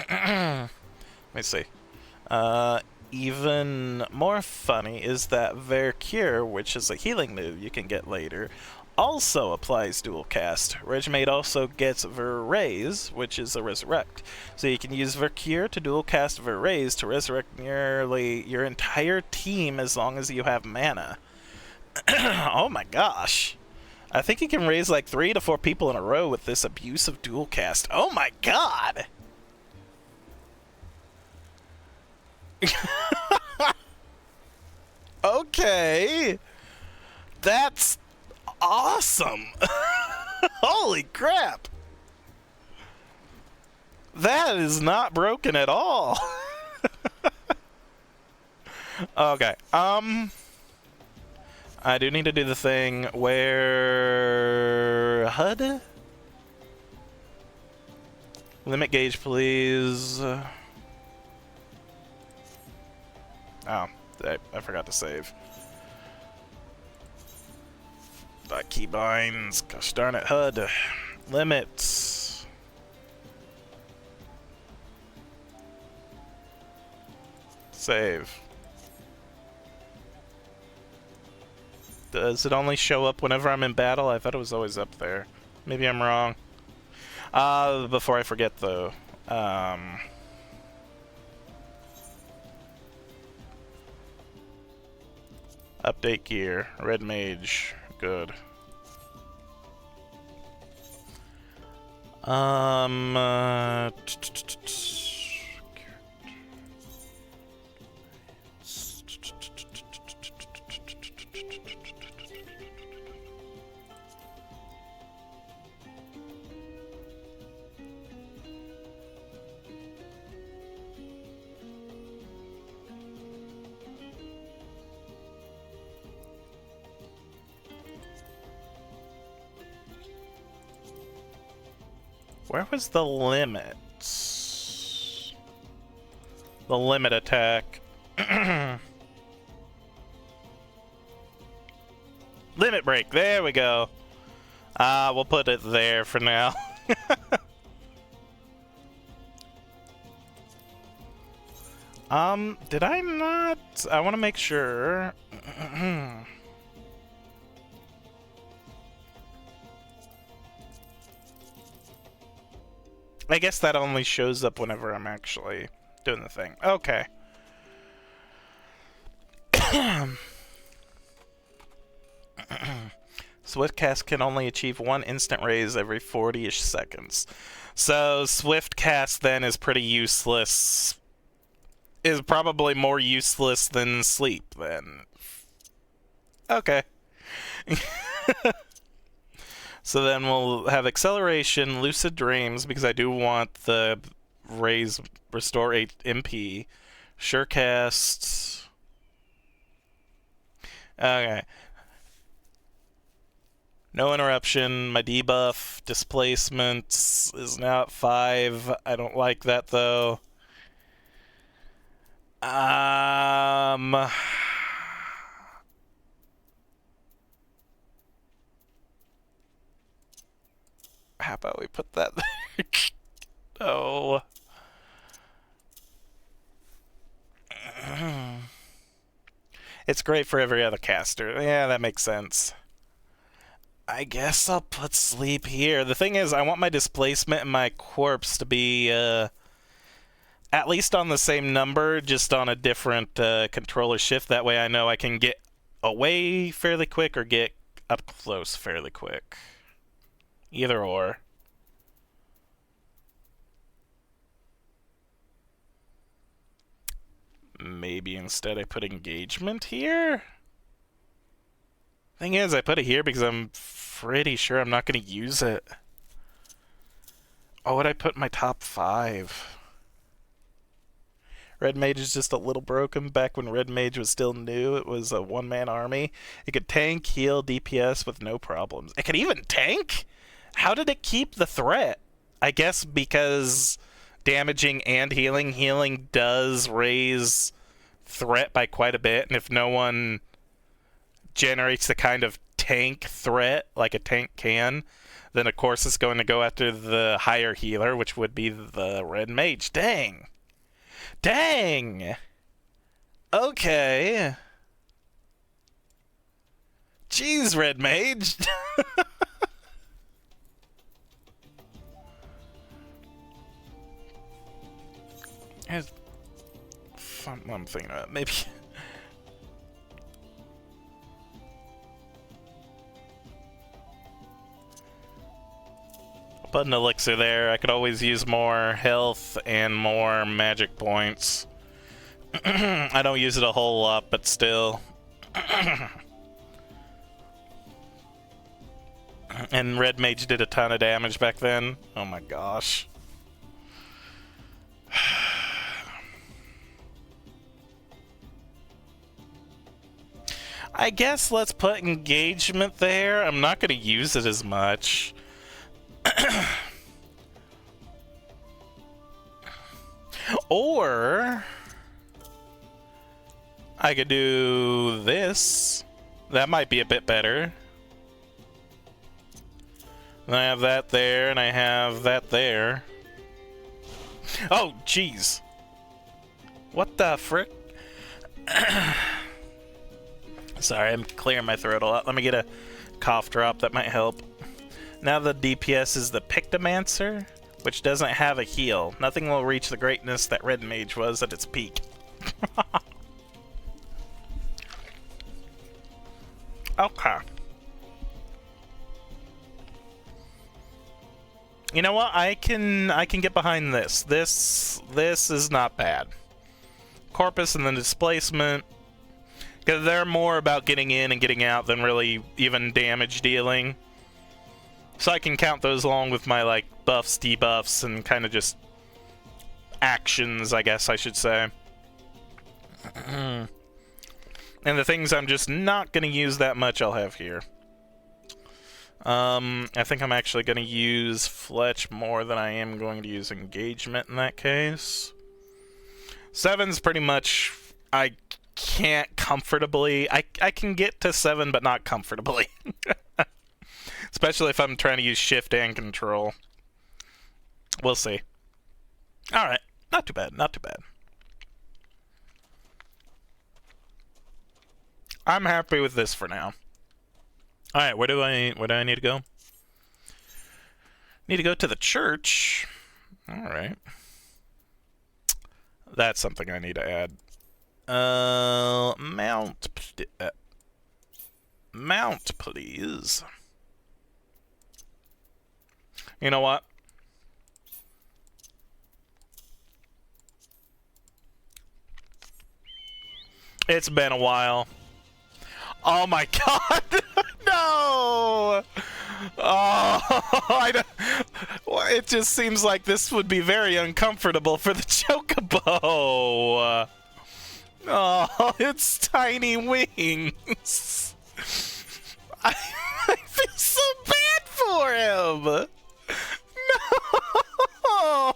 [SPEAKER 1] Let me see. Even more funny is that Vercure, which is a healing move you can get later, also applies dual cast. Regimate also gets Verraise, which is a resurrect. So you can use Vercure to dual cast Verraise to resurrect nearly your entire team as long as you have mana. Oh my gosh. I think you can raise like 3 to 4 people in a row with this abusive dual cast. Oh my god! Okay. That's awesome! Holy crap! That is not broken at all. Okay, I do need to do the thing where... HUD? Limit gauge, please. Oh, I forgot to save. Keybinds. Gosh darn it, HUD. Limits. Save. Does it only show up whenever I'm in battle? I thought it was always up there. Maybe I'm wrong. Before I forget though, update gear, red mage, good. Where was the limit? The limit attack. Limit break, there we go. We'll put it there for now. Did I not? I want to make sure. I guess that only shows up whenever I'm actually doing the thing. Okay. Swift cast can only achieve one instant raise every 40-ish seconds. So swift cast then is pretty useless. Is probably more useless than sleep then. Okay. So then we'll have acceleration, lucid dreams, because I do want the restore 8 MP. Surecast. Okay. No interruption. My debuff displacement is now at 5. I don't like that though. How about we put that there? Oh. It's great for every other caster. Yeah, that makes sense. I guess I'll put sleep here. The thing is, I want my displacement and my corpse to be at least on the same number, just on a different controller shift. That way I know I can get away fairly quick or get up close fairly quick. Either or. Maybe instead I put engagement here? Thing is, I put it here because I'm pretty sure I'm not going to use it. Oh, would I put my top 5? Red Mage is just a little broken. Back when Red Mage was still new, it was a one-man army. It could tank, heal, DPS with no problems. It could even tank? How did it keep the threat? I guess because damaging and healing. Healing does raise threat by quite a bit, and if no one generates the kind of tank threat like a tank can, then of course it's going to go after the higher healer, which would be the Red Mage. Dang! Dang! Okay. Jeez, Red Mage! Here's fun. I'm thinking about maybe. Put an elixir there. I could always use more health and more magic points. I don't use it a whole lot, but still. And Red Mage did a ton of damage back then. Oh my gosh. I guess let's put engagement there. I'm not going to use it as much. Or I could do this. That might be a bit better. And I have that there, and I have that there. Oh, jeez. What the frick? Sorry, I'm clearing my throat a lot. Let me get a cough drop. That might help. Now the DPS is the Pictomancer, which doesn't have a heal. Nothing will reach the greatness that Red Mage was at its peak. Okay. You know what? I can get behind this. This is not bad. Corpus and then displacement. Because they're more about getting in and getting out than really even damage dealing. So I can count those along with my, like, buffs, debuffs, and kind of just actions, I guess I should say. And the things I'm just not going to use that much, I'll have here. I think I'm actually going to use Fletch more than I am going to use Engagement in that case. 7's pretty much... I can't comfortably... I can get to 7, but not comfortably. Especially if I'm trying to use Shift and Control. We'll see. Alright. Not too bad. Not too bad. I'm happy with this for now. Alright, where do I need to go? Need to go to the church. Alright. That's something I need to add. Mount, please. You know what? It's been a while. Oh my god! No! Oh, well, it just seems like this would be very uncomfortable for the Chocobo. Oh, its tiny wings. I feel so bad for him. No.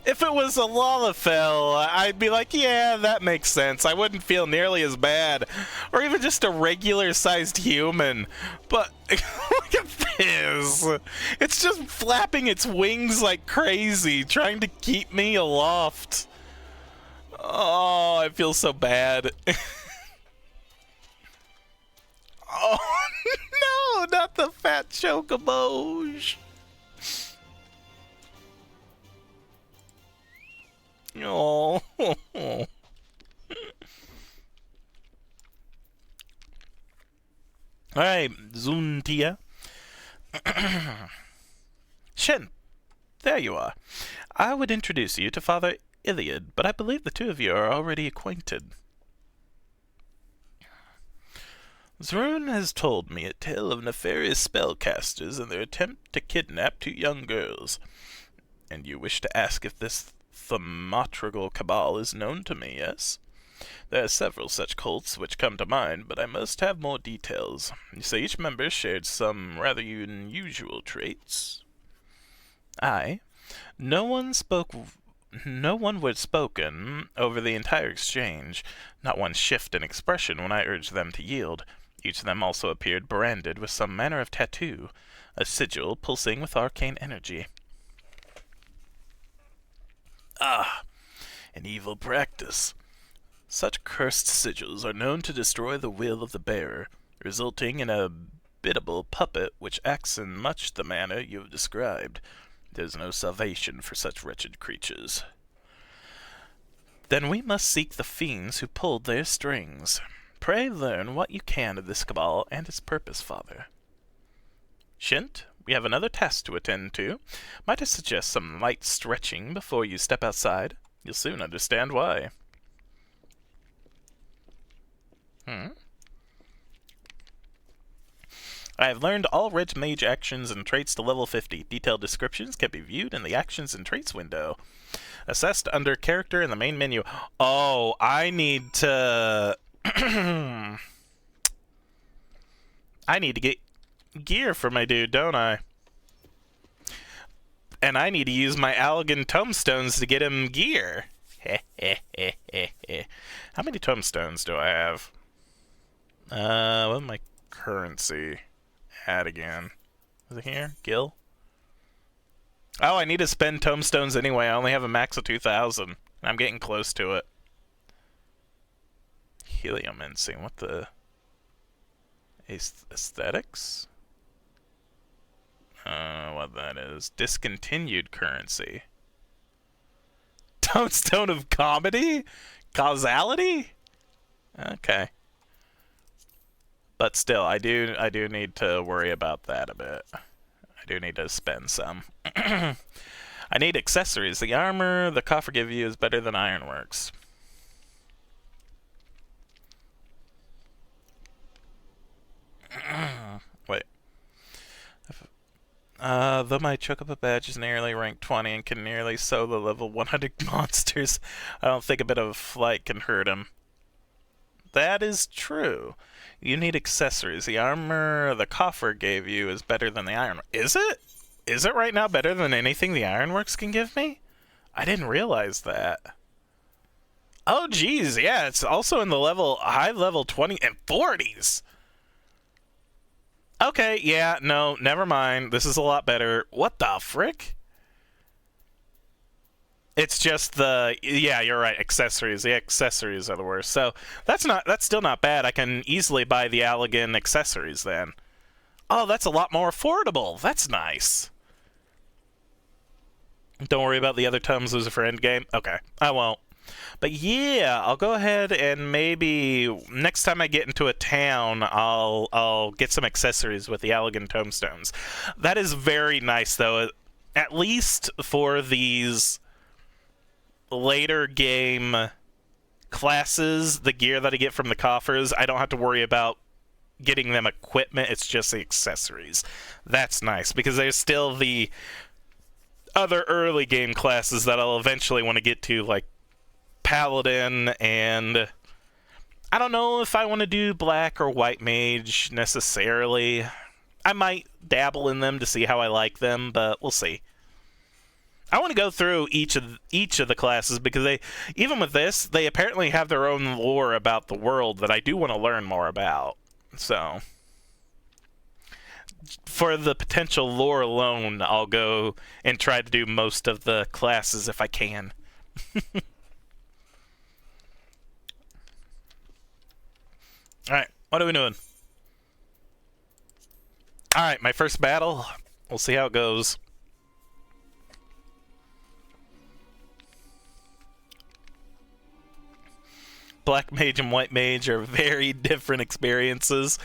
[SPEAKER 1] If it was a Lalafell, I'd be like, yeah, that makes sense. I wouldn't feel nearly as bad. Or even just a regular-sized human. But look at this. It's just flapping its wings like crazy, trying to keep me aloft. Oh, I feel so bad. Oh, no, not the fat Chocobo. Oh. Alright, Zuntia. Shen, there you are. I would introduce you to Father Iliad, but I believe the two of you are already acquainted. Zrun has told me a tale of nefarious spellcasters and their attempt to kidnap two young girls. And you wish to ask if this thaumaturgal cabal is known to me, yes? There are several such cults which come to mind, but I must have more details. You say each member shared some rather unusual traits. Aye. No one was spoken over the entire exchange, not one shift in expression when I urged them to yield. Each of them also appeared branded with some manner of tattoo, a sigil pulsing with arcane energy. Ah, an evil practice. Such cursed sigils are known to destroy the will of the bearer, resulting in a biddable puppet which acts in much the manner you have described. There's no salvation for such wretched creatures. Then we must seek the fiends who pulled their strings. Pray learn what you can of this cabal and its purpose, Father. Shint, We have another task to attend to. Might I suggest some light stretching before you step outside? You'll soon understand why. I have learned all Red Mage actions and traits to level 50. Detailed descriptions can be viewed in the Actions and Traits window. Assessed under Character in the main menu. Oh, I need to... I need to get gear for my dude, don't I? And I need to use my Allegan tomestones to get him gear. How many tomestones do I have? What's my currency? Add again. Is it here? Gil? Oh, I need to spend tomestones anyway. I only have a max of 2,000. I'm getting close to it. Heliomancing. What the... Aesthetics? What that is. Discontinued currency. Tomestone of comedy? Causality? Okay. But still, I do need to worry about that a bit. I do need to spend some. I need accessories. The armor the coffer give you is better than ironworks. Wait. Though my Chocobo badge is nearly rank 20 and can nearly solo level 100 monsters, I don't think a bit of flight can hurt him. That is true. You need accessories. The armor the coffer gave you is better than the iron. Is it? Is it right now better than anything the ironworks can give me? I didn't realize that. Oh, geez, yeah, it's also in the high level 20 and 40s. Okay, yeah, no, never mind. This is a lot better. What the frick? It's just the... Yeah, you're right, accessories. The accessories are the worst. So, that's still not bad. I can easily buy the Allegan accessories then. Oh, that's a lot more affordable. That's nice. Don't worry about the other tomes loser for endgame. Okay, I won't. But yeah, I'll go ahead and maybe next time I get into a town, I'll get some accessories with the Allegan tomestones. That is very nice, though. At least for these later game classes, the gear that I get from the coffers, I don't have to worry about getting them equipment. It's just the accessories. That's nice, because there's still the other early game classes that I'll eventually want to get to, like Paladin, and I don't know if I want to do Black or White Mage necessarily. I might dabble in them to see how I like them, but we'll see. I want to go through each of the classes, because they, even with this, they apparently have their own lore about the world that I do want to learn more about. So, for the potential lore alone, I'll go and try to do most of the classes if I can. Alright, what are we doing? Alright, my first battle. We'll see how it goes. Black Mage and White Mage are very different experiences.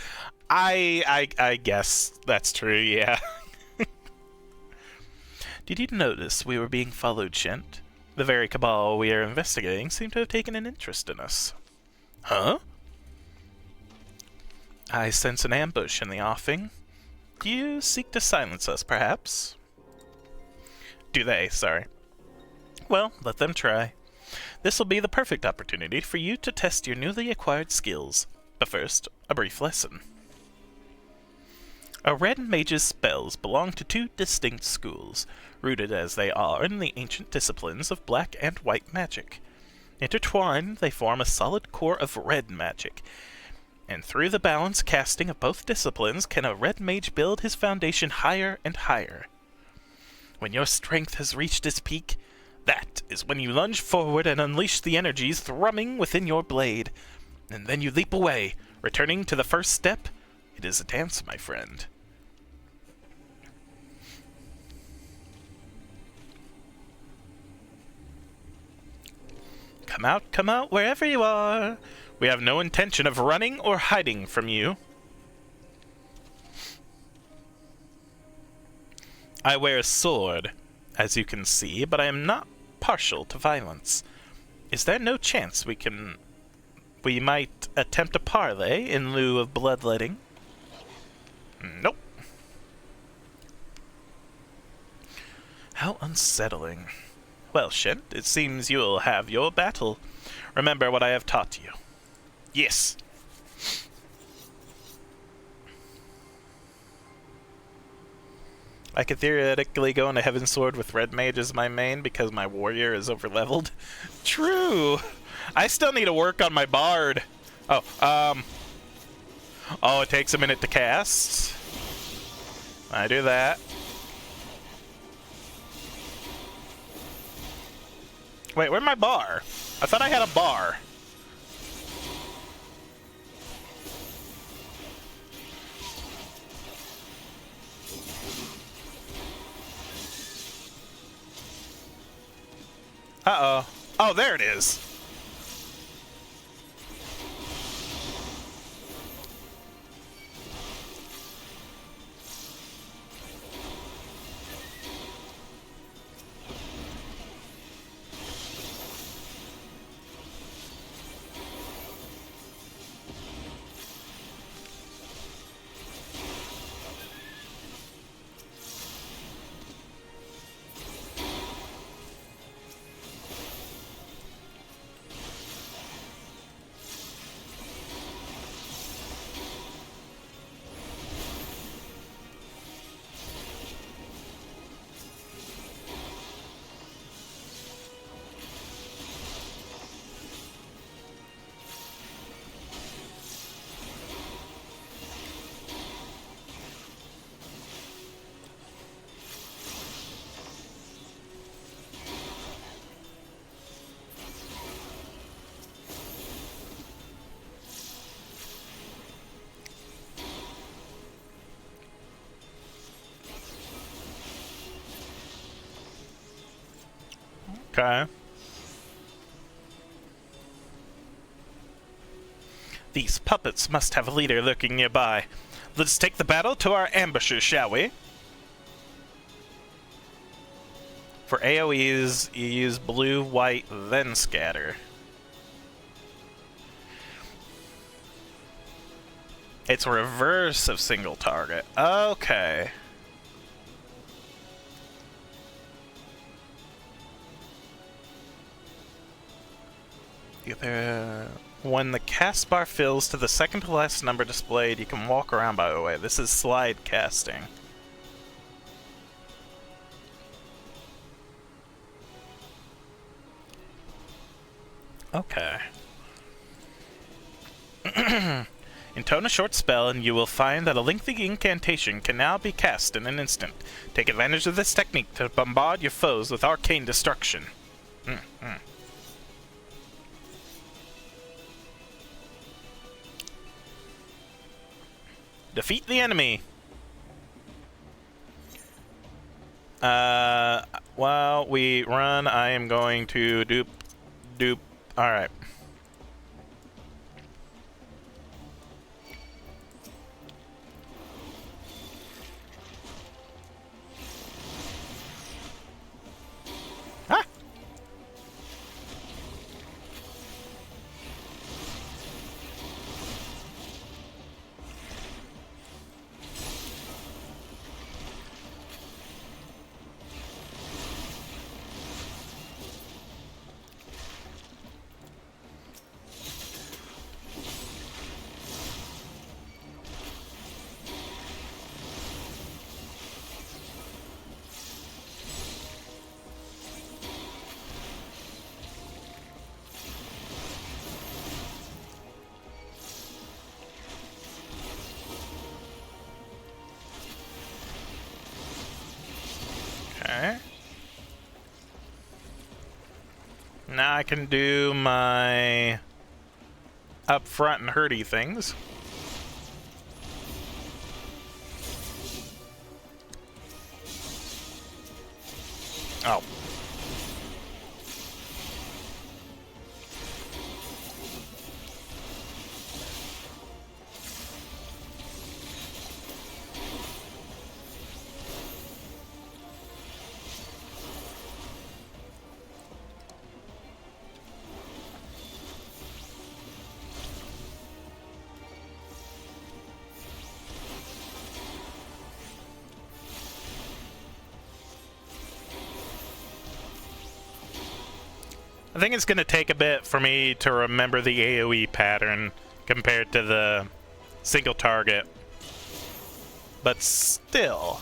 [SPEAKER 1] I guess that's true, yeah. Did you notice we were being followed, Shent? The very cabal we are investigating seem to have taken an interest in us. Huh? I sense an ambush in the offing. Do you seek to silence us, perhaps? Do they? Sorry. Well, let them try. This will be the perfect opportunity for you to test your newly acquired skills. But first, a brief lesson. A Red Mage's spells belong to two distinct schools, rooted as they are in the ancient disciplines of black and white magic. Intertwined, they form a solid core of red magic, and through the balance casting of both disciplines can a Red Mage build his foundation higher and higher. When your strength has reached its peak, that is when you lunge forward and unleash the energies thrumming within your blade. And then you leap away, returning to the first step. It is a dance, my friend. Come out, wherever you are. We have no intention of running or hiding from you. I wear a sword, as you can see, but I am not partial to violence. Is there no chance we might attempt a parley in lieu of bloodletting? Nope. How unsettling. Well, Shent, it seems you'll have your battle. Remember what I have taught you. Yes. I could theoretically go into Heaven's Sword with Red Mage as my main because my warrior is overleveled. True. I still need to work on my bard. Oh, it takes a minute to cast. I do that. Wait, where'd my bar? I thought I had a bar. Uh-oh. Oh, there it is. Okay. These puppets must have a leader lurking nearby. Let's take the battle to our ambushers, shall we? For AoEs, you use blue, white, then scatter. It's reverse of single target. Okay. When the cast bar fills to the second to last number displayed, you can walk around, by the way. This is slide casting. Okay. Intone a short spell and you will find that a lengthy incantation can now be cast in an instant. Take advantage of this technique to bombard your foes with arcane destruction. Defeat the enemy. While we run, I am going to dupe. Alright. Ah! Okay. Now I can do my up front and hurty things. Oh. I think it's gonna take a bit for me to remember the AoE pattern compared to the single target. But still.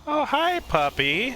[SPEAKER 1] Oh, hi, puppy.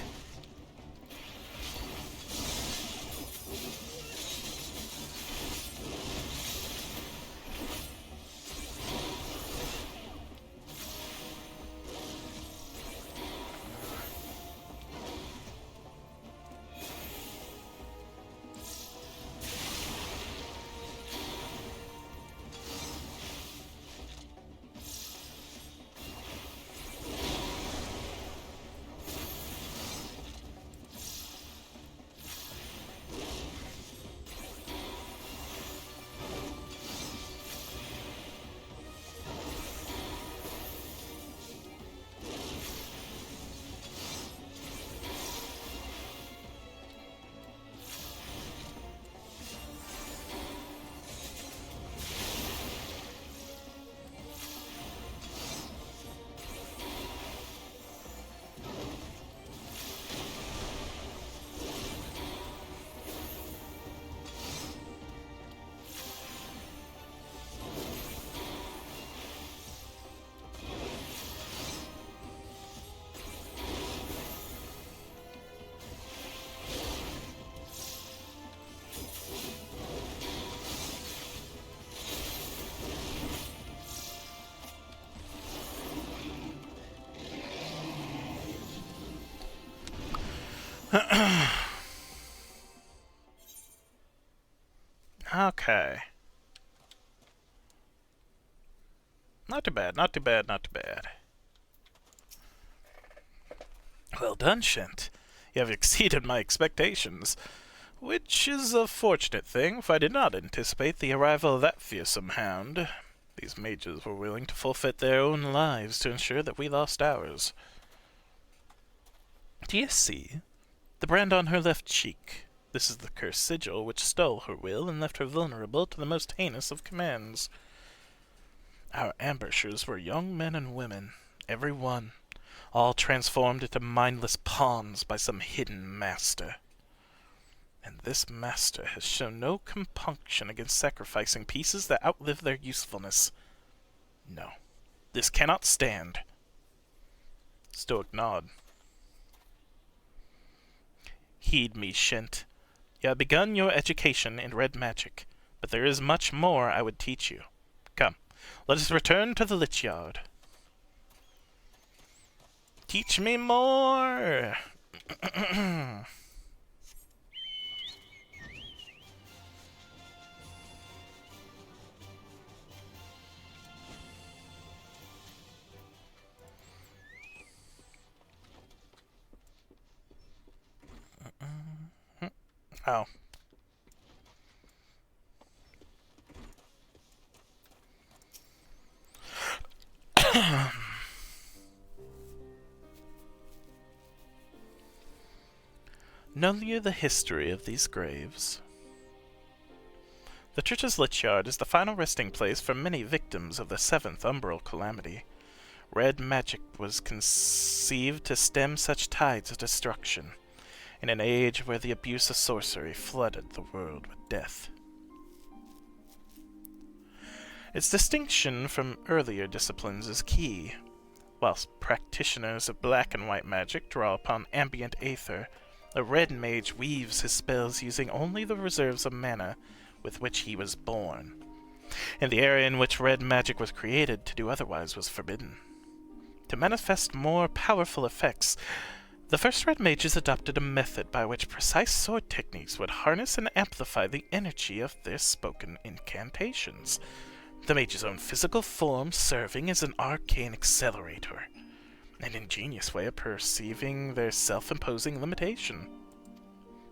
[SPEAKER 1] Okay. Not too bad, not too bad, not too bad. Well done, Shent. You have exceeded my expectations. Which is a fortunate thing, for I did not anticipate the arrival of that fearsome hound. These mages were willing to forfeit their own lives to ensure that we lost ours. Do you see? The brand on her left cheek. This is the cursed sigil which stole her will and left her vulnerable to the most heinous of commands. Our ambushers were young men and women, every one, all transformed into mindless pawns by some hidden master. And this master has shown no compunction against sacrificing pieces that outlive their usefulness. No, this cannot stand. Stoic nod. Heed me, Shent. You have begun your education in red magic, but there is much more I would teach you. Come, let us return to the Lich Yard. Teach me more! Oh. Know you the history of these graves? The church's Lich Yard is the final resting place for many victims of the 7th Umbral Calamity. Red magic was conceived to stem such tides of destruction, in an age where the abuse of sorcery flooded the world with death. Its distinction from earlier disciplines is key. Whilst practitioners of black and white magic draw upon ambient aether, a red mage weaves his spells using only the reserves of mana with which he was born. In the area in which red magic was created, to do otherwise was forbidden. To manifest more powerful effects, the first red mages adopted a method by which precise sword techniques would harness and amplify the energy of their spoken incantations, the mage's own physical form serving as an arcane accelerator, an ingenious way of perceiving their self-imposing limitation.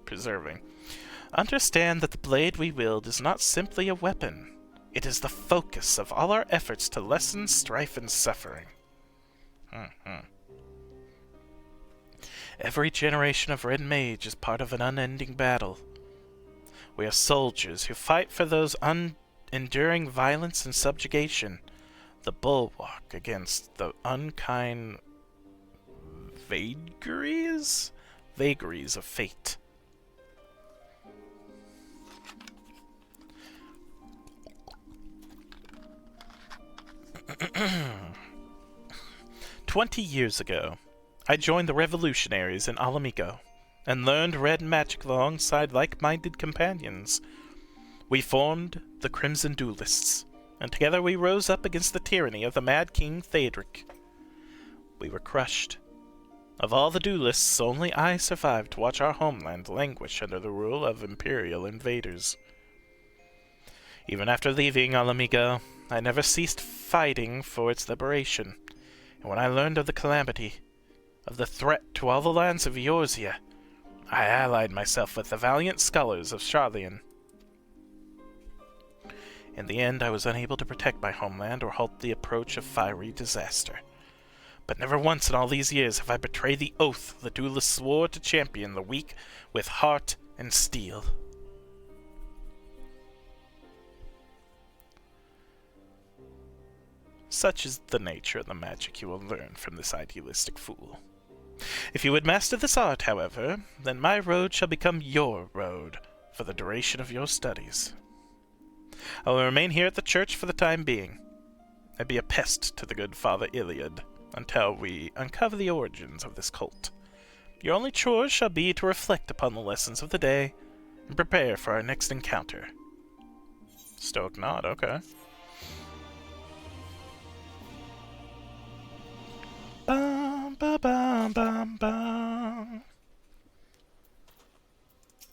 [SPEAKER 1] Preserving. Understand that the blade we wield is not simply a weapon. It is the focus of all our efforts to lessen strife and suffering. Every generation of Red Mage is part of an unending battle. We are soldiers who fight for those enduring violence and subjugation, the bulwark against the unkind vagaries of fate. "20 years ago, I joined the revolutionaries in Alamigo, and learned red magic alongside like-minded companions. We formed the Crimson Duelists, and together we rose up against the tyranny of the Mad King Theodric. We were crushed. Of all the duelists, only I survived to watch our homeland languish under the rule of imperial invaders. Even after leaving Alamigo, I never ceased fighting for its liberation, and when I learned of the calamity, of the threat to all the lands of Eorzea, I allied myself with the valiant scholars of Sharlayan. In the end, I was unable to protect my homeland or halt the approach of fiery disaster. But never once in all these years have I betrayed the oath the duelists swore to champion the weak with heart and steel." Such is the nature of the magic you will learn from this idealistic fool. If you would master this art, however, then my road shall become your road for the duration of your studies. I will remain here at the church for the time being, and be a pest to the good Father Iliad until we uncover the origins of this cult. Your only chores shall be to reflect upon the lessons of the day and prepare for our next encounter. Stoic nod, okay. Bum, ba, bum, bum, bum.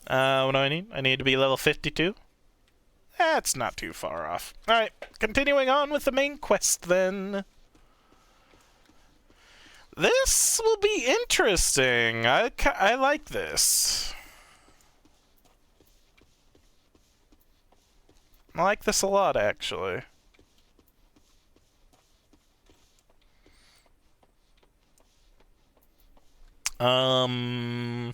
[SPEAKER 1] What do I need? I need to be level 52? That's not too far off. Alright, continuing on with the main quest then. This will be interesting. I like this. I like this a lot, actually. I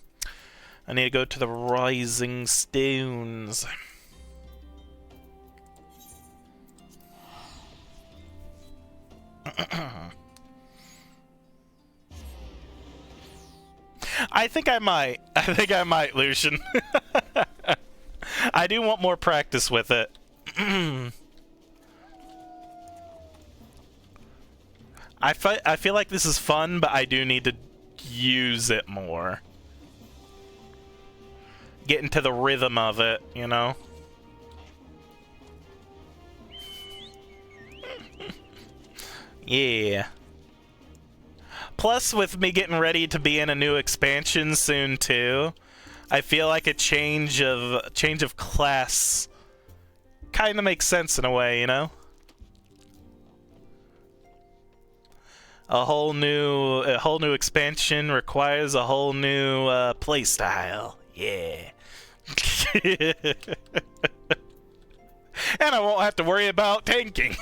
[SPEAKER 1] need to go to the Rising Stones. I think I might, Lucian. I do want more practice with it. I feel like this is fun, but I do need to use it more. Get into the rhythm of it, you know? Yeah. Plus, with me getting ready to be in a new expansion soon too, I feel like a change of class kind of makes sense in a way, you know? A whole new expansion requires a whole new playstyle. Yeah. And I won't have to worry about tanking.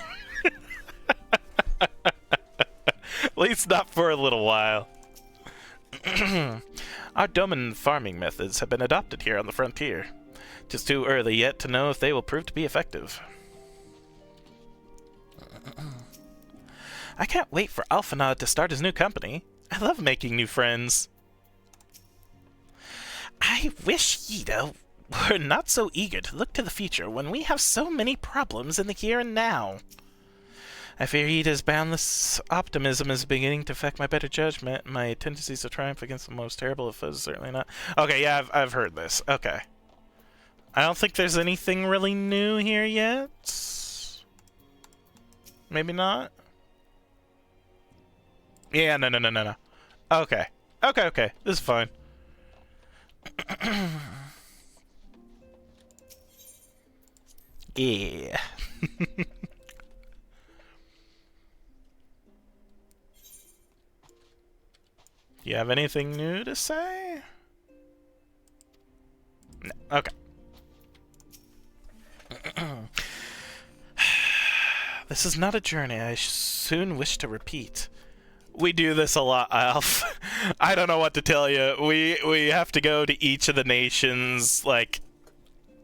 [SPEAKER 1] At least not for a little while. Our domain farming methods have been adopted here on the frontier. Just too early yet to know if they will prove to be effective. I can't wait for Alphanod to start his new company. I love making new friends. I wish Yida We're not so eager to look to the future when we have so many problems in the here and now. I fear Ida's boundless optimism is beginning to affect my better judgment. My tendencies to triumph against the most terrible of foes, certainly not. Okay, yeah, I've heard this. Okay. I don't think there's anything really new here yet. Maybe not? Yeah, no. Okay. Okay. This is fine. Yeah. You have anything new to say? No. Okay. This is not a journey I soon wish to repeat. We do this a lot, Alf. I don't know what to tell you. We have to go to each of the nations, like,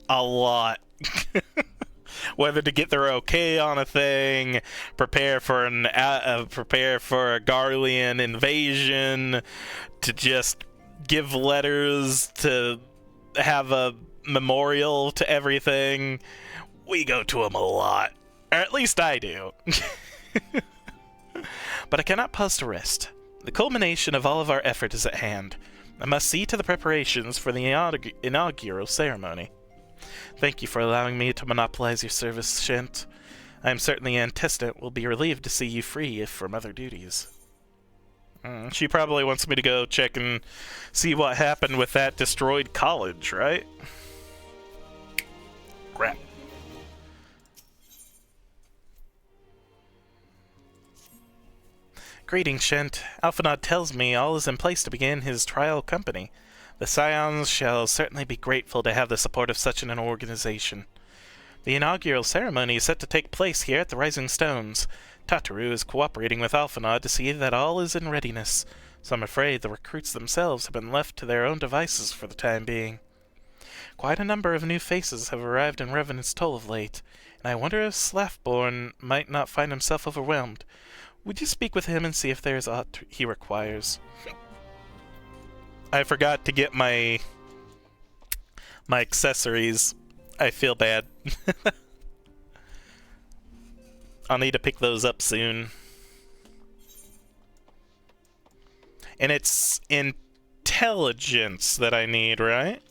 [SPEAKER 1] a lot. Whether to get their okay on a thing, prepare for a Garlean invasion, to just give letters, to have a memorial to everything. We go to them a lot. Or at least I do. But I cannot pause to rest. The culmination of all of our effort is at hand. I must see to the preparations for the inaugural ceremony. Thank you for allowing me to monopolize your service, Shent. I am certain the antecedent will be relieved to see you free from other duties. She probably wants me to go check and see what happened with that destroyed college, right? Crap. Greetings, Shent. Alphanod tells me all is in place to begin his trial company. The Scions shall certainly be grateful to have the support of such an organization. The inaugural ceremony is set to take place here at the Rising Stones. Tataru is cooperating with Alphanod to see that all is in readiness, so I'm afraid the recruits themselves have been left to their own devices for the time being. Quite a number of new faces have arrived in Revenant's Toll of late, and I wonder if Slaffborn might not find himself overwhelmed. Would you speak with him and see if there is aught he requires? I forgot to get my accessories. I feel bad. I'll need to pick those up soon. And it's intelligence that I need, right?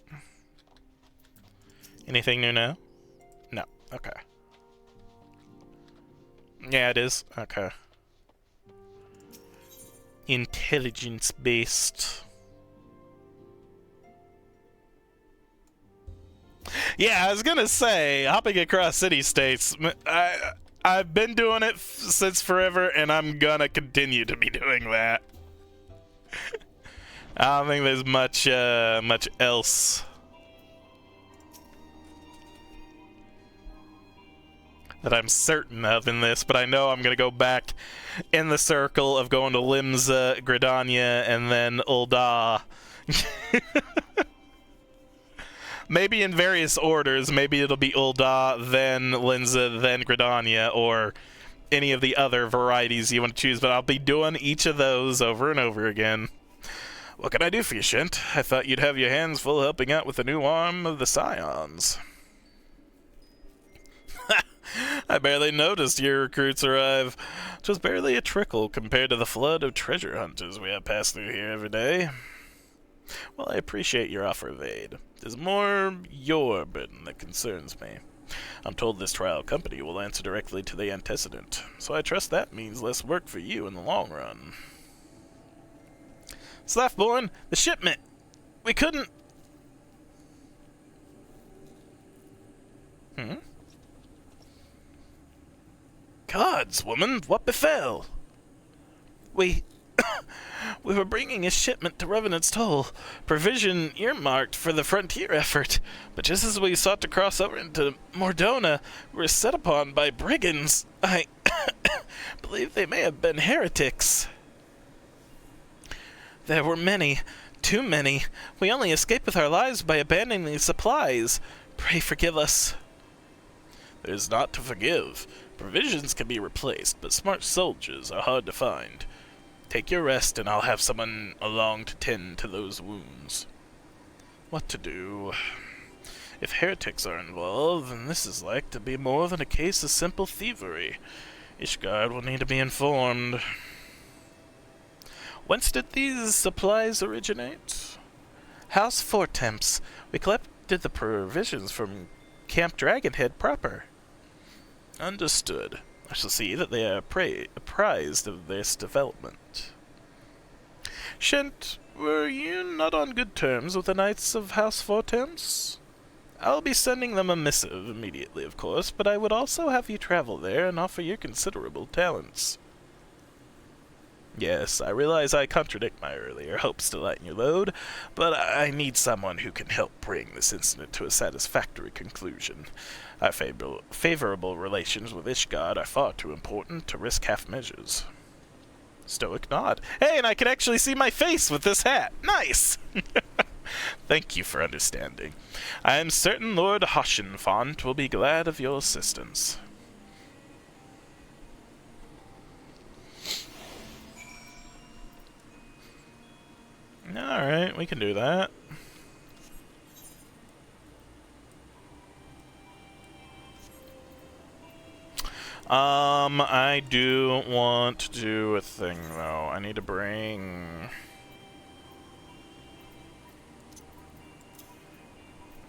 [SPEAKER 1] Anything new now? No. Okay. Yeah, it is. Okay. Intelligence-based. Yeah, I was gonna say, hopping across city-states, I've been doing it since forever, and I'm gonna continue to be doing that. I don't think there's much else that I'm certain of in this, but I know I'm gonna go back in the circle of going to Limsa, Gridania, and then Ul'dah. Maybe in various orders. Maybe it'll be Ul'dah, then Limsa, then Gridania, or any of the other varieties you want to choose, but I'll be doing each of those over and over again. What can I do for you, Shent? I thought you'd have your hands full helping out with the new arm of the Scions. I barely noticed your recruits arrive. 'Twas barely a trickle compared to the flood of treasure hunters we have passed through here every day. Well, I appreciate your offer of aid. It is more your burden that concerns me. I'm told this trial company will answer directly to the antecedent, so I trust that means less work for you in the long run. Slaffborn, the shipment! We couldn't... Gods, woman, what befell? We were bringing a shipment to Revenant's Toll, provision earmarked for the frontier effort, but just as we sought to cross over into Mordona, we were set upon by brigands. I believe they may have been heretics. There were many, too many. We only escaped with our lives by abandoning the supplies. Pray forgive us. There's naught to forgive. Provisions can be replaced, but smart soldiers are hard to find. Take your rest, and I'll have someone along to tend to those wounds. What to do? If heretics are involved, then this is like to be more than a case of simple thievery. Ishgard will need to be informed. Whence did these supplies originate? House Fortemps. We collected the provisions from Camp Dragonhead proper. Understood. I shall see that they are apprised of this development. Shent, were you not on good terms with the Knights of House Fortemps? I'll be sending them a missive immediately, of course, but I would also have you travel there and offer your considerable talents. Yes, I realize I contradict my earlier hopes to lighten your load, but I need someone who can help bring this incident to a satisfactory conclusion. Our favorable relations with Ishgard are far too important to risk half measures. Stoic nod. Hey, and I can actually see my face with this hat. Nice! Thank you for understanding. I am certain Lord Hoshenfont will be glad of your assistance. Alright, we can do that. I do want to do a thing, though. I need to bring...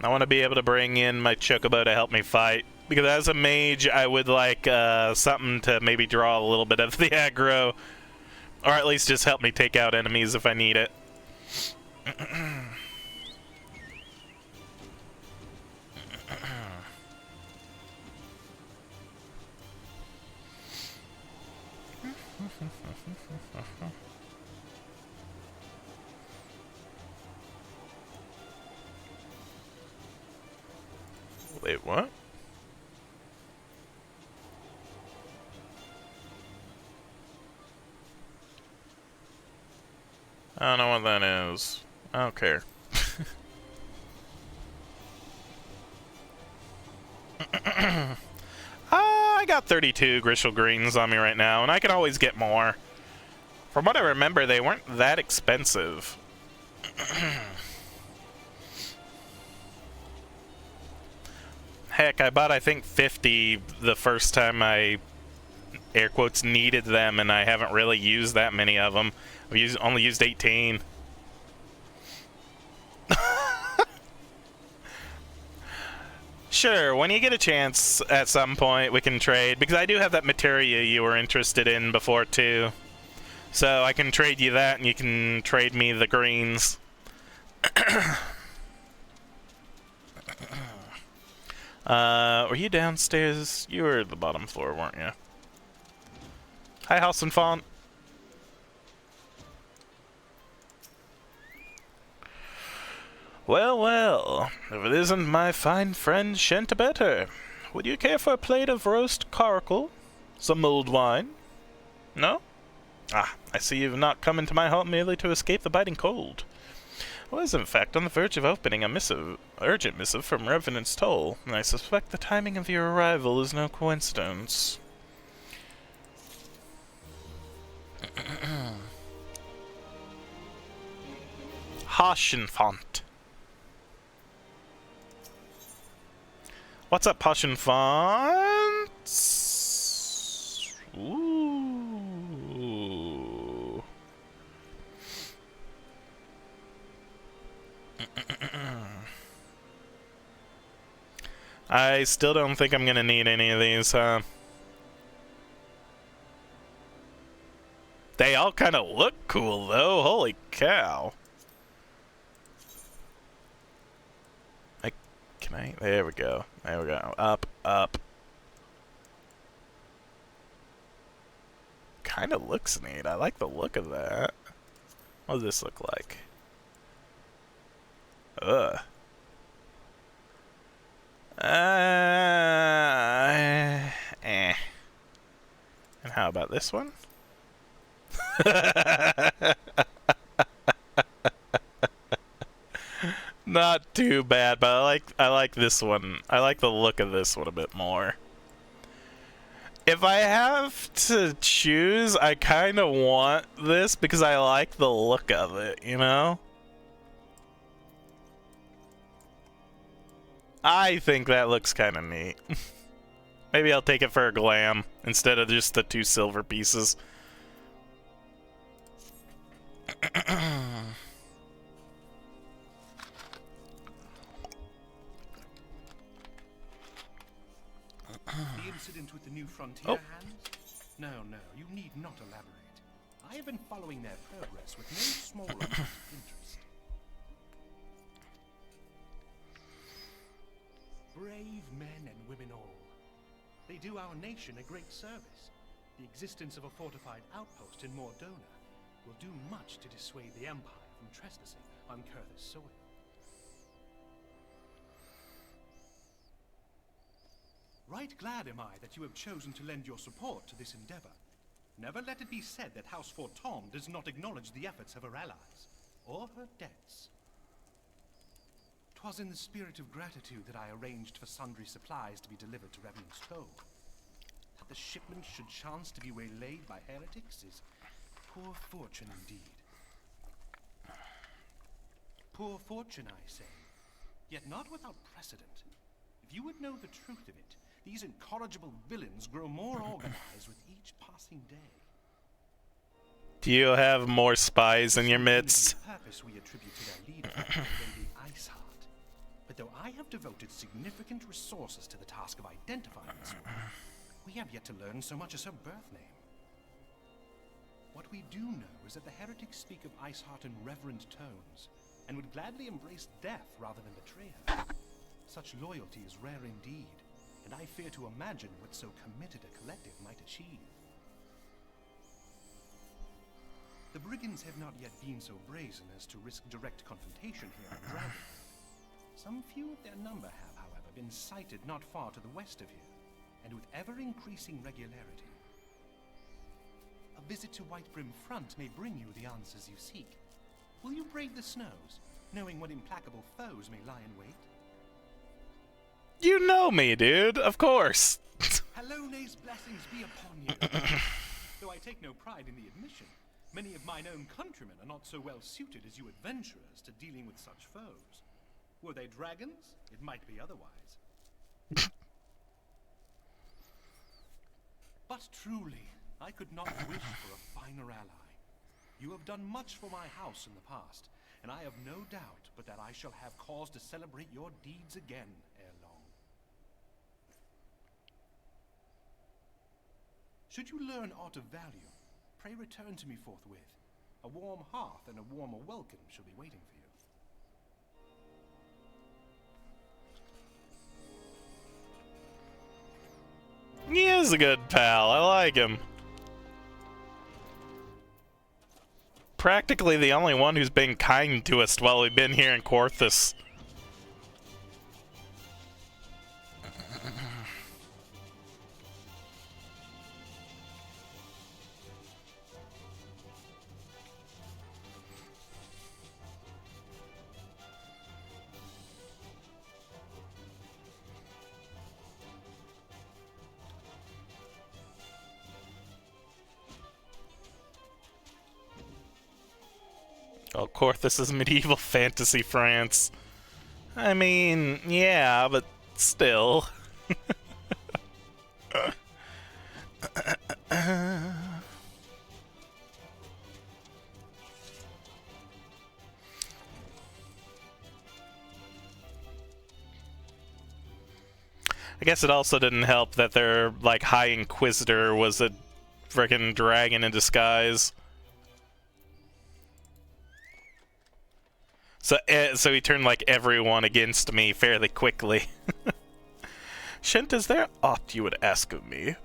[SPEAKER 1] I want to be able to bring in my Chocobo to help me fight. Because as a mage, I would like something to maybe draw a little bit of the aggro. Or at least just help me take out enemies if I need it. Wait, what? I don't know what that is. I don't care. I got 32 Grishel Greens on me right now, and I can always get more. From what I remember, they weren't that expensive. Heck, I bought, I think, 50 the first time I, air quotes, needed them, and I haven't really used that many of them. I've only used 18. Sure, when you get a chance at some point, we can trade, because I do have that materia you were interested in before, too. So I can trade you that, and you can trade me the greens. Were you downstairs? You were at the bottom floor, weren't you? Hi, House and Font. Well, well, if it isn't my fine friend Shentebetter, would you care for a plate of roast coracle? Some mulled wine? No? Ah, I see you've not come into my home merely to escape the biting cold. I was, in fact, on the verge of opening a urgent missive from Revenant's Toll, and I suspect the timing of your arrival is no coincidence. Hoshenfont. What's up, Hoshenfont? Ooh. I still don't think I'm gonna need any of these, huh? They all kind of look cool, though. Holy cow. Can I? There we go. There we go. Up, up. Kind of looks neat. I like the look of that. What does this look like? Ugh. Eh. And how about this one? Not too bad, but I like this one. I like the look of this one a bit more. If I have to choose, I kind of want this because I like the look of it, you know? I think that looks kind of neat. Maybe I'll take it for a glam instead of just the 2 silver pieces.
[SPEAKER 4] The incident with the new frontier hands? No, you need not elaborate. I have been following their progress with no small amount of interest. Brave men and women all. They do our nation a great service. The existence of a fortified outpost in Mordona will do much to dissuade the Empire from trespassing on Kurth's soil. Right glad am I that you have chosen to lend your support to this endeavor. Never let it be said that House Fortom does not acknowledge the efforts of her allies, or her debts. 'Twas in the spirit of gratitude that I arranged for sundry supplies to be delivered to Revenant's Cove. That the shipment should chance to be waylaid by heretics is poor fortune indeed. Poor fortune, I say, yet not without precedent. If you would know the truth of it, these incorrigible villains grow more organized with each passing day.
[SPEAKER 1] Do you have more spies in your midst?
[SPEAKER 4] The purpose we attribute to their leader, Lady Iceheart. But though I have devoted significant resources to the task of identifying this woman, we have yet to learn so much as her birth name. What we do know is that the heretics speak of Iceheart in reverent tones, and would gladly embrace death rather than betray her. Such loyalty is rare indeed, and I fear to imagine what so committed a collective might achieve. The brigands have not yet been so brazen as to risk direct confrontation here on Dragon. Some few of their number have, however, been sighted not far to the west of here, and with ever-increasing regularity. A visit to Whitebrim Front may bring you the answers you seek. Will you brave the snows, knowing what implacable foes may lie in wait?
[SPEAKER 1] You know me, dude. Of course.
[SPEAKER 4] Hallone's blessings be upon you. Though I take no pride in the admission, many of mine own countrymen are not so well suited as you adventurers to dealing with such foes. Were they dragons, it might be otherwise. But truly, I could not wish for a finer ally. You have done much for my house in the past, and I have no doubt but that I shall have cause to celebrate your deeds again ere long. Should you learn aught of value, pray return to me forthwith. A warm hearth and a warmer welcome shall be waiting for you.
[SPEAKER 1] He is a good pal. I like him. Practically the only one who's been kind to us while we've been here in Korthus. Oh, Korthus is medieval fantasy France. I mean, yeah, but still. I guess it also didn't help that their, like, High Inquisitor was a frickin' dragon in disguise. So he turned, like, everyone against me fairly quickly. Shent, is there aught you would ask of me?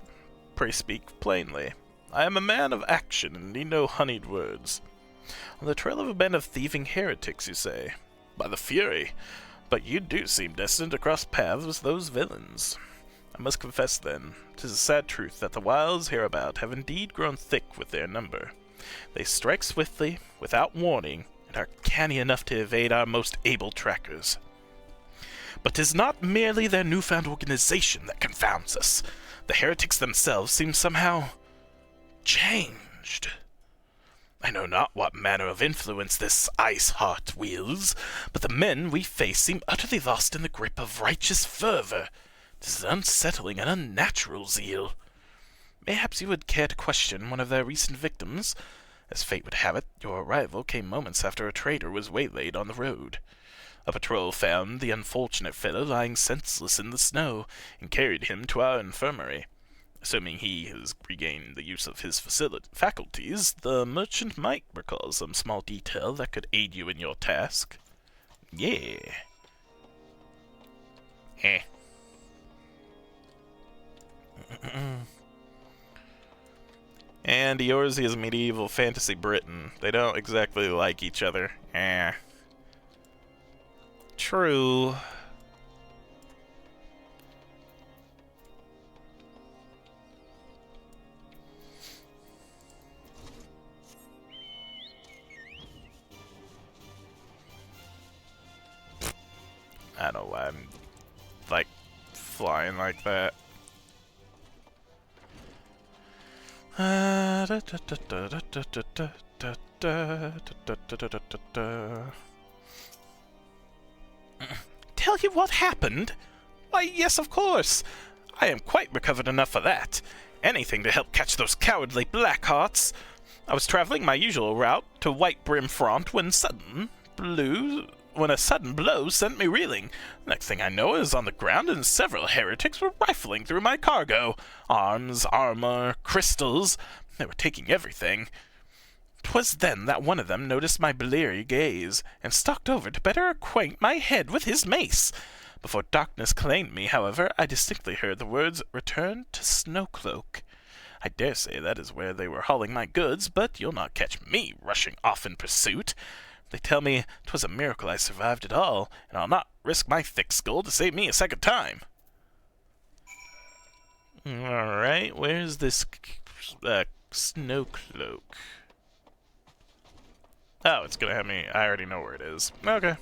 [SPEAKER 1] Pray speak plainly. I am a man of action and need no honeyed words. On the trail of a band of thieving heretics, you say? By the Fury! But you do seem destined to cross paths with those villains. I must confess, then, 'tis a sad truth that the wilds hereabout have indeed grown thick with their number. They strike swiftly, without warning, and are canny enough to evade our most able trackers. But 'tis not merely their newfound organization that confounds us. The heretics themselves seem somehow changed. I know not what manner of influence this ice heart wields, but the men we face seem utterly lost in the grip of righteous fervor. This is unsettling and unnatural zeal. Mayhaps you would care to question one of their recent victims? As fate would have it, your arrival came moments after a trader was waylaid on the road. A patrol found the unfortunate fellow lying senseless in the snow, and carried him to our infirmary. Assuming he has regained the use of his faculties, the merchant might recall some small detail that could aid you in your task. Yeah. Eh. And Eorzea is medieval fantasy Britain. They don't exactly like each other. Eh. True. I don't know why I'm, like, flying like that. Tell you what happened? Why, yes, of course. I am quite recovered enough for that. Anything to help catch those cowardly Blackhearts. I was traveling my usual route to White Brim Front when a sudden blow sent me reeling. Next thing I know, I was on the ground and several heretics were rifling through my cargo. Arms, armor, crystals. They were taking everything. 'Twas then that one of them noticed my bleary gaze, and stalked over to better acquaint my head with his mace. Before darkness claimed me, however, I distinctly heard the words, "Return to Snowcloak." I dare say that is where they were hauling my goods, but you'll not catch me rushing off in pursuit. They tell me 'twas a miracle I survived it all, and I'll not risk my thick skull to save me a second time. Alright, where's this Snowcloak? Oh, it's gonna have me. I already know where it is. Okay.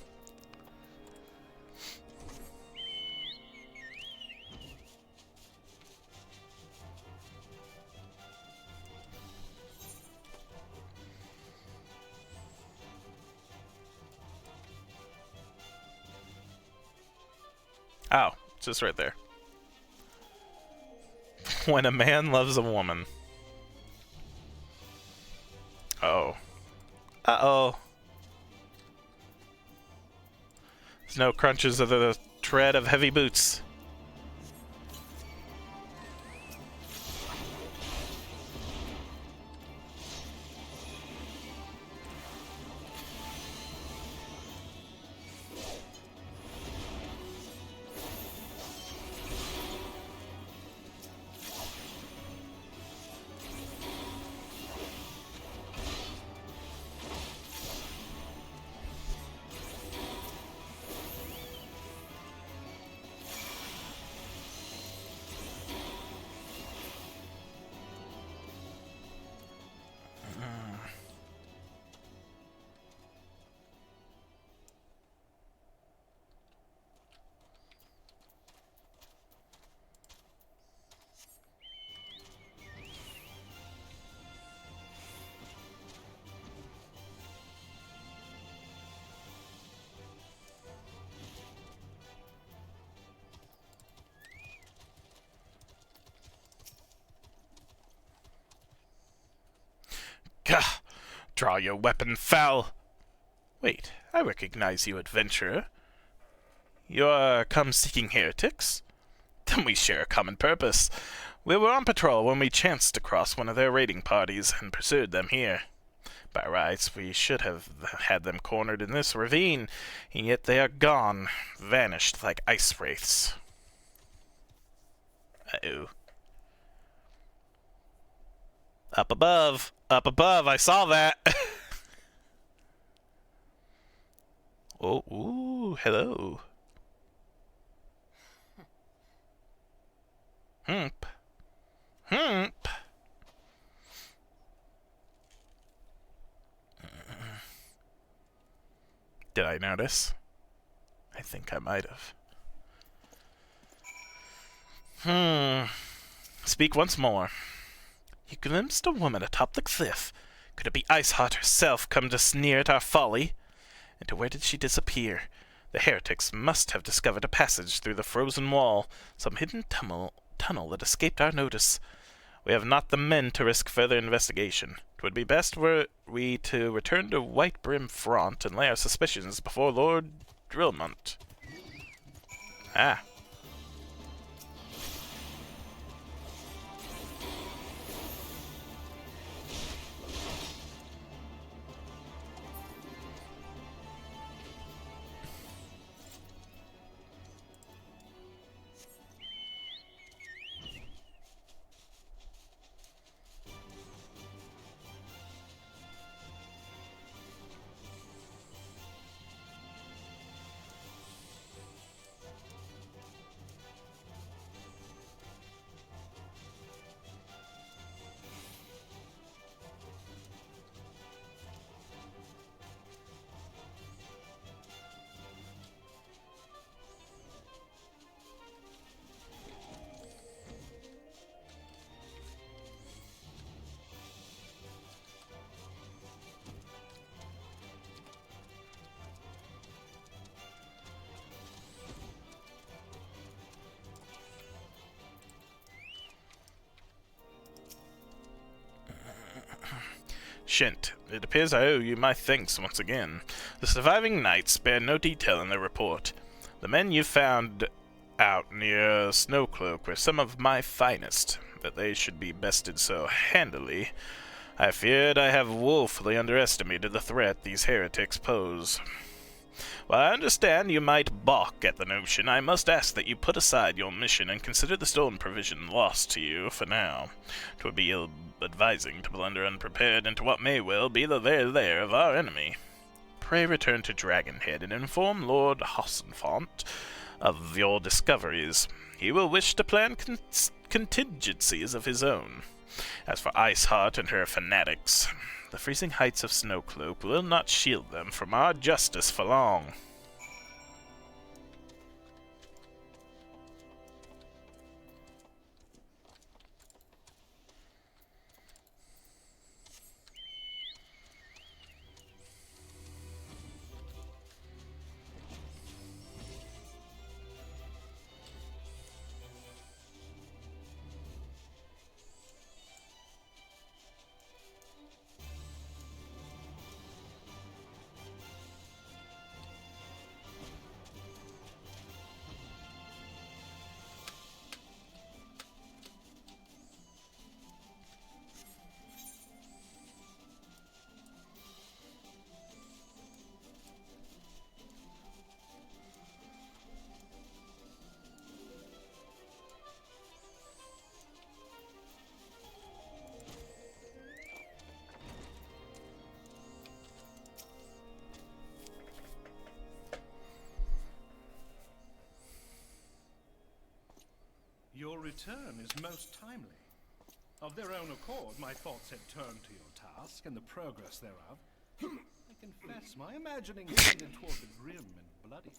[SPEAKER 1] Oh, it's just right there. When a man loves a woman. Uh-oh. Uh-oh. Snow crunches of the tread of heavy boots. Gah! Draw your weapon, foul! Wait, I recognize you, adventurer. You're come-seeking heretics? Then we share a common purpose. We were on patrol when we chanced to cross one of their raiding parties and pursued them here. By rights, we should have had them cornered in this ravine, and yet they are gone, vanished like ice wraiths. Uh-oh. Up above! Up above! I saw that! Oh, ooh, hello. Hump. Hump. Did I notice? I think I might have. Speak once more. You glimpsed a woman atop the cliff. Could it be Iceheart herself come to sneer at our folly? And where did she disappear? The heretics must have discovered a passage through the frozen wall, some hidden tunnel that escaped our notice. We have not the men to risk further investigation. 'Twould be best were we to return to White Brim Front and lay our suspicions before Lord Drillmont. Ah. Shint, it appears I owe you my thanks once again. The surviving knights spare no detail in their report. The men you found out near Snowcloak were some of my finest. That they should be bested so handily, I feared I have woefully underestimated the threat these heretics pose. While I understand you might balk at the notion, I must ask that you put aside your mission and consider the stolen provision lost to you for now. 'Twould be ill-advising to blunder unprepared into what may well be the very lair of our enemy. Pray return to Dragonhead and inform Lord Hossenfont of your discoveries. He will wish to plan contingencies of his own. As for Iceheart and her fanatics, the freezing heights of Snowcloak will not shield them from our justice for long.
[SPEAKER 4] Your return is most timely. Of their own accord, my thoughts had turned to your task and the progress thereof. I confess, my imagining tended toward the grim and bloody.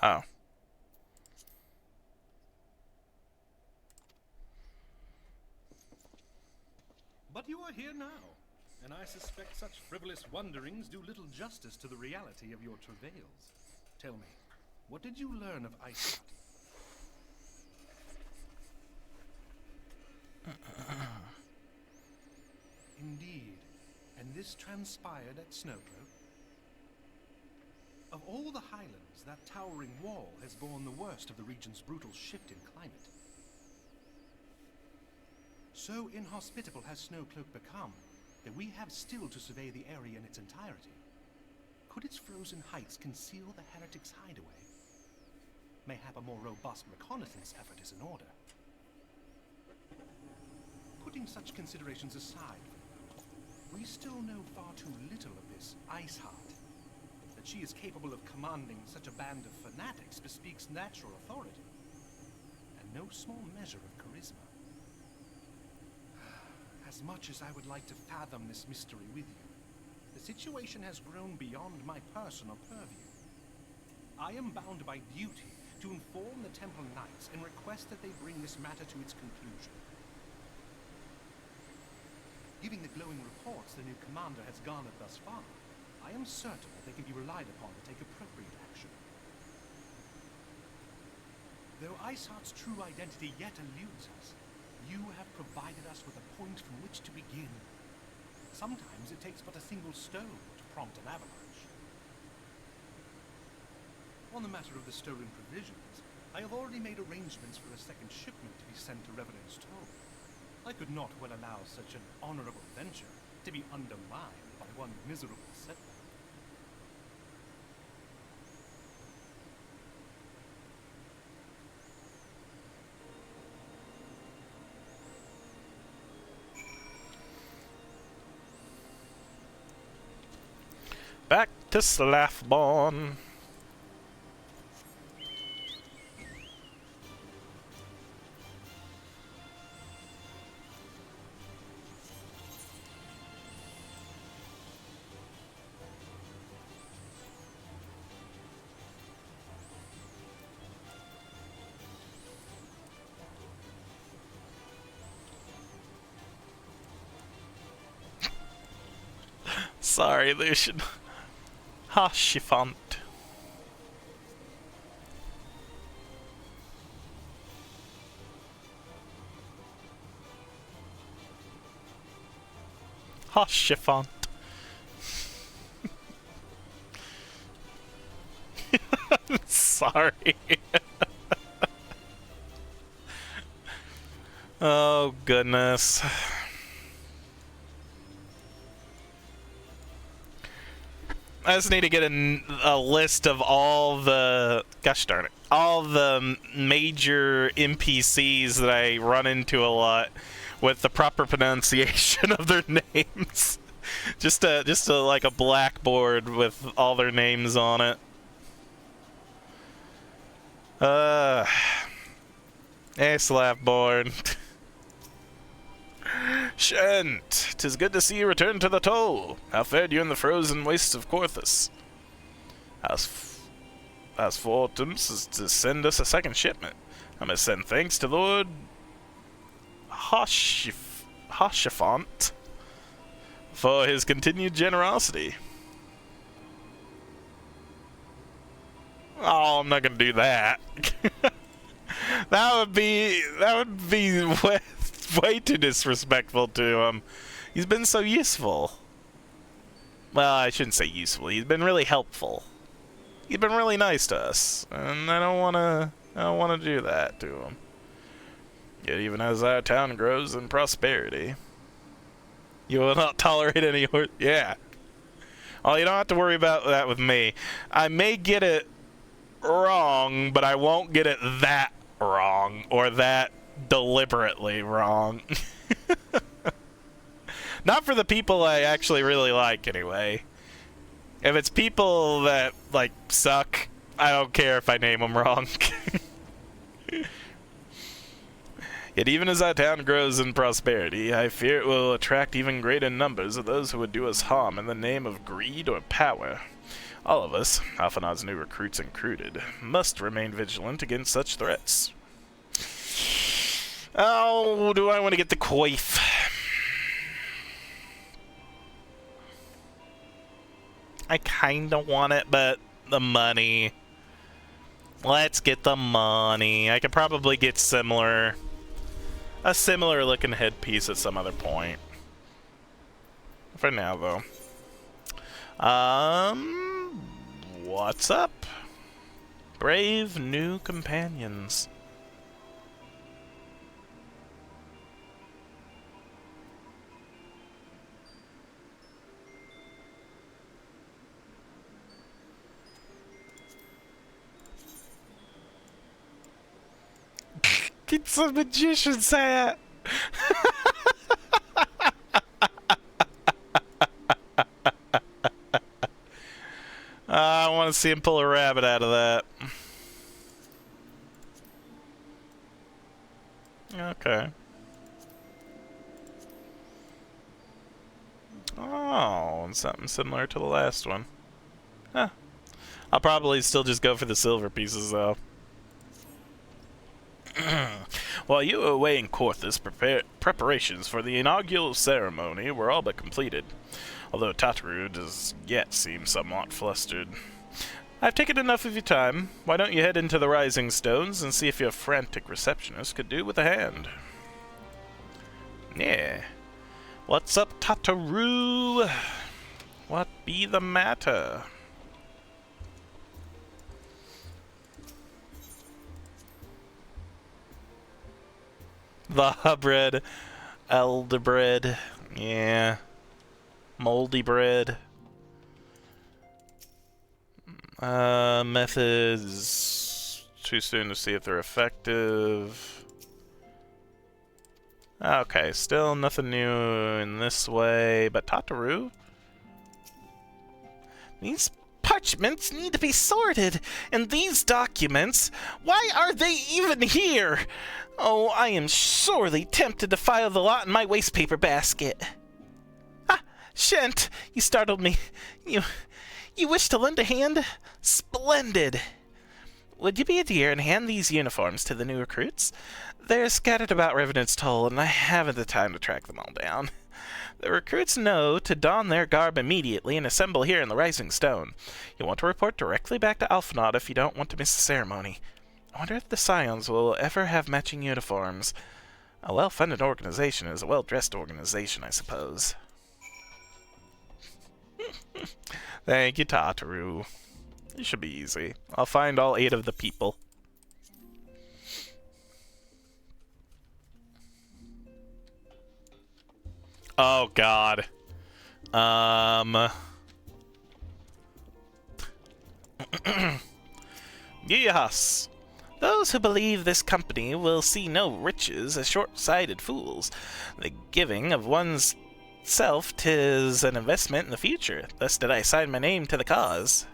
[SPEAKER 1] Oh.
[SPEAKER 4] But you are here now, and I suspect such frivolous wonderings do little justice to the reality of your travails. Tell me, what did you learn of Iceheart? Indeed, and this transpired at Snowcloak? Of all the highlands, that towering wall has borne the worst of the region's brutal shift in climate. So inhospitable has Snowcloak become that we have still to survey the area in its entirety. Could its frozen heights conceal the heretics' hideaway? Mayhap a more robust reconnaissance effort is in order. Putting such considerations aside, we still know far too little of this Iceheart. That she is capable of commanding such a band of fanatics bespeaks natural authority, and no small measure of charisma. As much as I would like to fathom this mystery with you, the situation has grown beyond my personal purview. I am bound by duty to inform the Temple Knights and request that they bring this matter to its conclusion. Giving the glowing reports the new commander has garnered thus far, I am certain that they can be relied upon to take appropriate action. Though Iceheart's true identity yet eludes us, you have provided us with a point from which to begin. Sometimes it takes but a single stone to prompt an avalanche. On the matter of the stolen provisions, I have already made arrangements for a second shipment to be sent to Revenant's Toll. I could not well allow such an honorable venture to be undermined by one miserable setback.
[SPEAKER 1] Back to Slathborn. Sorry, Lucian. Hashifant. Hashifant. Sorry. Oh, goodness. I just need to get a list of all the, gosh darn it, all the major NPCs that I run into a lot with the proper pronunciation of their names. just a like a blackboard with all their names on it. Slathborn. Shent, 'tis good to see you return to the toll. How fared you in the frozen wastes of Corthus? As for Autumns is to send us a second shipment. I must send thanks to Lord Hashifant for his continued generosity. Oh, I'm not gonna do that. That would be way too disrespectful to him. He's been so useful. Well, I shouldn't say useful. He's been really helpful. He's been really nice to us, and I don't wanna do that to him. Yet even as our town grows in prosperity, you will not tolerate any horse. Yeah. Oh, you don't have to worry about that with me. I may get it wrong, but I won't get it that wrong or that deliberately wrong. Not for the people I actually really like, anyway. If it's people that, like, suck, I don't care if I name them wrong. Yet even as our town grows in prosperity, I fear it will attract even greater numbers of those who would do us harm in the name of greed or power. All of us, Alphanod's new recruits included, must remain vigilant against such threats. Oh, do I want to get the coif? I kinda want it, but the money. Let's get the money. I could probably get a similar looking headpiece at some other point. For now, though. What's up? Brave new companions. It's a magician's hat. I want to see him pull a rabbit out of that. Okay. Oh, something similar to the last one. Huh. I'll probably still just go for the silver pieces, though. While you were away in Corthus, preparations for the inaugural ceremony were all but completed, although Tataru does yet seem somewhat flustered. I've taken enough of your time. Why don't you head into the Rising Stones and see if your frantic receptionist could do with a hand? Yeah. What's up, Tataru? What be the matter? Vaha bread. Elder bread. Yeah. Moldy bread. Methods. Too soon to see if they're effective. Okay, still nothing new in this way, but Tataru? These parchments need to be sorted, and these documents, why are they even here? Oh, I am sorely tempted to file the lot in my wastepaper basket. Ah, Shent, you startled me. You wish to lend a hand? Splendid! Would you be a dear and hand these uniforms to the new recruits? They're scattered about Revenant's Toll, and I haven't the time to track them all down. The recruits know to don their garb immediately and assemble here in the Rising Stone. You'll want to report directly back to Alphinaud if you don't want to miss the ceremony. I wonder if the Scions will ever have matching uniforms. A well-funded organization is a well-dressed organization, I suppose. Thank you, Tataru. It should be easy. I'll find all 8 of the people. Oh, God. Yes. Those who believe this company will see no riches as short-sighted fools. The giving of one's self 'tis an investment in the future. Thus did I sign my name to the cause.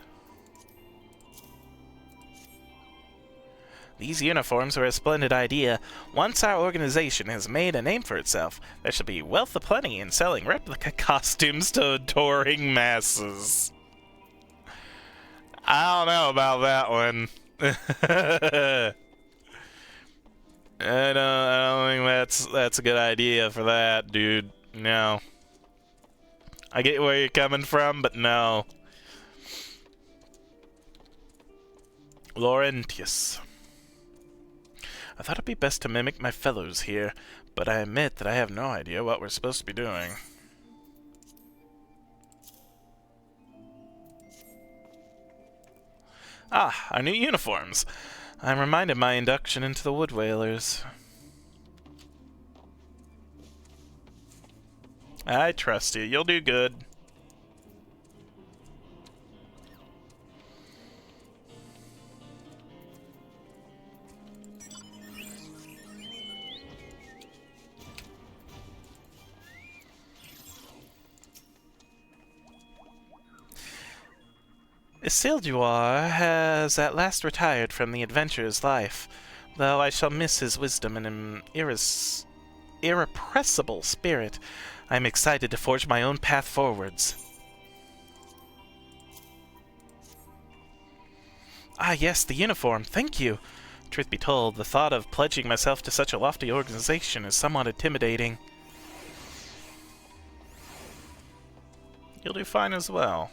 [SPEAKER 1] These uniforms are a splendid idea. Once our organization has made a name for itself, there shall be wealth aplenty in selling replica costumes to adoring masses. I don't know about that one. I don't think that's a good idea for that, dude. No. I get where you're coming from, but no. Laurentius. I thought it'd be best to mimic my fellows here, but I admit that I have no idea what we're supposed to be doing. Ah, our new uniforms. I'm reminded of my induction into the Wood Whalers. I trust you. You'll do good. Isildur has at last retired from the adventurer's life, though I shall miss his wisdom and an irrepressible spirit. I am excited to forge my own path forwards. Ah yes, the uniform, thank you. Truth be told, the thought of pledging myself to such a lofty organization is somewhat intimidating. You'll do fine as well.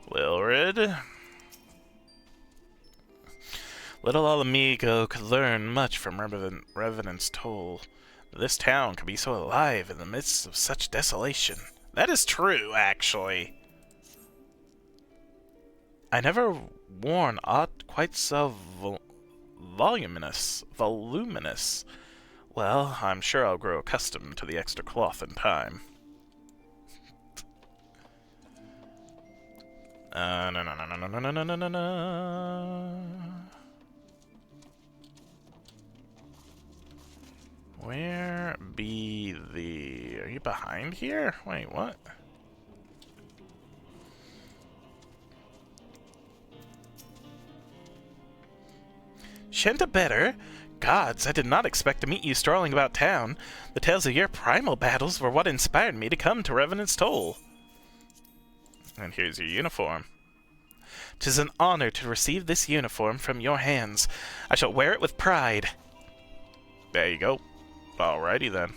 [SPEAKER 1] Wilrid. Little Alamigo could learn much from Revenant's Toll. This town could be so alive in the midst of such desolation. That is true, actually. I never worn aught quite so voluminous. Well, I'm sure I'll grow accustomed to the extra cloth in time. No. Where be the... Are you behind here? Wait, what? Shenta better? Gods, I did not expect to meet you strolling about town. The tales of your primal battles were what inspired me to come to Revenant's Toll. And here's your uniform. 'Tis an honor to receive this uniform from your hands. I shall wear it with pride. There you go. Alrighty then.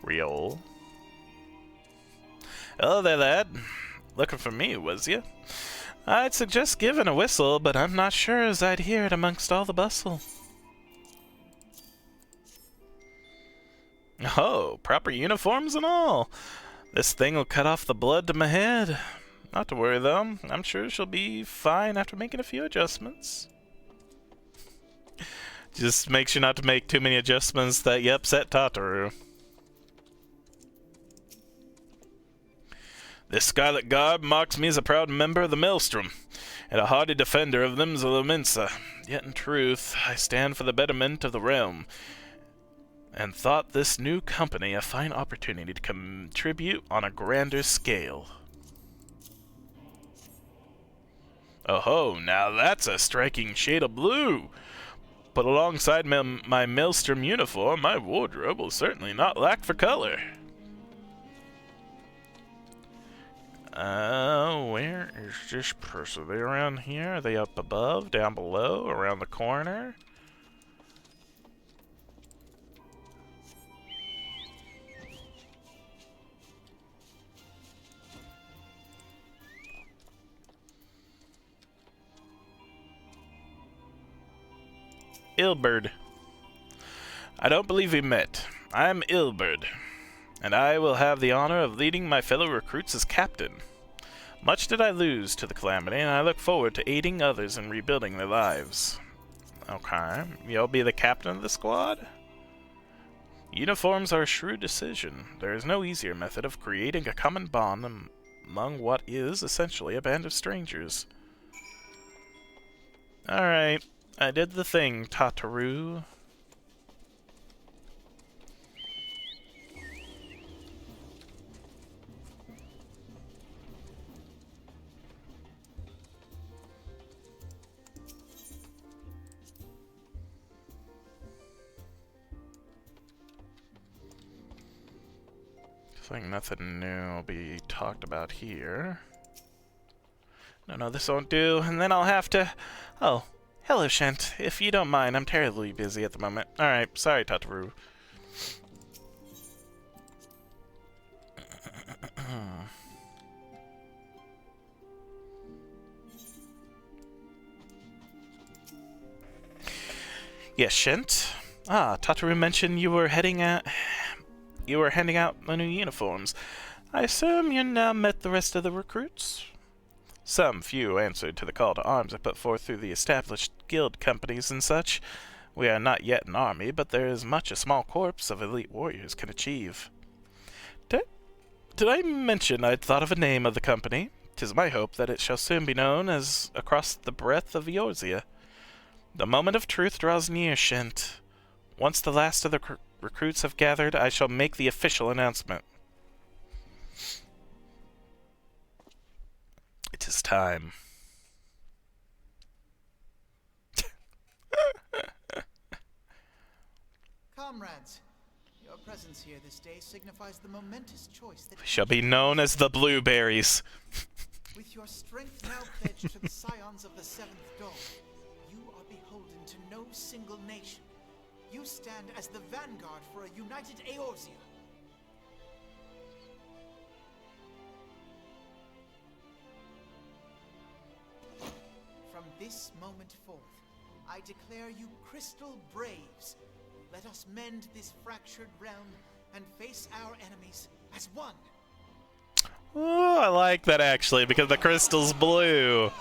[SPEAKER 1] Real. Hello there, lad. Looking for me, was you? I'd suggest giving a whistle, but I'm not sure as I'd hear it amongst all the bustle. Oh, proper uniforms and all. This thing'll cut off the blood to my head. Not to worry, though. I'm sure she'll be fine after making a few adjustments. Just make sure not to make too many adjustments that you upset Tataru. This scarlet garb marks me as a proud member of the Maelstrom, and a hardy defender of them Zolominsa. Yet in truth, I stand for the betterment of the realm, and thought this new company a fine opportunity to contribute on a grander scale. Oh ho, now that's a striking shade of blue! Put alongside my Maelstrom uniform, my wardrobe will certainly not lack for color. Where is this person? Are they around here? Are they up above? Down below? Around the corner? Ilberd. I don't believe we met. I'm Ilberd, and I will have the honor of leading my fellow recruits as captain. Much did I lose to the calamity, and I look forward to aiding others in rebuilding their lives. Okay, you'll be the captain of the squad? Uniforms are a shrewd decision. There is no easier method of creating a common bond among what is essentially a band of strangers. Alright, I did the thing, Tataru. I think nothing new will be talked about here. No, this won't do, and then I'll have to... Oh, hello, Shent. If you don't mind, I'm terribly busy at the moment. Alright, sorry, Tataru. Yes, Shent. Tataru mentioned you were handing out the new uniforms. I assume you now met the rest of the recruits? Some few answered to the call to arms I put forth through the established guild companies and such. We are not yet an army, but there is much a small corps of elite warriors can achieve. Did I mention I'd thought of a name of the company? 'Tis my hope that it shall soon be known as across the breadth of Eorzea. The moment of truth draws near, Shent. Once the last of the recruits have gathered, I shall make the official announcement. It is time.
[SPEAKER 5] Comrades, your presence here this day signifies the momentous choice that
[SPEAKER 1] We shall be known as the Blueberries.
[SPEAKER 5] with your strength now pledged to the scions of the Seventh Dawn, you are beholden to no single nation. You stand as the vanguard for a united Eorzea. From this moment forth, I declare you crystal braves. Let us mend this fractured realm and face our enemies as one.
[SPEAKER 1] Oh, I like that actually, because the crystal's blue.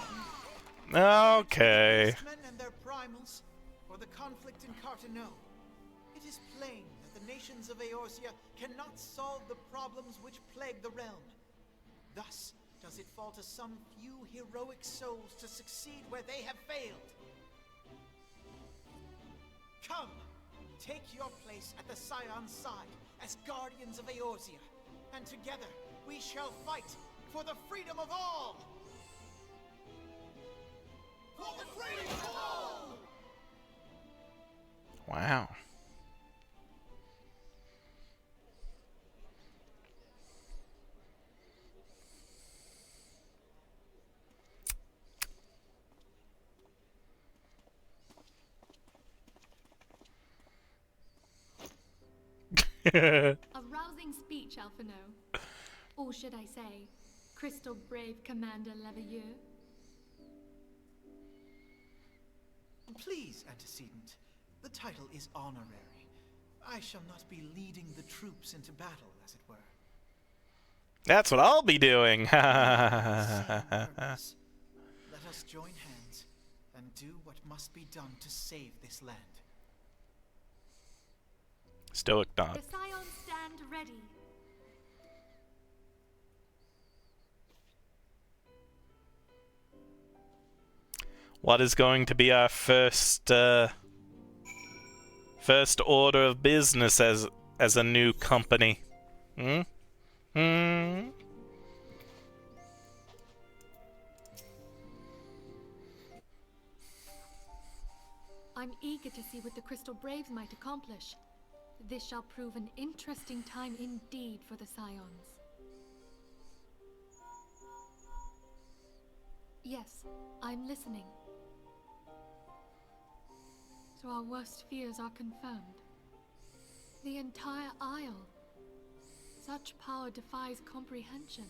[SPEAKER 1] Okay.
[SPEAKER 5] Men and their primals, for the conflict in Carteneau. It is plain that the nations of Eorzea cannot solve the problems which plague the realm. Thus does it fall to some few heroic souls to succeed where they have failed. Come, take your place at the Scion's side as guardians of Eorzea, and together we shall fight for the freedom of all! For the freedom of all!
[SPEAKER 1] Wow.
[SPEAKER 6] A rousing speech, Alphino. Or should I say, Crystal Brave Commander Leveilleur?
[SPEAKER 5] Please, antecedent. The title is honorary. I shall not be leading the troops into battle, as it were.
[SPEAKER 1] That's what I'll be doing.
[SPEAKER 5] Same purpose. Let us join hands and do what must be done to save this land.
[SPEAKER 1] Stoic nod.
[SPEAKER 6] The Scions stand ready.
[SPEAKER 1] What is going to be our first order of business as a new company? Hmm? Hmm?
[SPEAKER 6] I'm eager to see what the Crystal Braves might accomplish. This shall prove an interesting time indeed for the Scions. Yes, I'm listening. So our worst fears are confirmed. The entire Isle. Such power defies comprehension.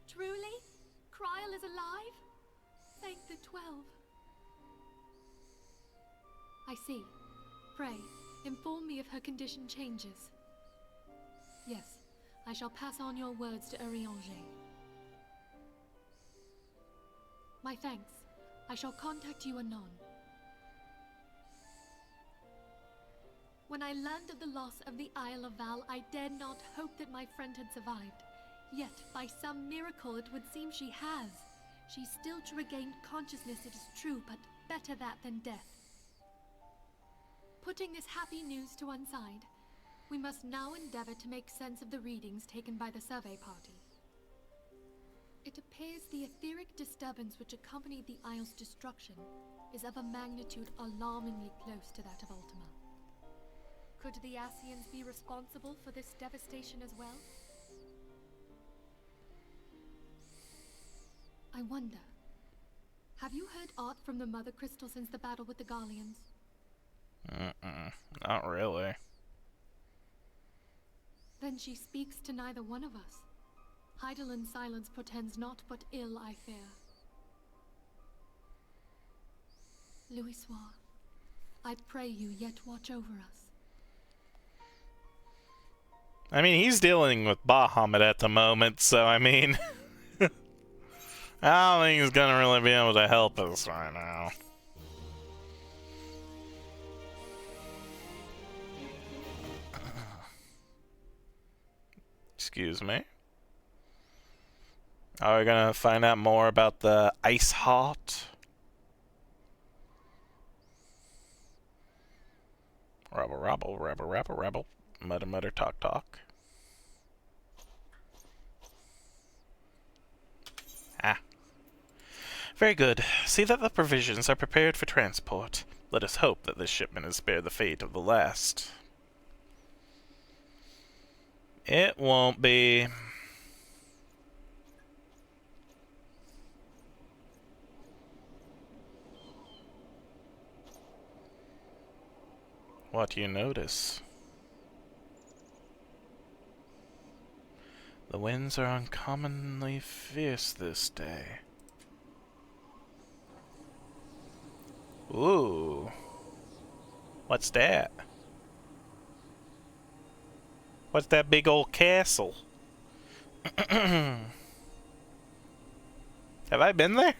[SPEAKER 6] Truly? Kryl is alive? Thank the 12. I see. Pray, inform me if her condition changes. Yes, I shall pass on your words to Urianger. My thanks. I shall contact you anon. When I learned of the loss of the Isle of Val, I dared not hope that my friend had survived. Yet, by some miracle, it would seem she has. She's still to regain consciousness, it is true, but better that than death. Putting this happy news to one side, we must now endeavor to make sense of the readings taken by the survey party. It appears the etheric disturbance which accompanied the Isle's destruction is of a magnitude alarmingly close to that of Ultima. Could the Ascians be responsible for this devastation as well? I wonder, have you heard aught from the Mother Crystal since the battle with the Garleans?
[SPEAKER 1] Not really.
[SPEAKER 6] Then she speaks to neither one of us. Heidel's silence portends naught but ill, I fear. Louisoix, I pray you yet watch over us.
[SPEAKER 1] I mean, he's dealing with Bahamut at the moment, so I mean... I don't think he's gonna really be able to help us right now. Excuse me. Are we gonna find out more about the Ice Heart? Rabble, rabble, rabble, rabble, rabble. Mutter, mutter, talk, talk. Ah. Very good. See that the provisions are prepared for transport. Let us hope that this shipment is spared the fate of the last. It won't be. What do you notice? The winds are uncommonly fierce this day. Ooh. What's that? What's that big old castle? Have I been there?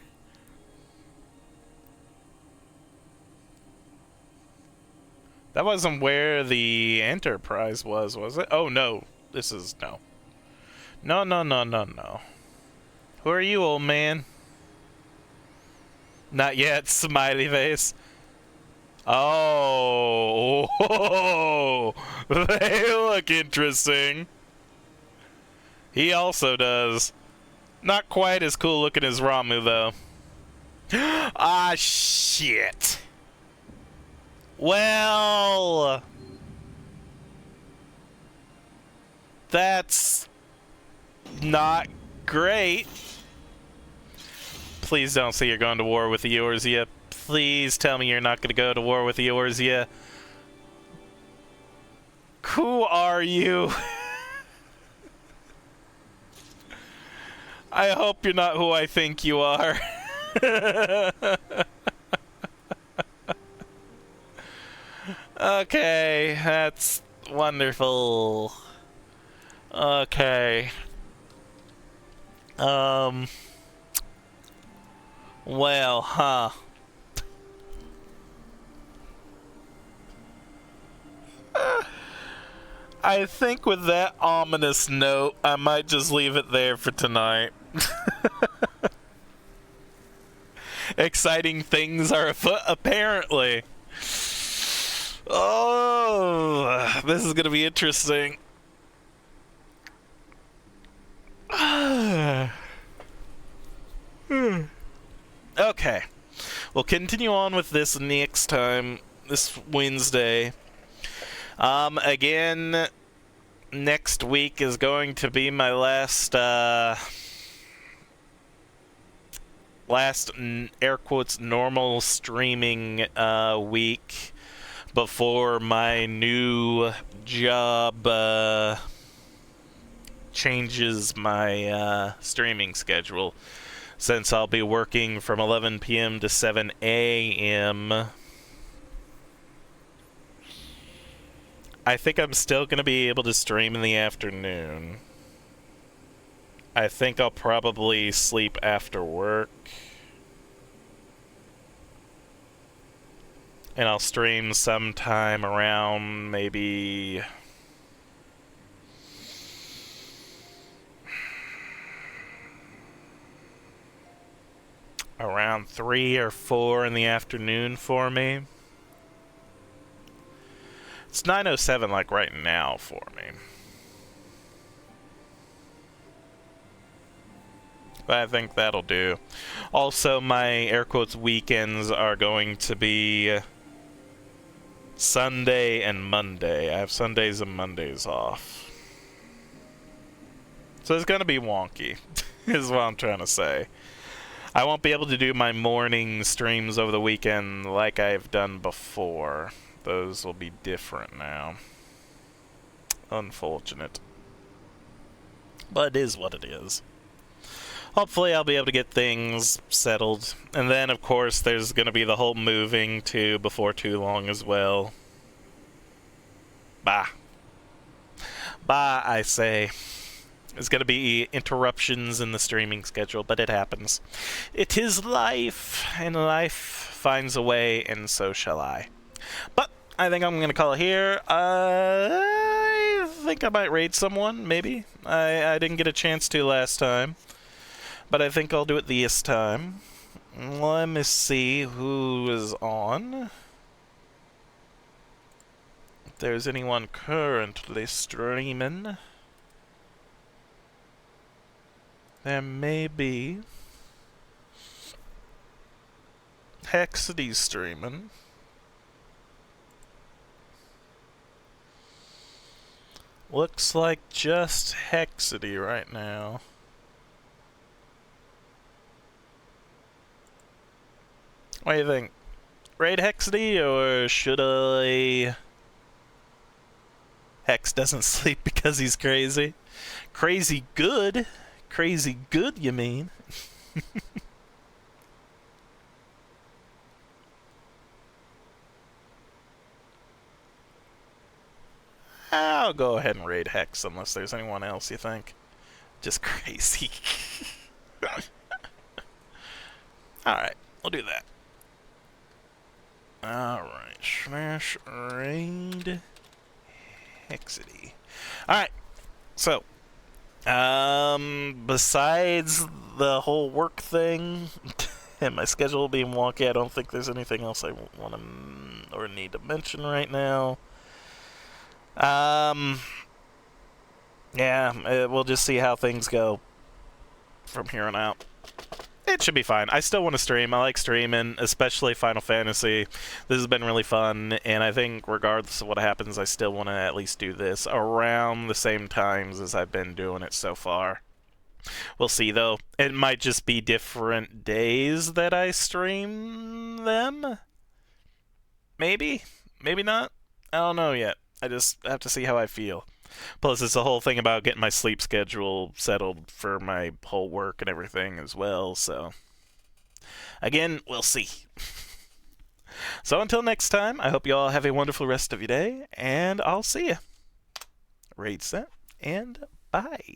[SPEAKER 1] That wasn't where the Enterprise was it? Oh no. This is no. No, no, no, no, no. Who are you, old man? Not yet, smiley face. Oh, they look interesting. He also does. Not quite as cool looking as Ramu, though. Ah, shit. Well, that's not great. Please don't say you're going to war with the Eorzea. Please tell me you're not going to go to war with the Eorzea. Who are you? I hope you're not who I think you are. Okay, that's wonderful. Okay. Well, huh. I think with that ominous note, I might just leave it there for tonight. Exciting things are afoot, apparently. Oh, this is gonna be interesting. Okay. We'll continue on with this next time, this Wednesday. Again, next week is going to be my last air quotes normal streaming week before my new job changes my streaming schedule, since I'll be working from 11 p.m. to 7 a.m. I think I'm still going to be able to stream in the afternoon. I think I'll probably sleep after work. And I'll stream sometime around maybe around 3 or 4 in the afternoon for me. It's 9:07 like right now for me. But I think that'll do. Also, my air quotes weekends are going to be Sunday and Monday. I have Sundays and Mondays off. So it's going to be wonky, is what I'm trying to say. I won't be able to do my morning streams over the weekend like I've done before. Those will be different now. Unfortunate. But it is what it is. Hopefully I'll be able to get things settled. And then, of course, there's going to be the whole moving, too, before too long as well. Bah. Bah, I say. There's going to be interruptions in the streaming schedule, but it happens. It is life, and life finds a way, and so shall I. But I think I'm going to call it here. I think I might raid someone, maybe. I didn't get a chance to last time, but I think I'll do it this time. Let me see who is on. If there's anyone currently streaming. There may be. Hexidy's streaming. Looks like just Hexidy right now. What do you think? Raid Hexidy, or should I... Hex doesn't sleep because he's crazy. Crazy good? Crazy good, you mean? I'll go ahead and raid Hex unless there's anyone else you think. Just crazy. Alright, we'll do that. Alright, slash raid Hexidy. Alright, so besides the whole work thing and my schedule being wonky, I don't think there's anything else I want to or need to mention right now. Yeah, we'll just see how things go from here on out. It should be fine. I still want to stream. I like streaming, especially Final Fantasy. This has been really fun, and I think regardless of what happens, I still want to at least do this around the same times as I've been doing it so far. We'll see, though. It might just be different days that I stream them. Maybe. Maybe not. I don't know yet. I just have to see how I feel. Plus, it's the whole thing about getting my sleep schedule settled for my whole work and everything as well, so... Again, we'll see. So until next time, I hope you all have a wonderful rest of your day, and I'll see you. Raid set, and bye.